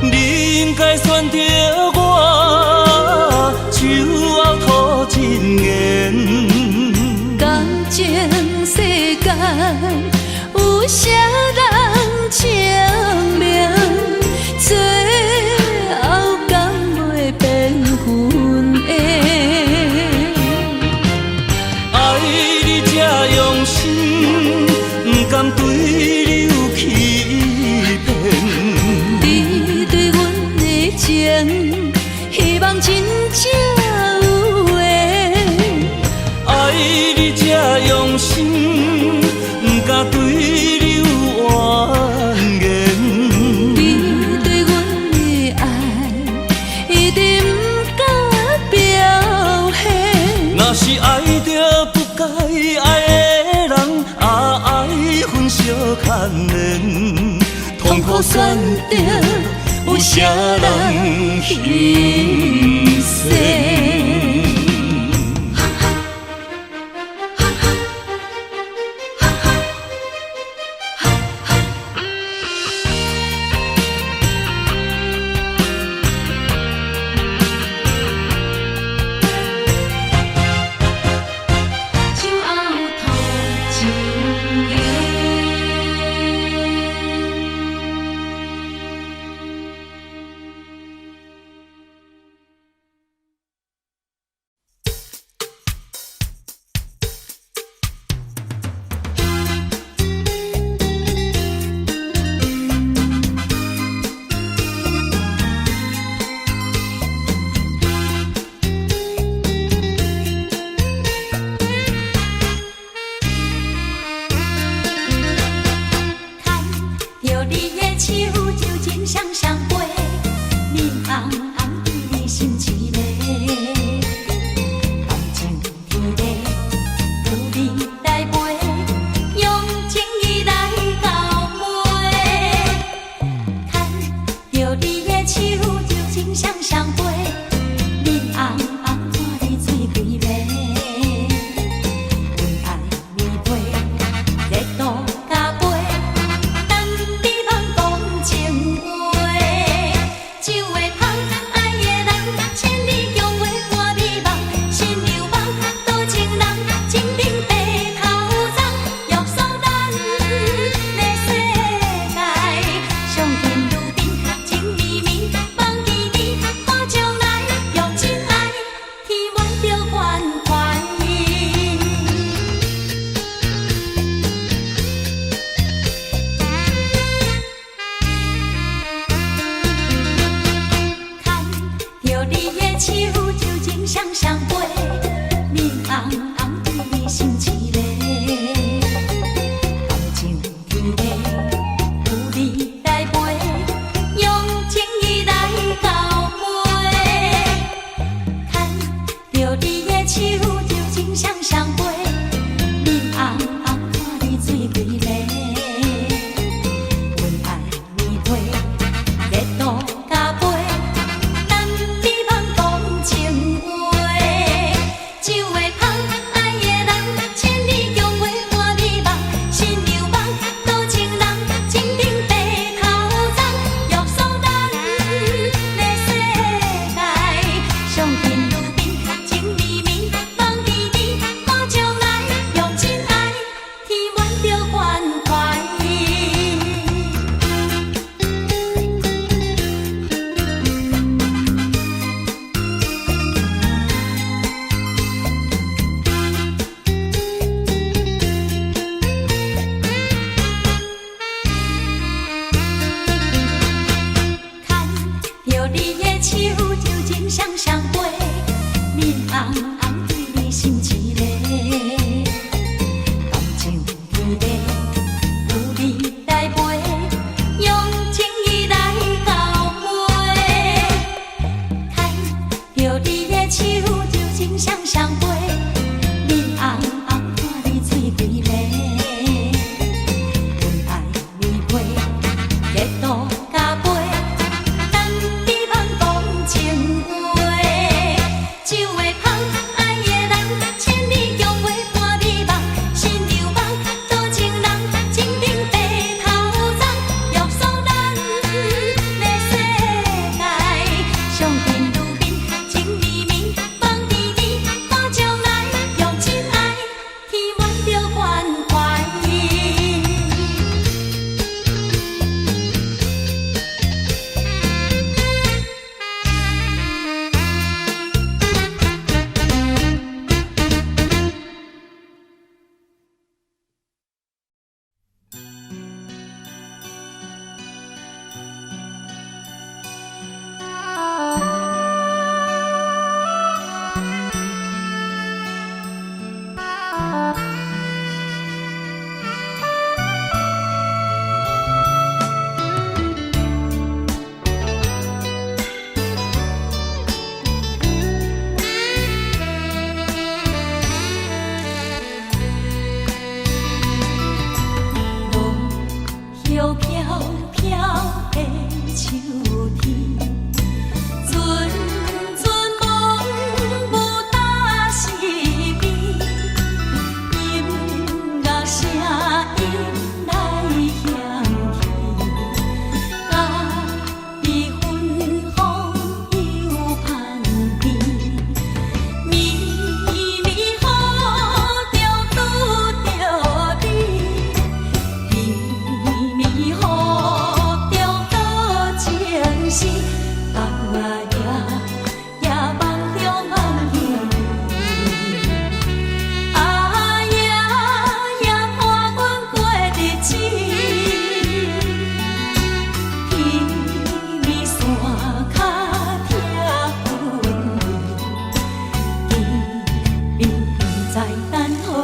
Speaker 4: 你应该选择我，手后吐真言。
Speaker 3: 感情世间有啥人证明？最后敢袂变阮的？
Speaker 4: 爱你这用心，不甘对你有欺骗。
Speaker 3: 你对阮的情，希望真正有缘。
Speaker 4: 爱你这用心，不敢对你有怨言。
Speaker 3: 你对阮的爱，一定不敢表现。
Speaker 4: 若是爱着不该爱的人，爱分相牵连，痛苦选择，有啥人心酸？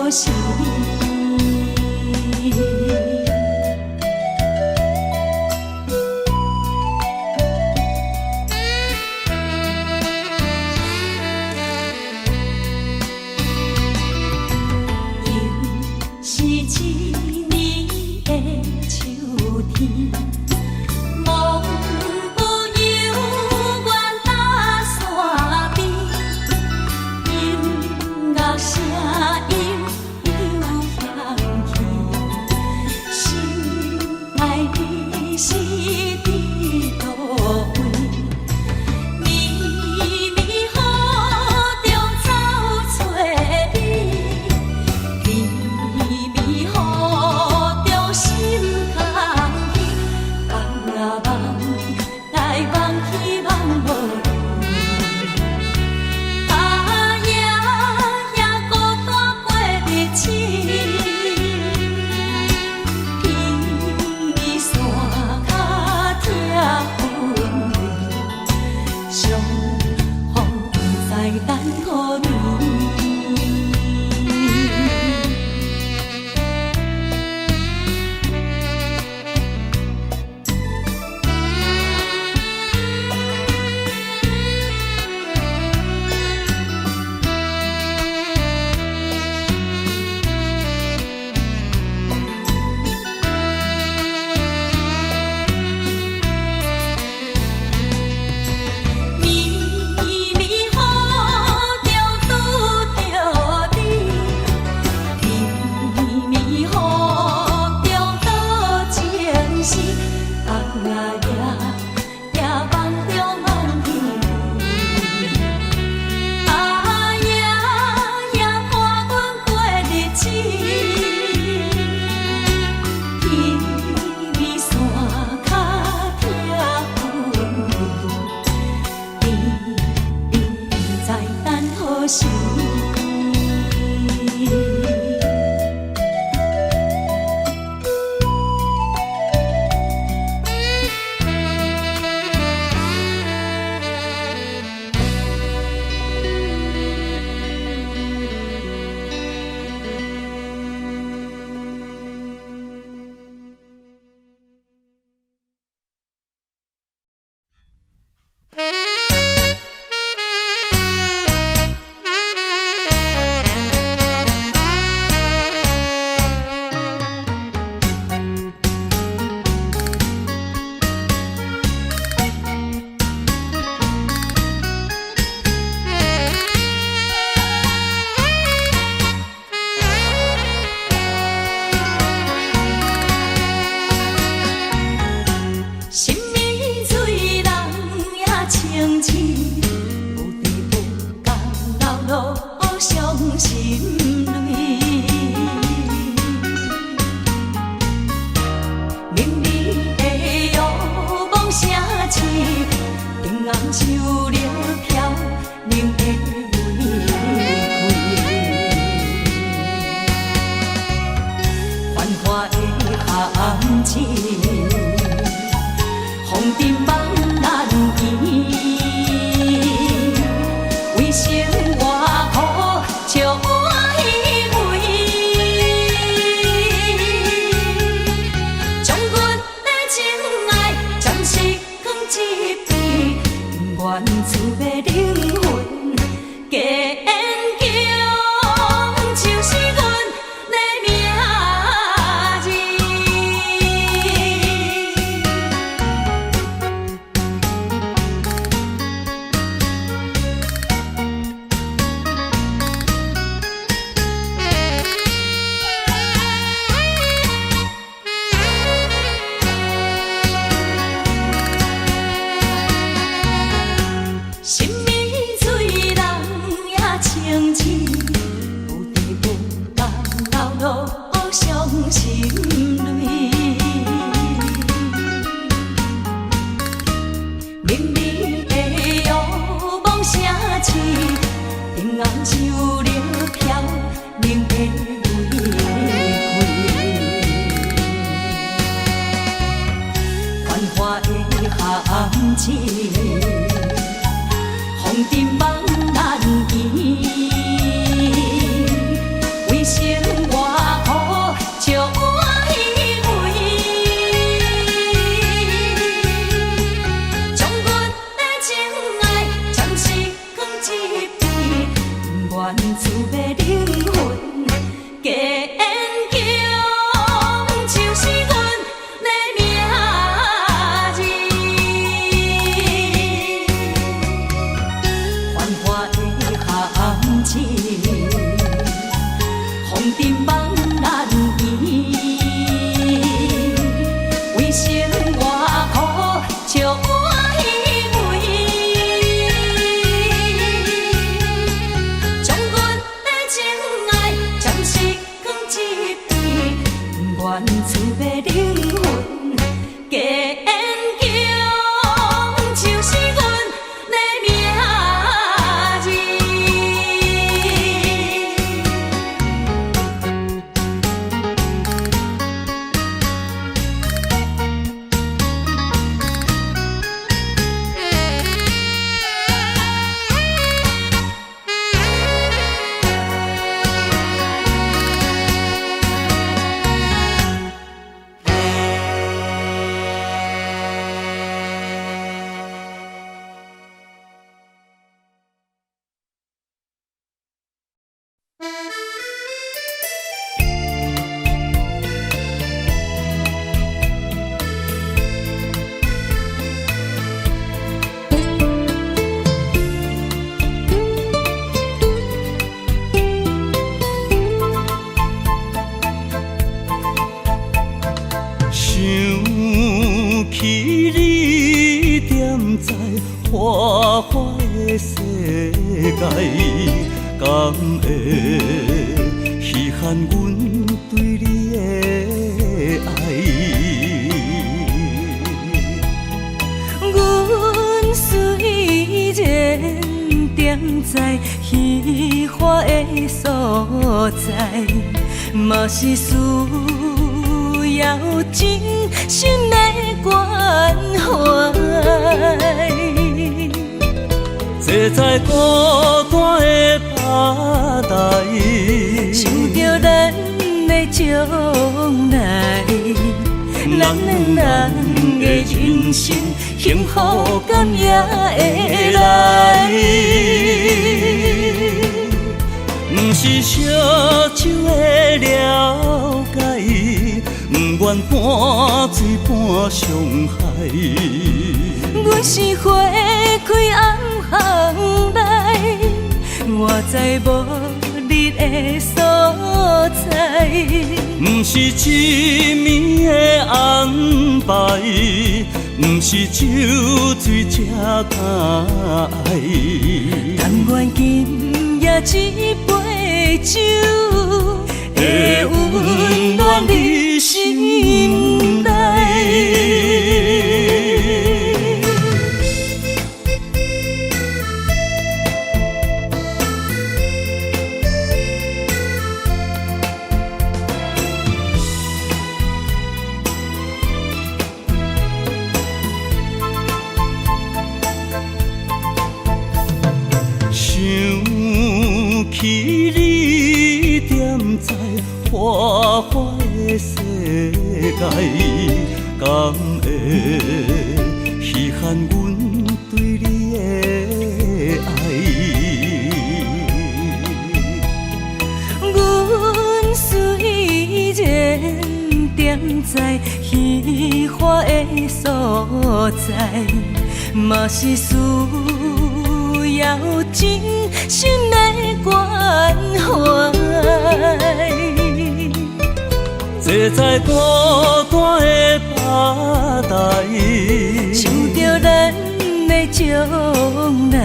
Speaker 3: 可惜。情，风尘梦难移，为谁？愿滋的灵魂坚强，就是阮的名字。繁华的巷子，风尘茫难移，为生活苦，笑我虚伪。将阮的情爱暂时放一边，愿滋的灵魂坚强，就是阮的名字。
Speaker 1: 想起你踮在花花的世界，敢会稀罕阮对你的爱？
Speaker 3: 阮虽然踮在虚华的所在，嘛是需要真心的关怀。
Speaker 1: 坐在孤单的吧台，
Speaker 3: 想着咱的将来，咱两人的人生幸福感也会来。
Speaker 1: 不是烧酒的了解，不愿半醉半伤害。
Speaker 3: 阮是花开暗巷来，我知无你的所在。
Speaker 1: 不是一暝的安排，不是酒醉才敢爱。
Speaker 3: 但愿今夜一杯酒，会温暖你心内。
Speaker 1: 想起你踮在花花的世界，敢会稀罕阮对你的爱？
Speaker 3: 阮虽然踮在虚华的所在，嘛是需要真心的关怀。
Speaker 1: 坐在孤单的吧台，
Speaker 3: 想着咱的将来，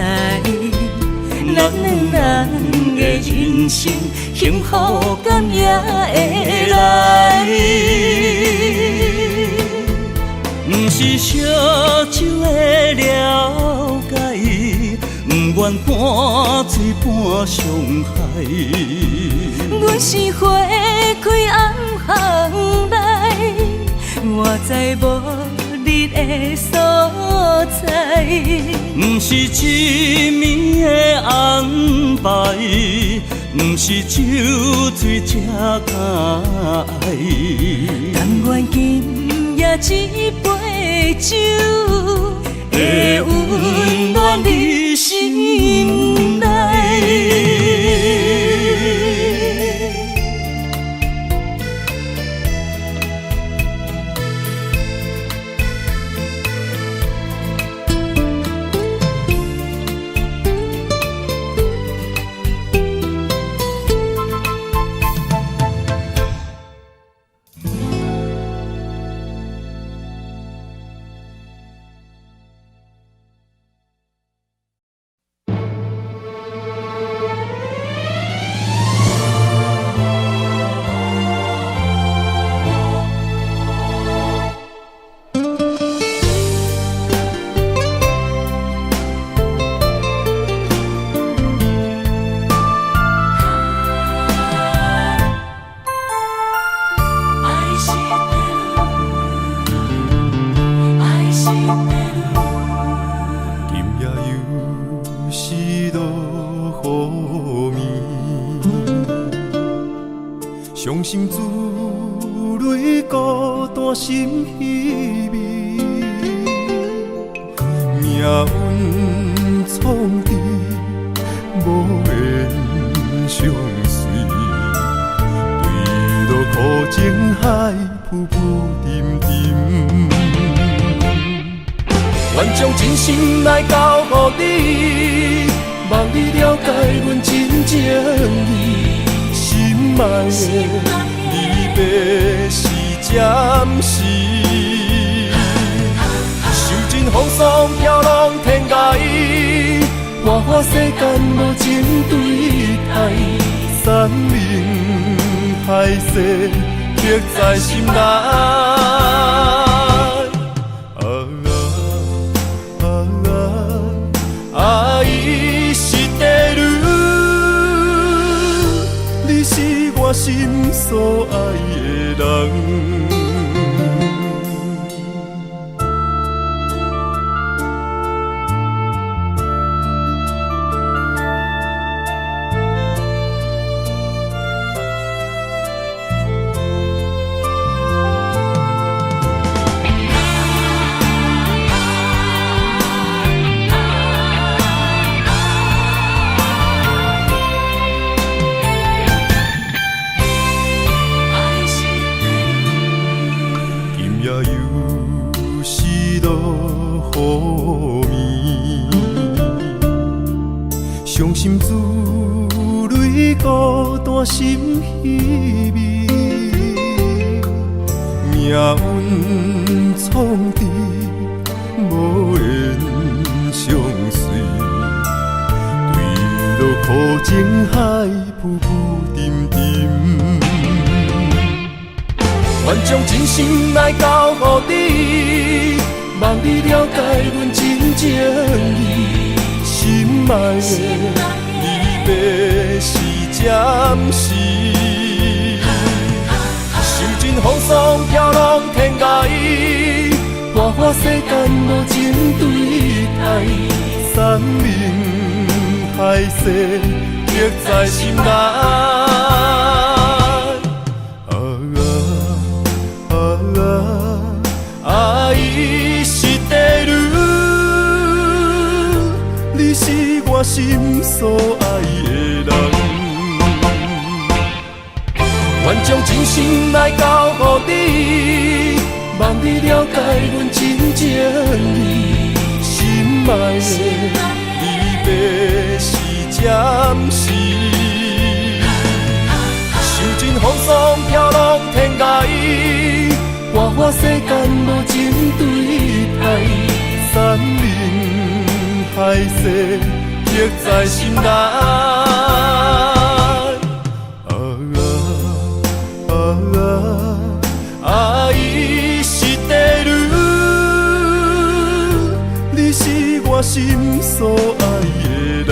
Speaker 3: 咱两人的人生幸福感也会来。
Speaker 1: 不是烧酒的了解，不愿半醉半伤害。
Speaker 3: 阮是花开暗巷来，我知无你的所在。
Speaker 1: 不是一暝的安排，不是酒醉才敢爱。
Speaker 3: 但愿今夜一杯酒，会温暖你心内。
Speaker 1: 伤心珠泪孤单心稀微，命运创治无缘相随，对落苦情海浮浮沉沉，愿将真心来交予你，望你了解阮真情意，心爱的离别是暂时，受尽风霜飘浪天涯，花花世间无情对待，山盟海誓刻在心内。伊是地女，你是我心所爱的人。伤心珠泪孤单心稀微，命运创治无缘相随，对落苦情海浮浮沉沉，愿将真心来交予你，望你了解阮真情意，心爱的离别是暂时，受尽风霜飘浪天涯，花花世间无情对待，山盟海誓刻在心内。伊是地女，你是我心所爱的人。愿将真心来交予你，望你了解阮真情意，心爱的离别是暂时，受尽风霜飘浪天涯，花花世间无情对待，山盟海誓刻在心内。伊是地女，你是我心所爱的人。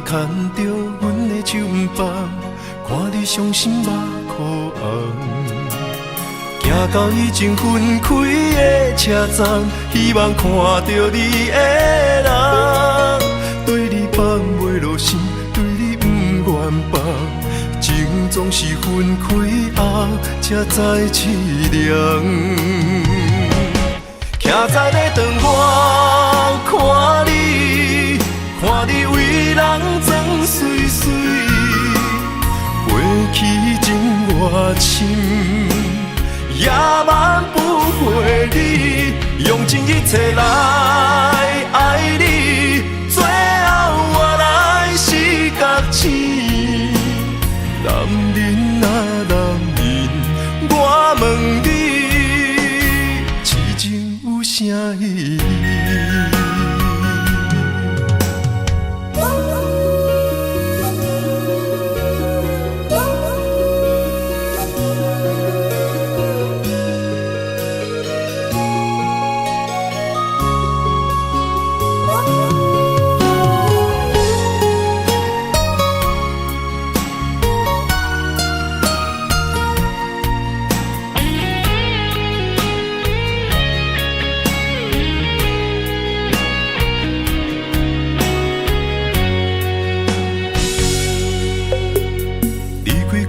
Speaker 1: 牵着阮的手不放，看你伤心目眶红。行到已经分开的车站，希望看到你的人，对你放袂落心，对你不愿放，情总是分开后才知凄凉。徛在咧窗外看你，看你未来深，也挽不回你，用尽一切来爱你，最后我来是觉醒。男人啊男人，我问你，痴情有啥意义？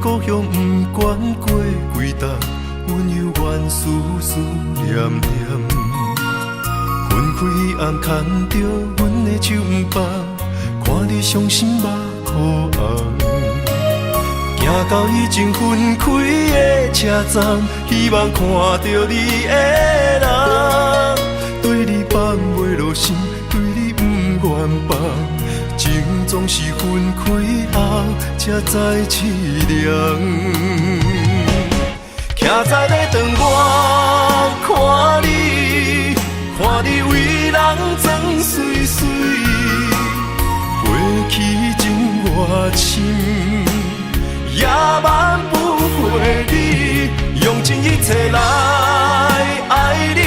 Speaker 1: 故乡不管过几冬，阮犹原思思念念。分开暗牵着阮的手不放，看你伤心目眶红。行到已经分开的车站，希望看到你的人，对你放袂落心，对你不愿放。情总是分开后才知凄凉，徛在咧窗外看你，看你为人装水水，过去情我深，也挽不回你，用尽一切来爱你，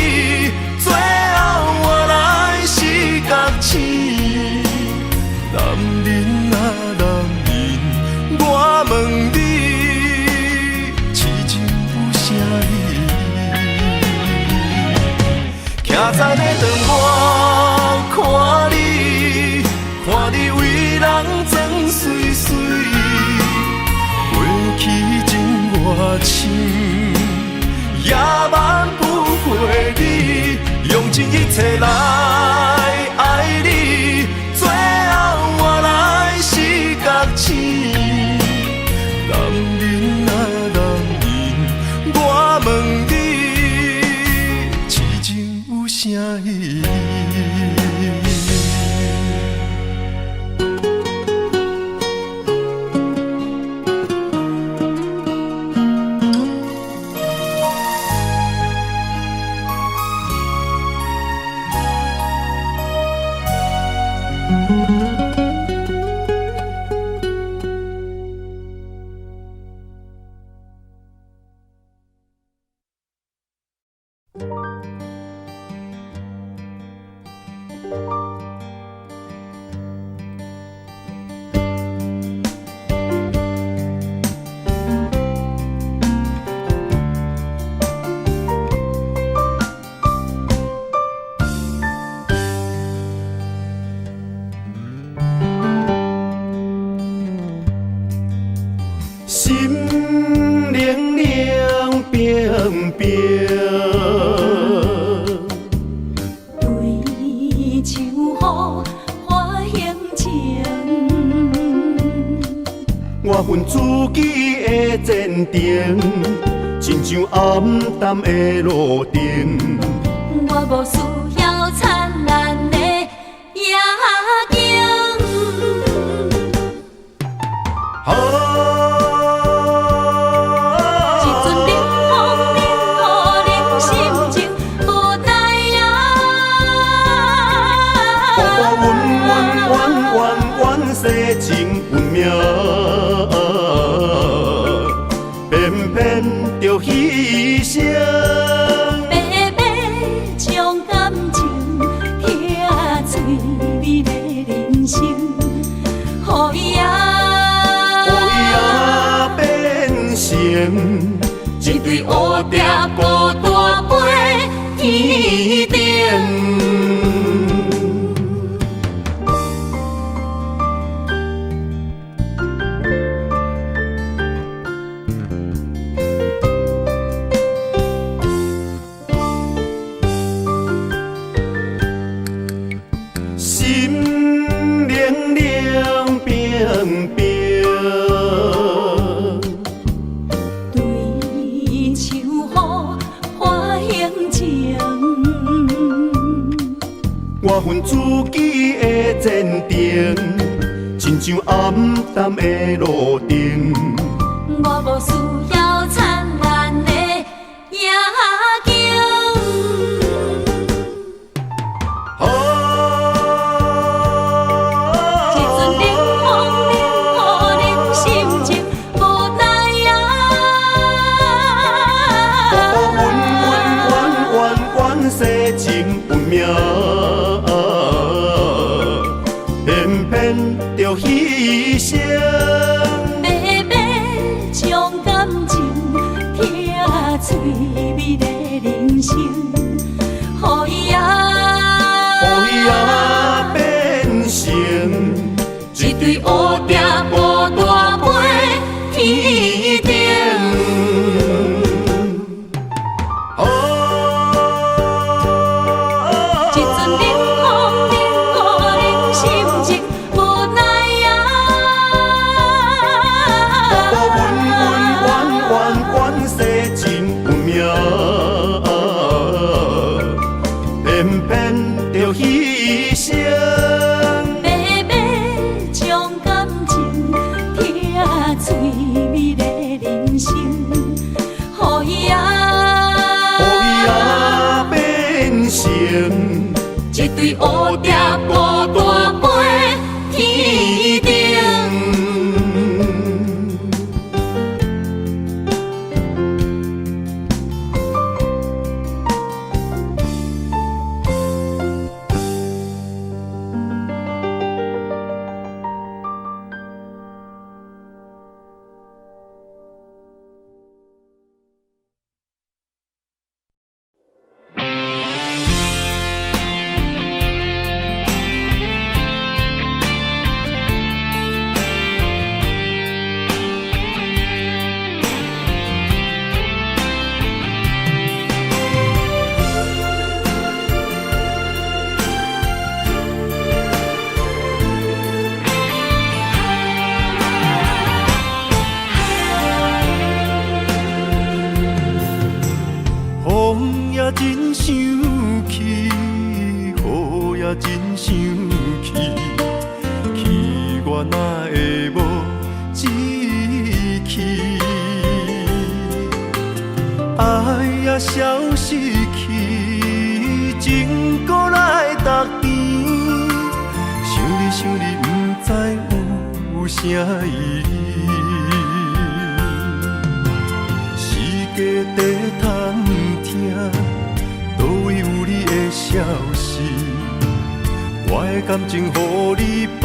Speaker 1: 最后我来是觉醒。男人啊男人，我问你，痴情有啥意义？徛在咧窗外看你，看你为人装水水，过去情我深，也挽不回你，用尽一切来爱你，最后我来是觉醒。男人啊男人，我问你，痴情有啥意义？心凉凉冰冰，
Speaker 3: 对手雨花形情，
Speaker 5: 我份自己的坚定，亲像暗淡的路灯。
Speaker 3: 我无需要灿烂的夜景。
Speaker 5: 世情运命，偏偏着牺牲。
Speaker 3: 白白将感情喝醉你的人生，予伊
Speaker 5: 变成一对乌蝶孤单飞天顶。心凉凉冰冰，
Speaker 3: 对
Speaker 5: 我份自己的前程，亲像暗淡的路灯。
Speaker 3: 我无需要灿烂的夜景。一阵冷风冷予人心情无奈啊。
Speaker 5: 阮世情运命，偏偏着牺牲。
Speaker 3: 慢慢将感情听嘴味的人生，予伊
Speaker 5: 变成
Speaker 3: 一对乌蝶无大飞天顶。一阵冷风冷予人心情无奈啊。
Speaker 5: 阮世情运命，偏偏着牺牲。
Speaker 3: 慢慢将感情听嘴味的人生，予伊
Speaker 5: 变成
Speaker 3: 一对乌蝶无大飞天顶。
Speaker 1: 风也真生气，雨也真生气，气我哪会无志气？爱也消失去，情搁来逐天。想你想你，不知有啥意义。时间在探听，倒位有你的消息？我的感情，予你绑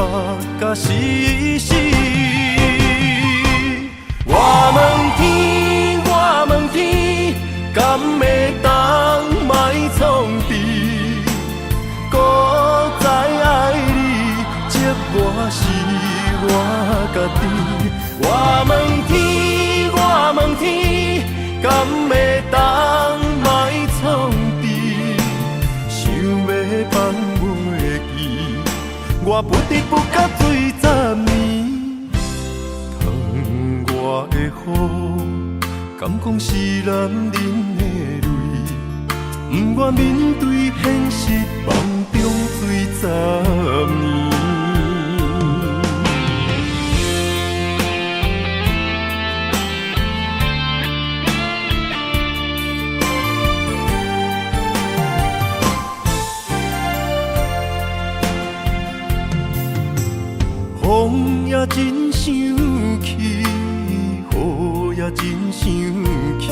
Speaker 1: 甲死死。我问天，我问天，敢会当莫创治？搁再爱你，这我是我家己。我问天，我问天，敢会当莫创治？想要放袂记，我不得不甲水十年。窗外的雨，敢讲是男人的泪？不愿面对现实，梦中水十年。风也真生气，雨也真生气，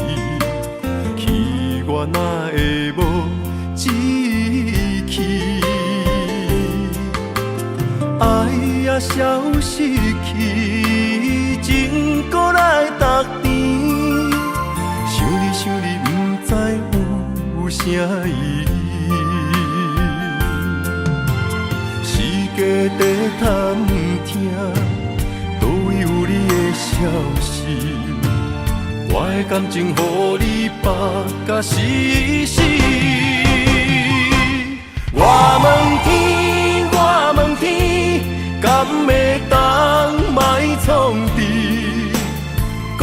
Speaker 1: 气我哪会无志气？爱也消失去，情搁来逐天。想你想你，不知有啥意义？时间在探听，倒位有你的消息？我的感情，予你绑甲死死。我问天，我问天，敢会当莫创治？搁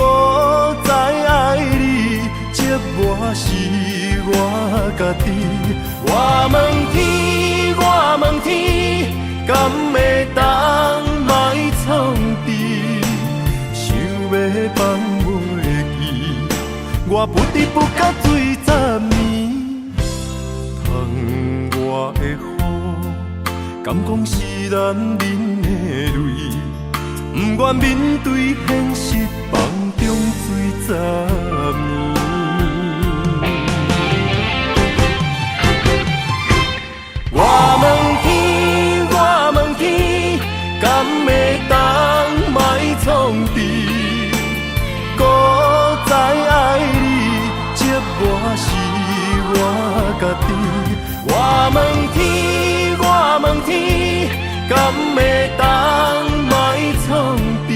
Speaker 1: 再爱你，这我是我家己。我问天，我不得不甲水10年。窗外的雨，敢讲是男人的泪，不愿面对现实，梦中水10年。我问天，我问天，敢会当卖创治？搁再爱你，这我是我家己。我问天，我问天，敢会当卖创治？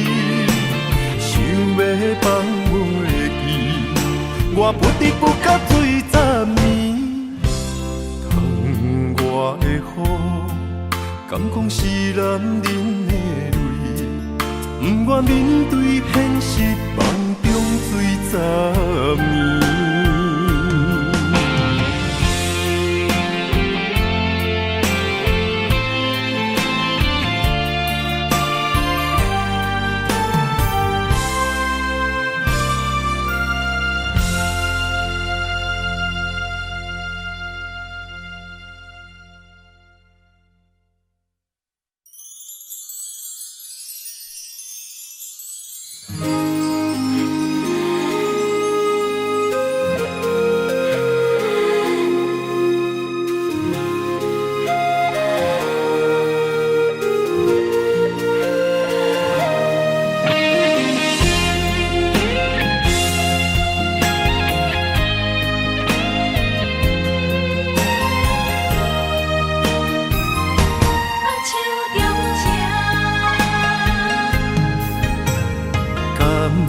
Speaker 1: 想要放袂记，我不得不甲水10年。窗外的雨，敢讲是男人的泪，不愿面对现实，梦中水10年。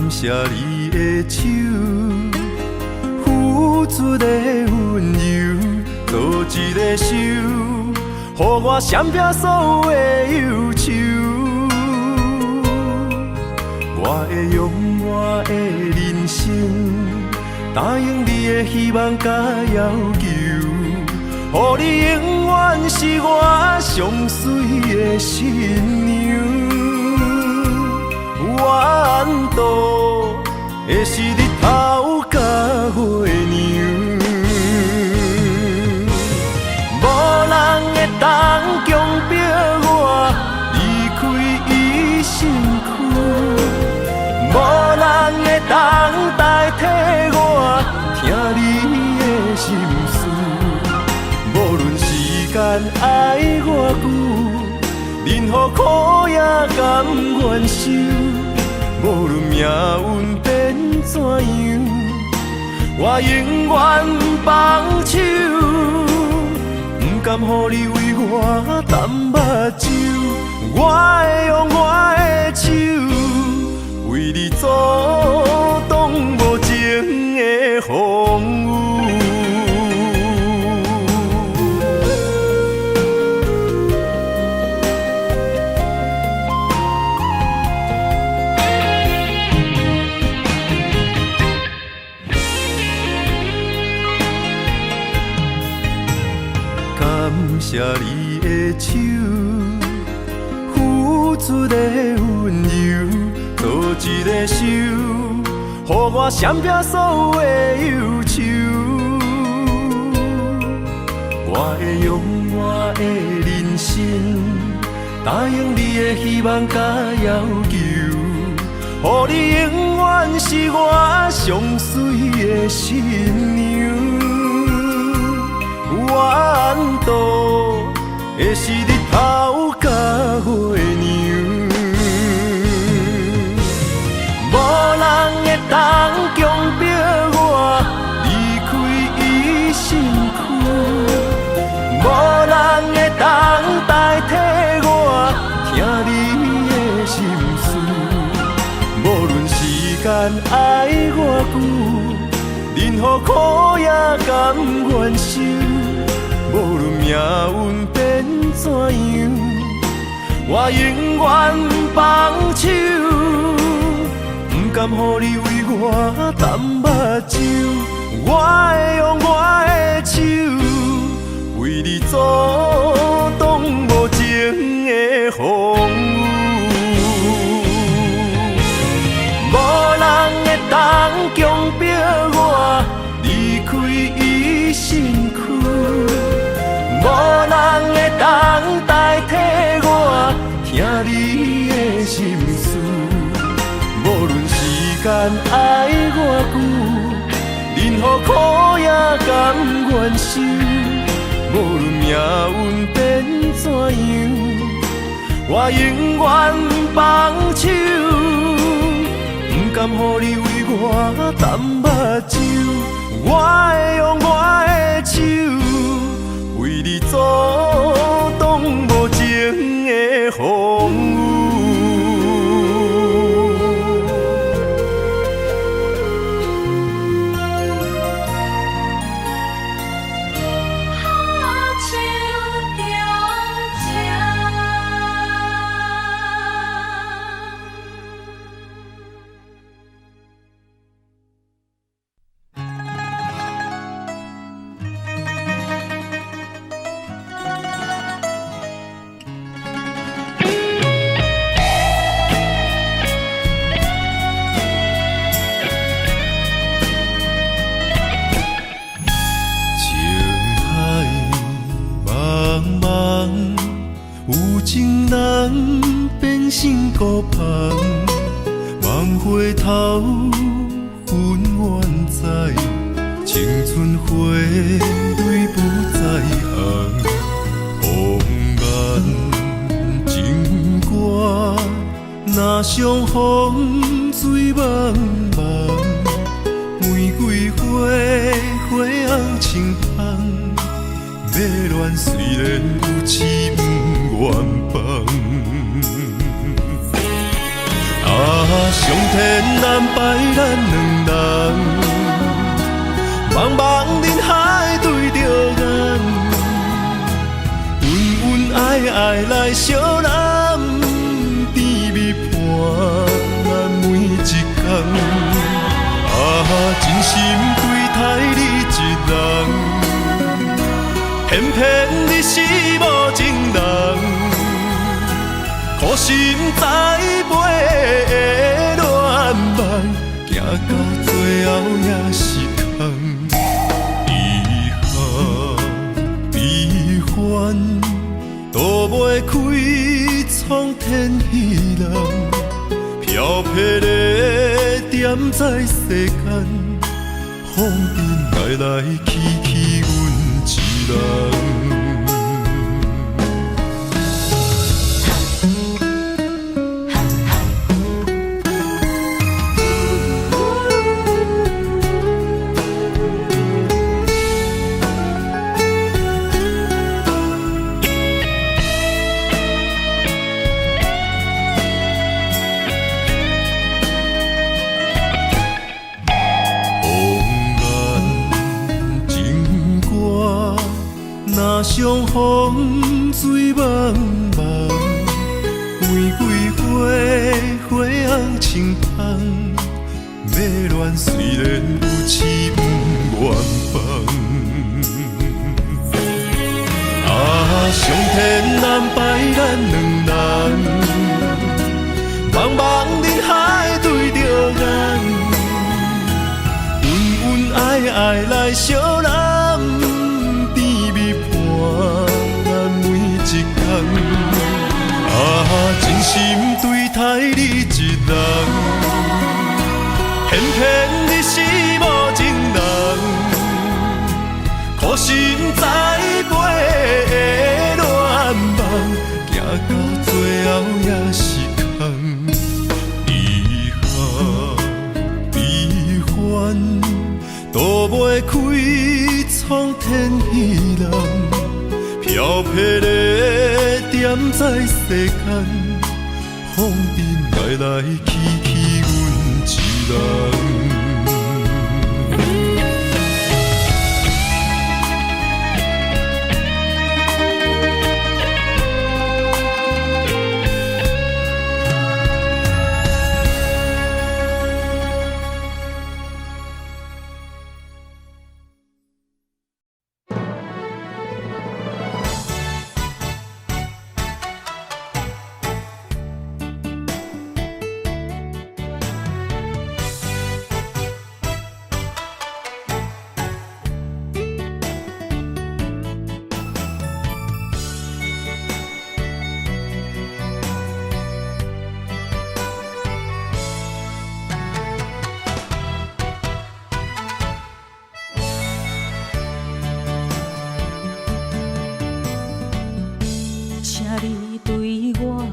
Speaker 1: 谢你的手，付出的温柔，做一个手，予我闪避所有的忧愁。我会用我的人生，答应你的希望甲要求，予你永远是我上水的新娘。缘途会是日头甲月亮，无人会当强迫我离开伊身躯，无人会当代替我听你的心事。无论时间爱我久，任何苦也甘愿受。无论命运变怎样，我永远放手，不甘予你为我淡目睭。我会用我的手，为你阻挡无情的风雨。谢你的手，付出的温柔，做一个手，予我闪避所有的忧愁。我会用我的人生，答应你的希望甲要求，予你永远是我上水的新娘。缘途会是日头甲月亮，无人会当强迫我离开伊身躯，无人会当代替我听你的心事。无论时间爱我久，任何苦也甘愿受。无论命运变怎样，我永远放手，不甘予你为我淡目睭。我会用我的手，为你阻挡无情的风雨。无人会当强迫我想，无论命运变怎样，我永远放手，不甘予你为我淡目睭，我会用我的手，为你阻挡无情的风雨。情人变成孤芳，梦回头，恨怨在，青春花蕊不再红。红颜情歌，若相逢水茫茫，玫瑰花，花红轻芳。要恋虽然有痴不愿放，上天安排咱两人，茫茫人海对着眼，恩恩爱爱来相揽，甜蜜伴咱每一天。真心对待你一人。偏偏你是无情人，苦心栽培的恋梦，行到最后也是空。遗憾悲欢，都袂开创天希望，飘撇的点在世间，风尘来来去去，阮一人。相逢水茫茫，玫瑰花，花红轻芳。要恋虽然有痴不愿放，上天安排咱两人，茫茫人海对着眼，恩恩爱爱来相揽。真心对待你一人，偏偏你是无情人，苦心栽培的恋梦，行到最后也是空。遗憾悲欢，都袂开创天希望，飘撇的点在世间。风尘来来去去，阮一人。
Speaker 3: 你对我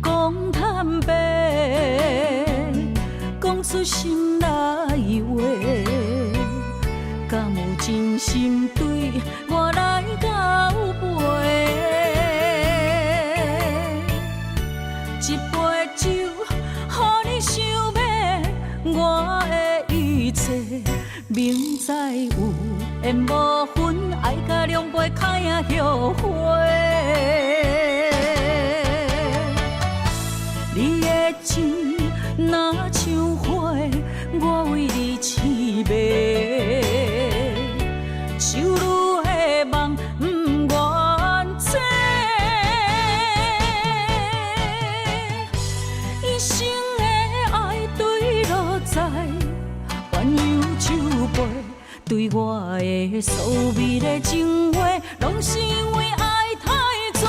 Speaker 3: 讲坦白，讲出心内话，敢有真心对我来交陪？一杯酒，予你想要我的一切，明知有缘无分，爱甲两杯开啊后悔。你的情若像花，我为你痴迷，手愈的梦不愿切。一生的爱对落在鸳鸯酒杯，对我的所谓的情话，拢是因为爱太多。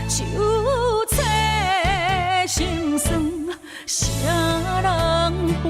Speaker 3: 手切心酸，啥人陪？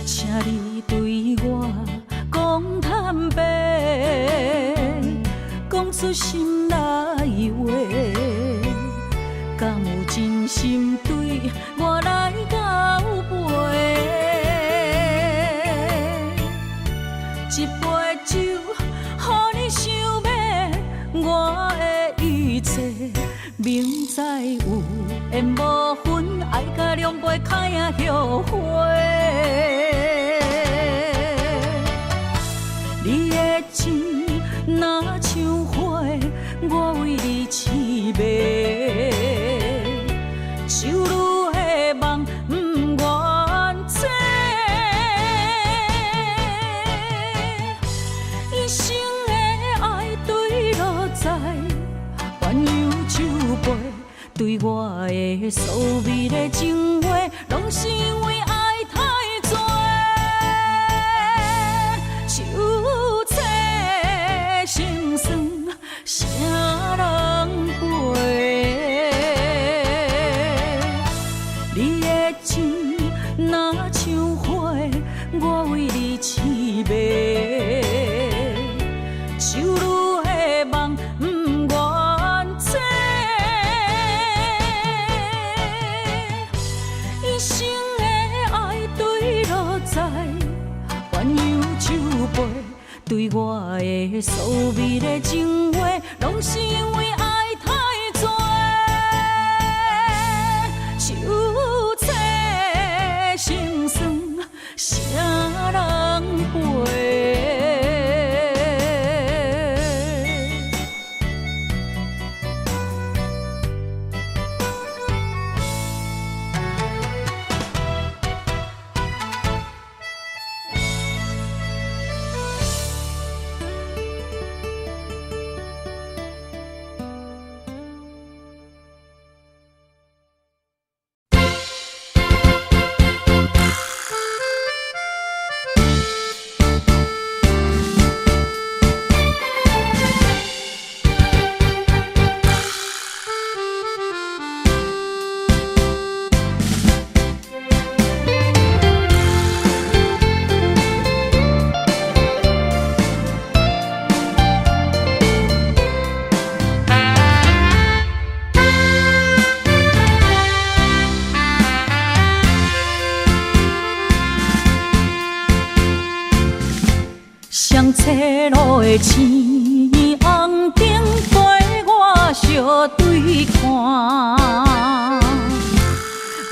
Speaker 3: 请你对我讲坦白，讲出心内话，敢有真心对我来交陪？一杯酒，予你想要我的一切，明知有缘无分，爱甲两杯开啊后悔。你的情若像花，我为你痴迷，手愈的梦不愿切。一生的爱对落在鸳鸯酒杯，对我的所谓的情话，拢是因为爱太多。手切心酸，啥人陪？你的情若像花，我为你痴迷，手愈的梦不愿切。一生的爱对落在鸳鸯酒杯，对我的所谓的情话，拢是因为爱太多。手切心酸，啥人陪？双车路的青红灯陪我相对看，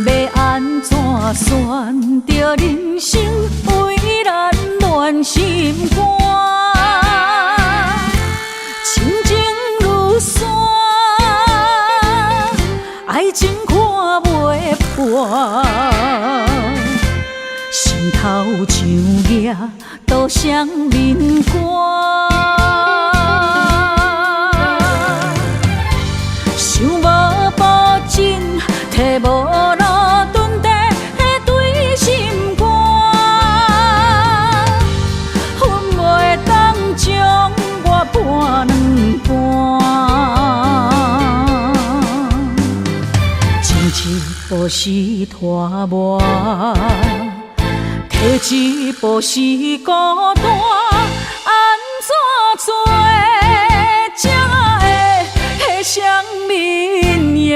Speaker 3: 要安怎选择人生为咱暖心肝？情情如山，爱情看袂破，心头像野。都双面歌。想无保证，摕无路蹲地对心肝，阮袂当将我搬两半。前一步是拖磨，摕一步是孤单，安怎做才会迄双面影？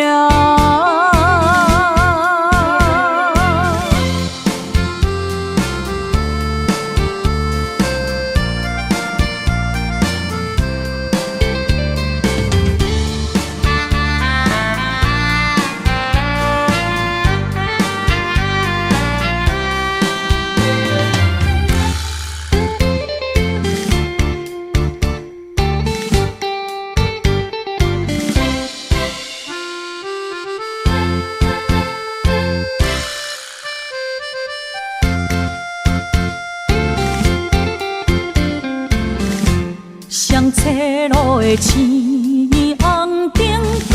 Speaker 3: 双车路的青红灯陪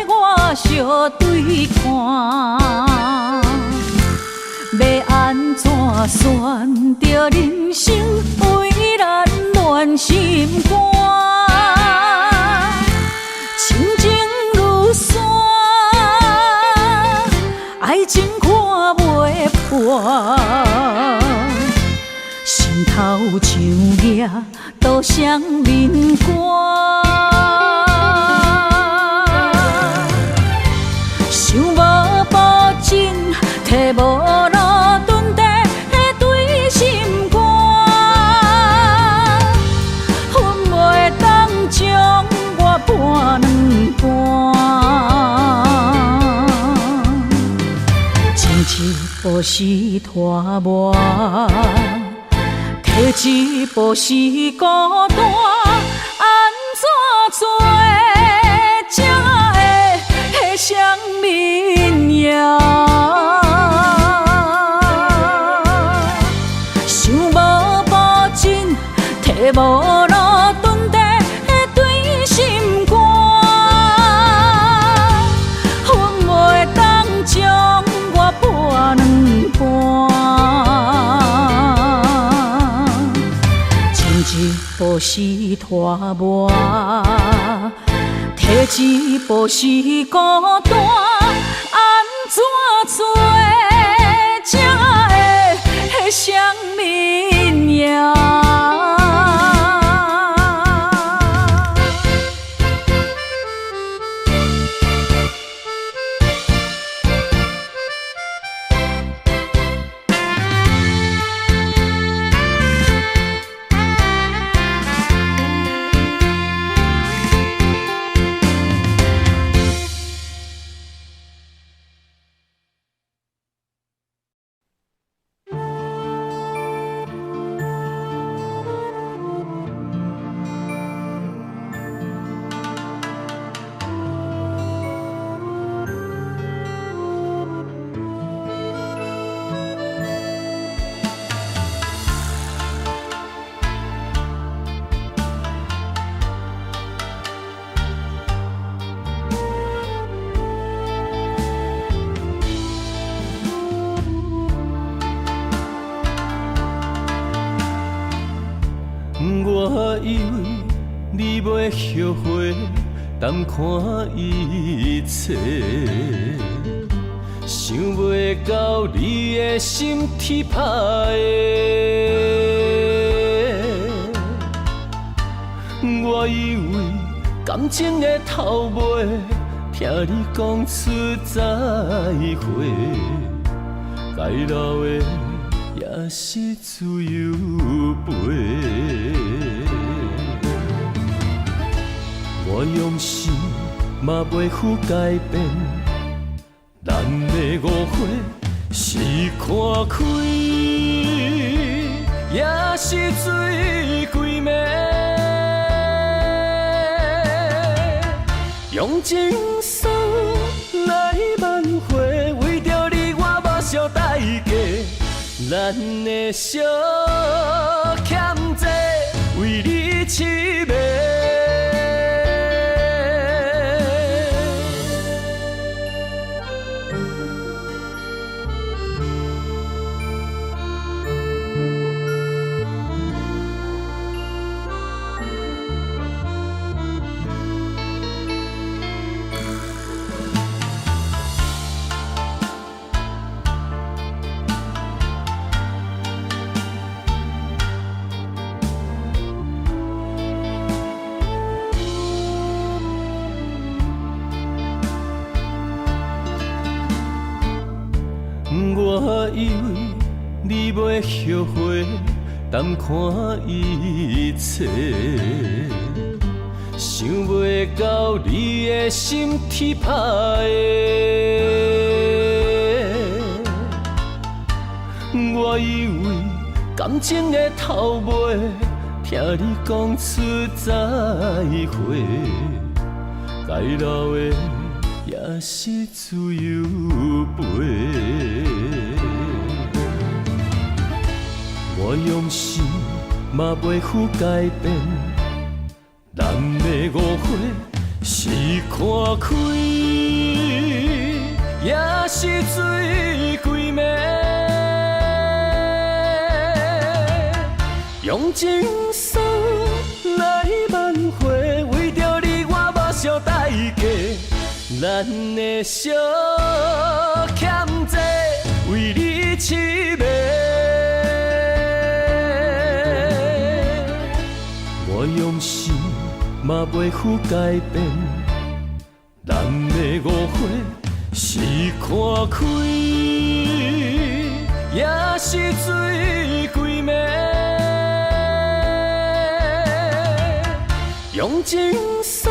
Speaker 3: 我相对看，要安怎选择人生为咱暖心肝？情情如山，爱情看袂破。心头像野都双面歌，想无保证，摕无路蹲地对心肝，阮袂当将我搬两半。前一步是拖磨，摕一步是孤单，安怎做才会迄双面影？想无保证，摕无路蹲地对心肝，阮袂当将我搬两半。一步是拖磨，摕一步是孤单，安怎做才会迄双面影？
Speaker 4: 我以为你袂后悔，淡看一切，想袂到你的心铁打的。我以为感情的头尾，听你讲出再会，该留的也是自由飞。我用心嘛袂负改变，咱的误会是看开，也是水鬼暝。用情书来挽回，为着你我无惜代价，咱的小欠。我以为你袂后悔，淡看一切，想袂到你的心铁打的。我以为感情的头尾，听你讲出再会，该留的也是自由飞。我用心嘛袂负改变，咱的误会是看开，也是水鬼暝。用情书来挽回，为着你我目烧代价，咱的小欠债为你痴迷。我用心嘛袂负改变，咱的误会是看开，也是水鬼暝。用情书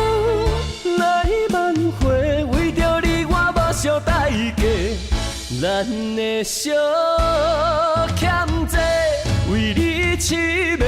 Speaker 4: 来挽回，为着你我目烧代价，咱的小欠债为你痴迷。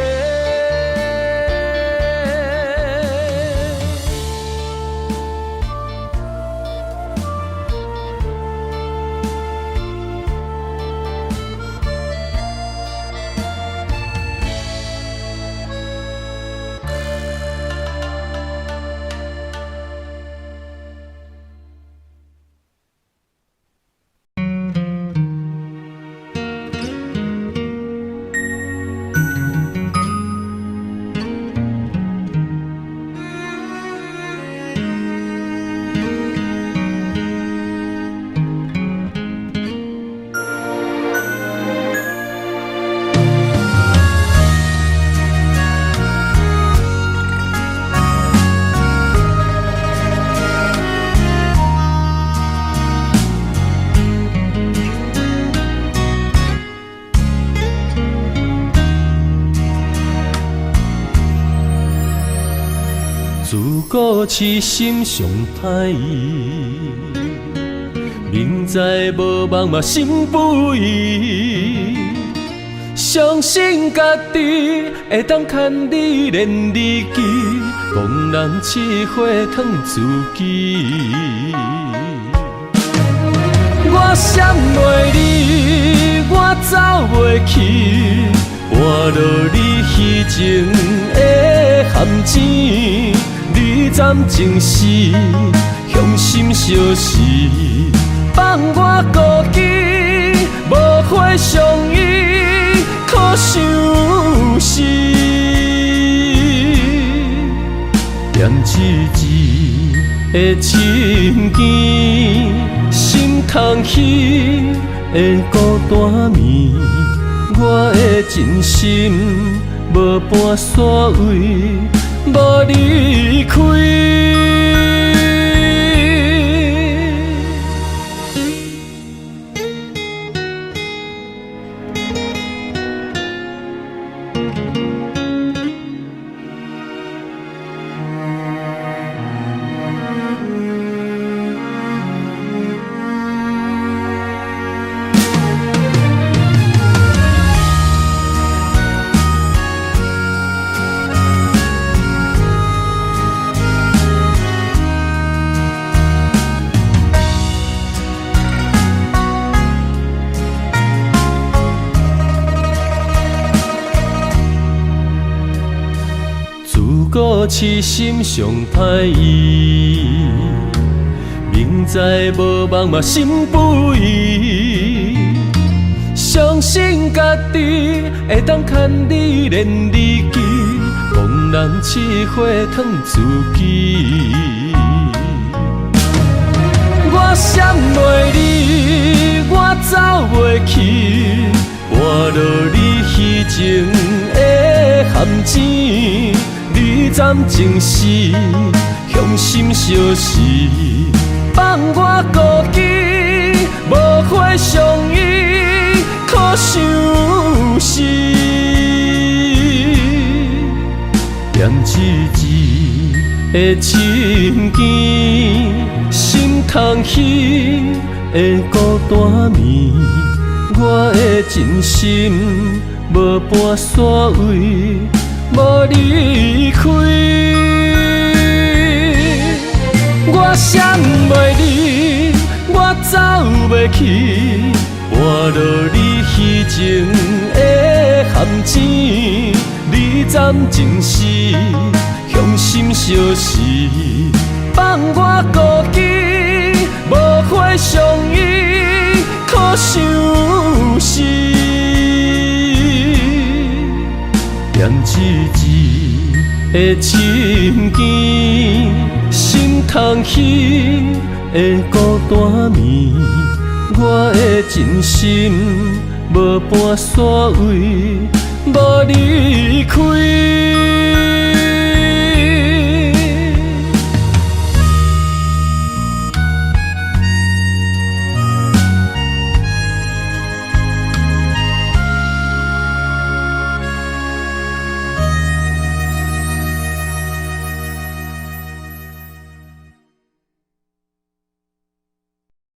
Speaker 4: 自古痴心上歹意，明知无望嘛心不移。相信家己会当牵你连理记，憨人试火烫自己。我闪袂你，我走袂去，换落你虚情的陷阱。你暂情时，向心相视，放我孤寂，无花相依，可伤心。念一字的情ken心空虚的孤单眠，我的真心无半煞位。无离开，故痴心上歹意，明知无望嘛心不移。相信家己会当牵你连理记，憨人试火烫自己。我闪袂你，我走袂去，换落你虚情的陷阱。你暂情时，向心相视，放我孤寂，无花相依，可相思。念一字的情ken心痛彼的孤单暝，我的真心无半线位，无离开。我闪袂离，我走袂去，换落你虚情的陷阱。你暂前世，向心相思，放我孤寂，无花相依，可相思。念一字的情ken心痛彼的孤单暝，我的真心无半线位，无离开。